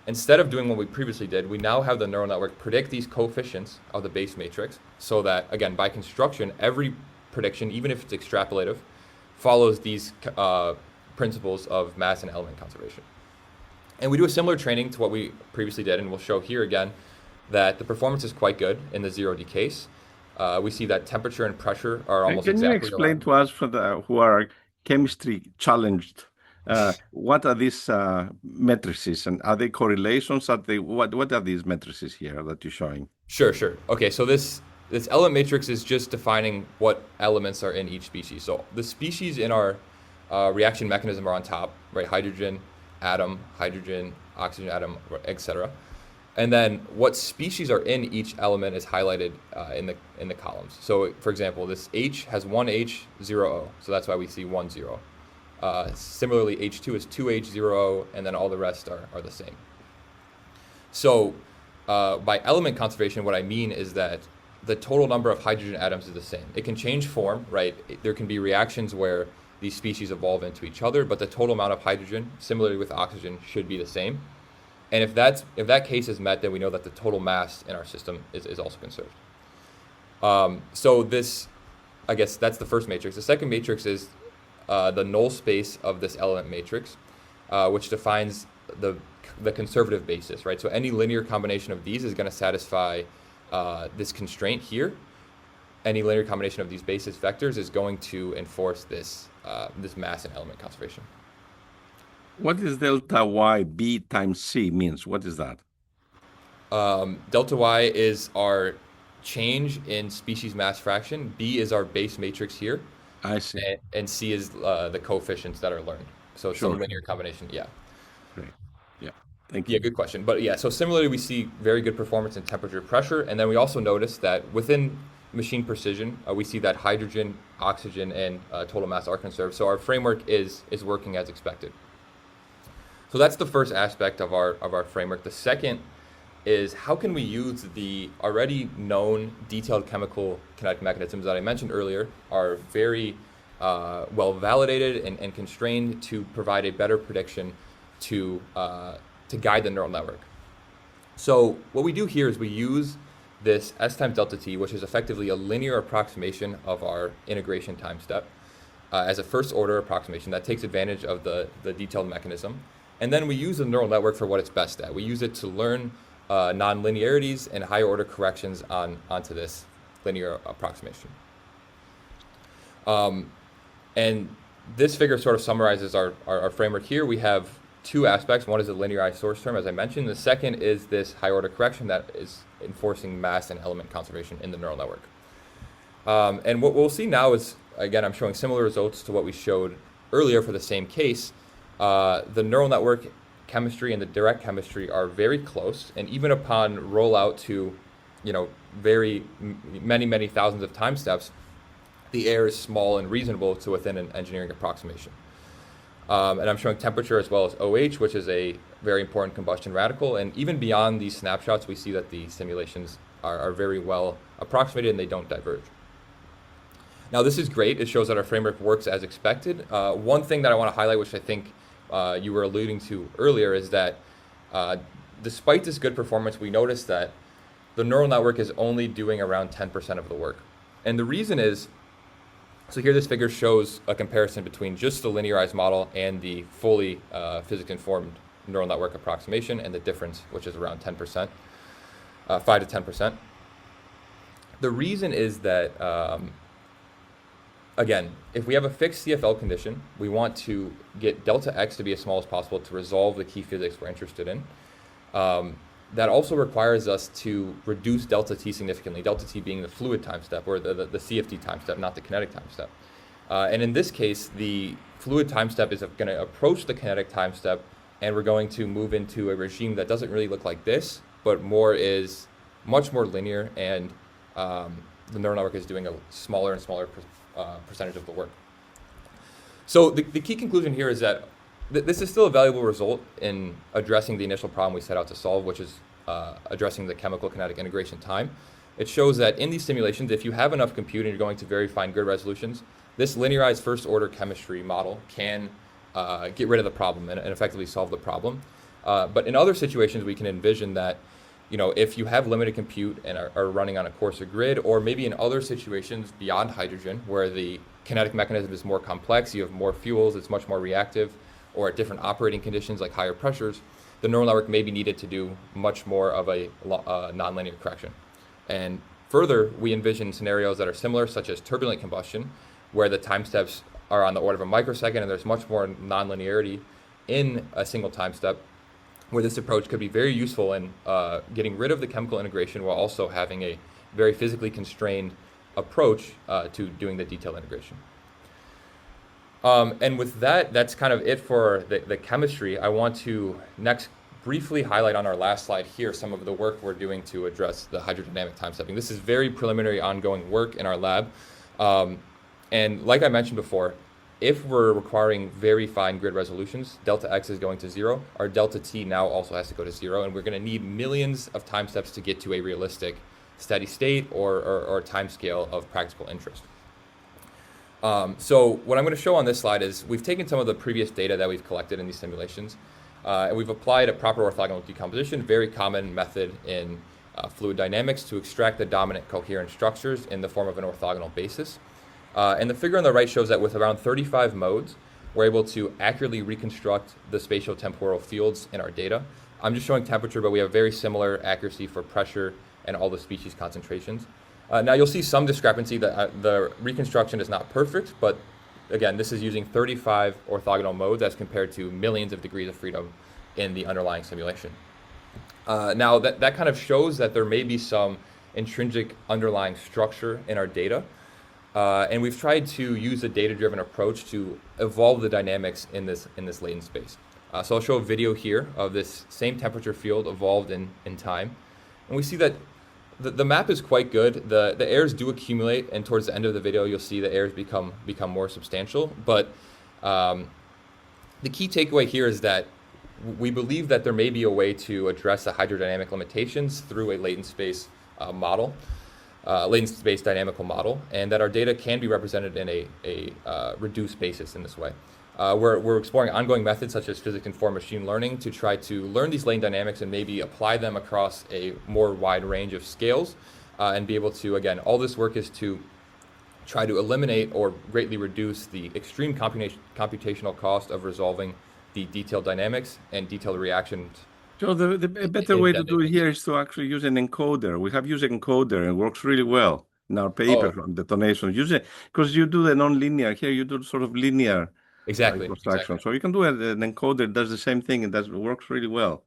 instead of doing what we previously did, we now have the neural network predict these coefficients of the base matrix so that, again, by construction, every prediction, even if it's extrapolative, follows these principles of mass and element conservation. And we do a similar training to what we previously did, and we'll show here again that the performance is quite good in the 0D case. We see that temperature and pressure are almost exactly aligned. Can you explain to us, for the who are chemistry challenged, what are these matrices, and are they correlations? Are they what are these matrices here that you're showing? Sure. Okay, so this element matrix is just defining what elements are in each species. So the species in our reaction mechanism are on top, right? Hydrogen atom, hydrogen, oxygen atom, etc. And then what species are in each element is highlighted in the columns. So for example, this H has 1H, 0O, so that's why we see 1, 0. Similarly, H2 is 2H, 0O, and then all the rest are the same. So by element conservation, what I mean is that the total number of hydrogen atoms is the same. It can change form, right? There can be reactions where these species evolve into each other, but the total amount of hydrogen, similarly with oxygen, should be the same. And if that case is met, then we know that the total mass in our system is also conserved. So this, I guess that's the first matrix. The second matrix is the null space of this element matrix, which defines the conservative basis, right? So any linear combination of these is going to satisfy this constraint here. Any linear combination of these basis vectors is going to enforce this mass and element conservation. What is delta y b times c means? What is that? Delta y is our change in species mass fraction. B is our base matrix here. I see. And c is the coefficients that are learned. So it's a linear combination, yeah. Great. Yeah, thank you. Yeah, good question. But yeah, so similarly, we see very good performance in temperature, pressure, and then we also notice that within machine precision, we see that hydrogen, oxygen, and total mass are conserved. So our framework is working as expected. So that's the first aspect of our framework. The second is how can we use the already known detailed chemical kinetic mechanisms that I mentioned earlier, are very well validated and constrained to provide a better prediction to guide the neural network. So what we do here is we use this S times delta t, which is effectively a linear approximation of our integration time step, as a first order approximation that takes advantage of the detailed mechanism. And then we use the neural network for what it's best at. We use it to learn non-linearities and higher order corrections onto this linear approximation. And this figure sort of summarizes our framework here. We have two aspects. One is the linearized source term, as I mentioned. The second is this high order correction that is enforcing mass and element conservation in the neural network. And what we'll see now is, again, I'm showing similar results to what we showed earlier for the same case. The neural network chemistry and the direct chemistry are very close, and even upon rollout to, very many thousands of time steps, the error is small and reasonable to within an engineering approximation. And I'm showing temperature as well as OH, which is a very important combustion radical. And even beyond these snapshots, we see that the simulations are very well approximated and they don't diverge. Now, this is great. It shows that our framework works as expected. One thing that I want to highlight, which I think you were alluding to earlier, is that despite this good performance, we noticed that the neural network is only doing around 10% of the work. And the reason is, so here this figure shows a comparison between just the linearized model and the fully physics-informed neural network approximation, and the difference, which is around 10%, 5 to 10%. The reason is that, again, if we have a fixed CFL condition, we want to get delta x to be as small as possible to resolve the key physics we're interested in. That also requires us to reduce delta t significantly, delta t being the fluid time step, or the CFD time step, not the kinetic time step. And in this case, the fluid time step is going to approach the kinetic time step, and we're going to move into a regime that doesn't really look like this, but more is much more linear, and the neural network is doing a smaller and smaller percentage of the work. So the key conclusion here is that this is still a valuable result in addressing the initial problem we set out to solve, which is addressing the chemical kinetic integration time. It shows that in these simulations, if you have enough compute and you're going to very fine grid resolutions, this linearized first order chemistry model can get rid of the problem and effectively solve the problem. But in other situations, we can envision that, if you have limited compute and are running on a coarser grid, or maybe in other situations beyond hydrogen, where the kinetic mechanism is more complex, you have more fuels, it's much more reactive, or at different operating conditions like higher pressures, the neural network may be needed to do much more of a nonlinear correction. And further, we envision scenarios that are similar, such as turbulent combustion, where the time steps are on the order of a microsecond and there's much more nonlinearity in a single time step, where this approach could be very useful in getting rid of the chemical integration while also having a very physically constrained approach to doing the detailed integration. And with that, that's kind of it for the chemistry. I want to next briefly highlight on our last slide here some of the work we're doing to address the hydrodynamic time stepping. This is very preliminary ongoing work in our lab. And like I mentioned before, if we're requiring very fine grid resolutions, delta X is going to 0. Our delta T now also has to go to 0, and we're going to need millions of time steps to get to a realistic steady state or time scale of practical interest. So what I'm going to show on this slide is we've taken some of the previous data that we've collected in these simulations, and we've applied a proper orthogonal decomposition, very common method in fluid dynamics, to extract the dominant coherent structures in the form of an orthogonal basis. And the figure on the right shows that with around 35 modes, we're able to accurately reconstruct the spatial temporal fields in our data. I'm just showing temperature, but we have very similar accuracy for pressure and all the species concentrations. Now you'll see some discrepancy that the reconstruction is not perfect, but again, this is using 35 orthogonal modes as compared to millions of degrees of freedom in the underlying simulation. Now that kind of shows that there may be some intrinsic underlying structure in our data. And we've tried to use a data-driven approach to evolve the dynamics in this latent space. So I'll show a video here of this same temperature field evolved in time. And we see that the map is quite good. The errors do accumulate, and towards the end of the video, you'll see the errors become more substantial. But the key takeaway here is that we believe that there may be a way to address the hydrodynamic limitations through a latent space model. Latent space dynamical model, and that our data can be represented in a reduced basis in this way. We're exploring ongoing methods such as physics-informed machine learning to try to learn these latent dynamics and maybe apply them across a more wide range of scales and be able to, again, all this work is to try to eliminate or greatly reduce the extreme computational cost of resolving the detailed dynamics and detailed reactions. So the better way to do it here is to actually use an encoder. We have used an encoder and it works really well in our paper on detonation. Use it because you do the non-linear. Here you do sort of linear construction. So you can do an encoder does the same thing and works really well.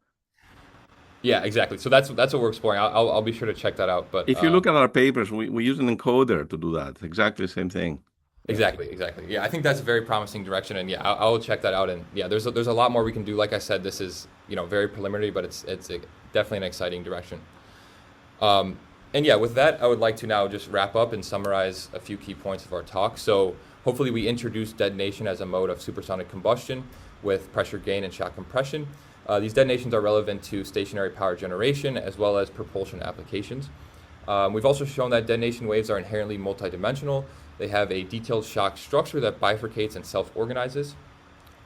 Yeah, exactly. So that's what we're exploring. I'll be sure to check that out. But if you look at our papers, we use an encoder to do that. Exactly the same thing. Exactly. Yeah, I think that's a very promising direction, and yeah, I'll check that out. And yeah, there's a lot more we can do. Like I said, this is very preliminary, but it's definitely an exciting direction. And yeah, with that, I would like to now just wrap up and summarize a few key points of our talk. So hopefully we introduced detonation as a mode of supersonic combustion with pressure gain and shock compression. These detonations are relevant to stationary power generation as well as propulsion applications. We've also shown that detonation waves are inherently multidimensional. They have a detailed shock structure that bifurcates and self-organizes.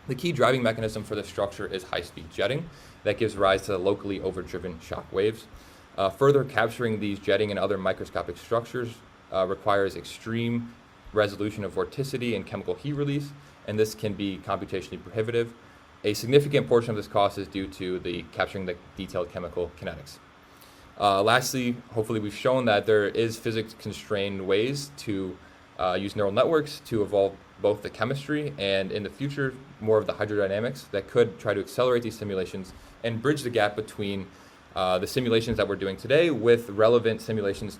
The key driving mechanism for this structure is high-speed jetting that gives rise to the locally overdriven shock waves. Further, capturing these jetting and other microscopic structures requires extreme resolution of vorticity and chemical heat release, and this can be computationally prohibitive. A significant portion of this cost is due to capturing the detailed chemical kinetics. Lastly, hopefully we've shown that there is physics-constrained ways to use neural networks to evolve both the chemistry and, in the future, more of the hydrodynamics that could try to accelerate these simulations and bridge the gap between the simulations that we're doing today with relevant simulations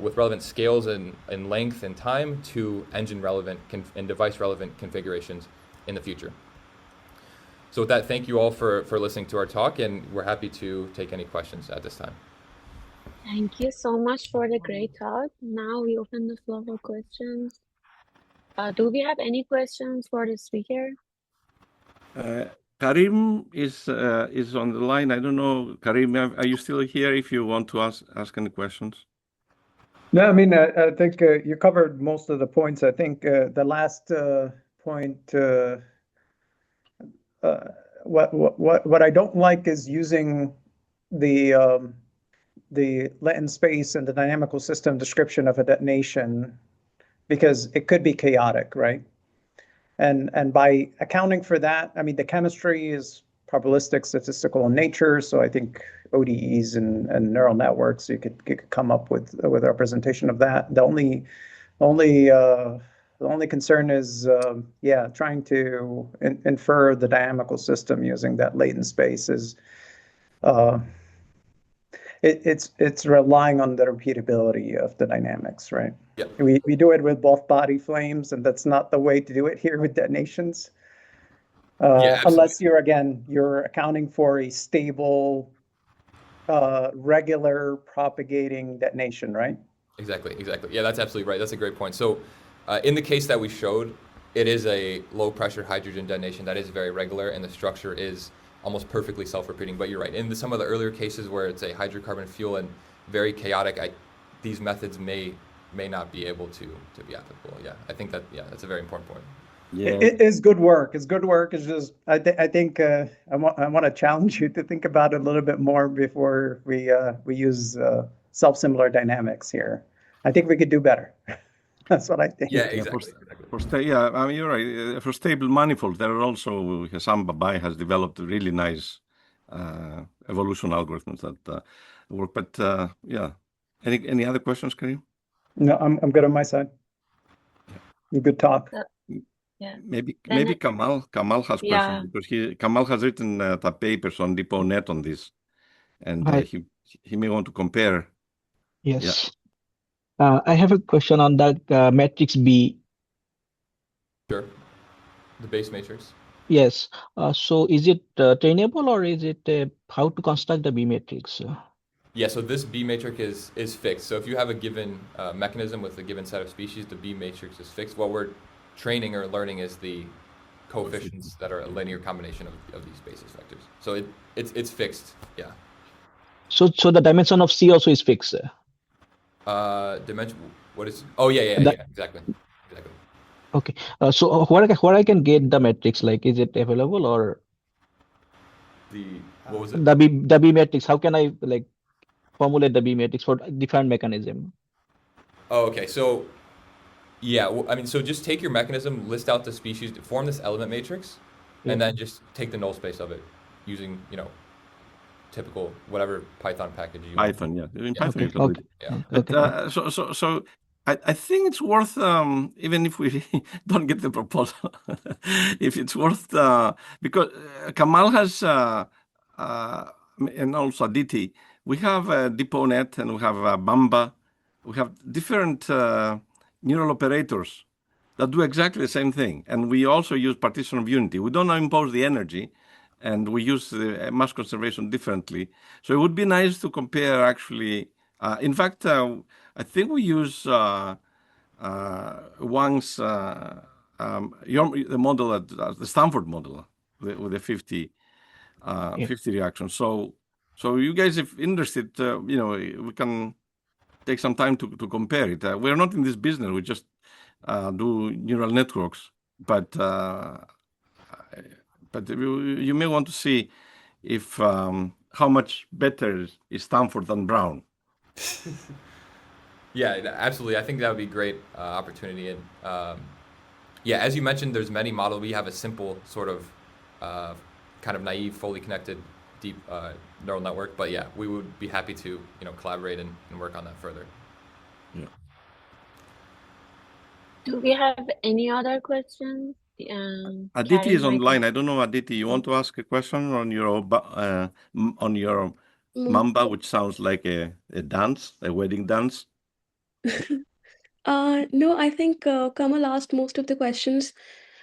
with relevant scales and length and time to engine-relevant and device-relevant configurations in the future. So with that, thank you all for listening to our talk, and we're happy to take any questions at this time. Thank you so much for the great talk. Now we open the floor for questions. Do we have any questions for the speaker? Karim is on the line. I don't know, Karim, are you still here if you want to ask any questions? No, I mean, I think you covered most of the points. I think the last point, what I don't like is using the latent space and the dynamical system description of a detonation, because it could be chaotic, right? And by accounting for that, I mean, the chemistry is probabilistic, statistical in nature. So I think ODEs and neural networks, you could come up with a representation of that. The only concern is, trying to infer the dynamical system using that latent space is, it's relying on the repeatability of the dynamics, right? Yep. We do it with both body flames, and that's not the way to do it here with detonations. Unless you're accounting for a stable, regular propagating detonation, right? Exactly. Yeah, that's absolutely right. That's a great point. So in the case that we showed, it is a low pressure hydrogen detonation that is very regular, and the structure is almost perfectly self-repeating. But you're right. In some of the earlier cases where it's a hydrocarbon fuel and very chaotic, these methods may not be able to be applicable. Yeah, I think that's a very important point. Yeah, it is good work. It's good work. It's just I think I want to challenge you to think about it a little bit more before we use self-similar dynamics here. I think we could do better. That's what I think. Yeah, exactly. I mean, you're right. For stable manifolds, there are also Sam Babai has developed really nice evolution algorithms that work. But any other questions, Karim? No, I'm good on my side. Good talk. Yeah. Maybe Kamal has questions, because Kamal has written the papers on DeepONet on this, and he may want to compare. Yes. I have a question on that matrix B. Sure. The base matrix. Yes. So is it trainable, or is it how to construct the B matrix? Yeah, so this B matrix is fixed. So if you have a given mechanism with a given set of species, the B matrix is fixed. What we're training or learning is the coefficients that are a linear combination of these basis vectors. So it's fixed. Yeah. So the dimension of C also is fixed. Dimension. What is? Oh yeah. Exactly. Okay. So where I can get the matrix? Like, is it available, or what was it? The B matrix. How can I formulate the B matrix for different mechanism? Oh, okay. So yeah, I mean, so just take your mechanism, list out the species, form this element matrix, and then just take the null space of it using typical whatever Python package you want. Python, yeah. In Python, you can do it. Yeah. But so I think it's worth, even if we don't get the proposal, if it's worth, because Kamal has, and also Aditi, we have DeepONet and we have Bamba, we have different neural operators that do exactly the same thing. And we also use partition of unity. We don't impose the energy, and we use mass conservation differently. So it would be nice to compare actually. In fact, I think we use Wang's the model the Stanford model with the 50 reactions. So you guys, if interested, we can take some time to compare it. We're not in this business. We just do neural networks, but you may want to see if how much better is Stanford than Brown. Yeah, absolutely. I think that would be a great opportunity. And as you mentioned, there's many models. We have a simple sort of kind of naive, fully connected, deep neural network. But yeah, we would be happy to collaborate and work on that further. Yeah. Do we have any other questions? Aditi is online. I don't know, Aditi, you want to ask a question on your Mamba, which sounds like a dance, a wedding dance? No, I think Kamal asked most of the questions,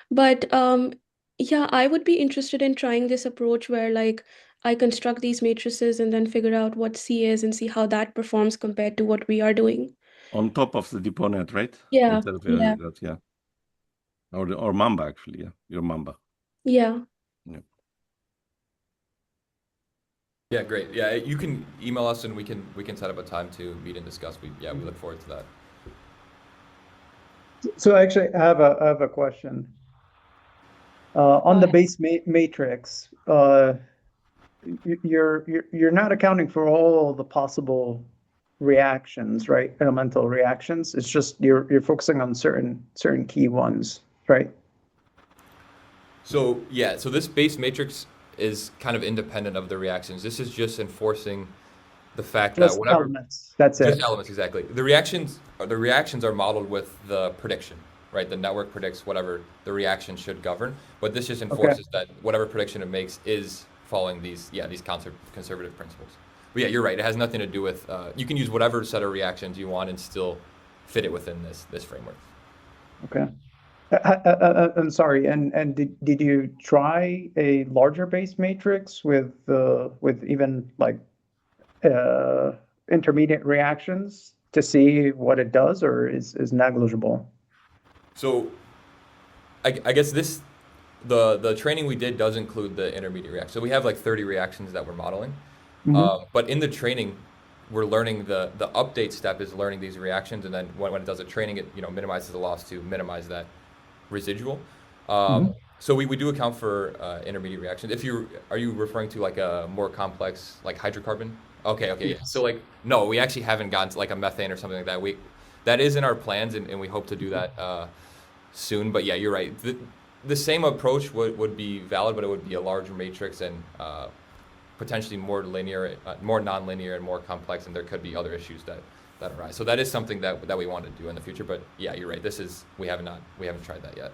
but I would be interested in trying this approach where I construct these matrices and then figure out what C is and see how that performs compared to what we are doing. On top of the DeepNet, right? Yeah, Instead of, yeah. yeah. Or Mamba, actually, yeah. Your Mamba. Yeah. Yeah. Yeah, great. Yeah, you can email us and we can set up a time to meet and discuss. We look forward to that. So actually, I have a question. On the base matrix, you're not accounting for all the possible reactions, right? Elemental reactions. It's just you're focusing on certain key ones, right? So yeah, so this base matrix is kind of independent of the reactions. This is just enforcing the fact Just that whatever elements. That's just it. elements, exactly. The reactions are modeled with the prediction, right? The network predicts whatever the reaction should govern, but this just enforces that whatever prediction it makes is following these conservative principles. But yeah, you're right. It has nothing to do with you can use whatever set of reactions you want and still fit it within this framework. Okay. I'm sorry. And did you try a larger base matrix with even like intermediate reactions to see what it does, or is negligible? So I guess the training we did does include the intermediate reaction. So we have like 30 reactions that we're modeling. But in the training, we're learning the update step is learning these reactions, and then when it does the training, it minimizes the loss to minimize that residual. So we do account for intermediate reactions. Are you referring to like a more complex like hydrocarbon? Okay, yeah. So like no, we actually haven't gotten to like a methane or something like that. That is in our plans, and we hope to do that soon. But yeah, you're right. The same approach would be valid, but it would be a larger matrix and potentially more linear, more nonlinear, and more complex, and there could be other issues that arise. So that is something that we want to do in the future. But yeah, you're right. We haven't tried that yet.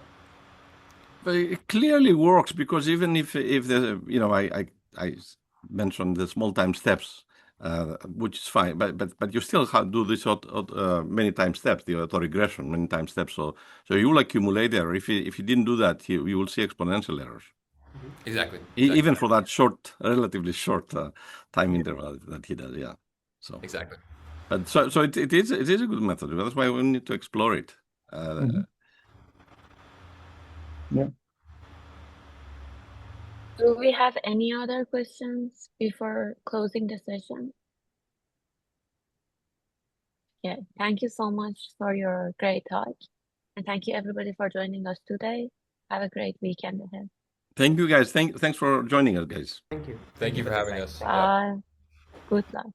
But it clearly works, because even if the I mentioned the small time steps, which is fine, but you still do this many time steps, the autoregression many time steps. So you will accumulate error. If you didn't do that, you will see exponential errors. Exactly. Even for that relatively short time interval that he does. Yeah. So exactly. But so it is a good method. That's why we need to explore it. Yeah. Do we have any other questions before closing the session? Yeah, thank you so much for your great talk. And thank you everybody for joining us today. Have a great weekend ahead. Thank you, guys. Thanks for joining us, guys. Thank you. Thank you for having us. Bye. Good luck.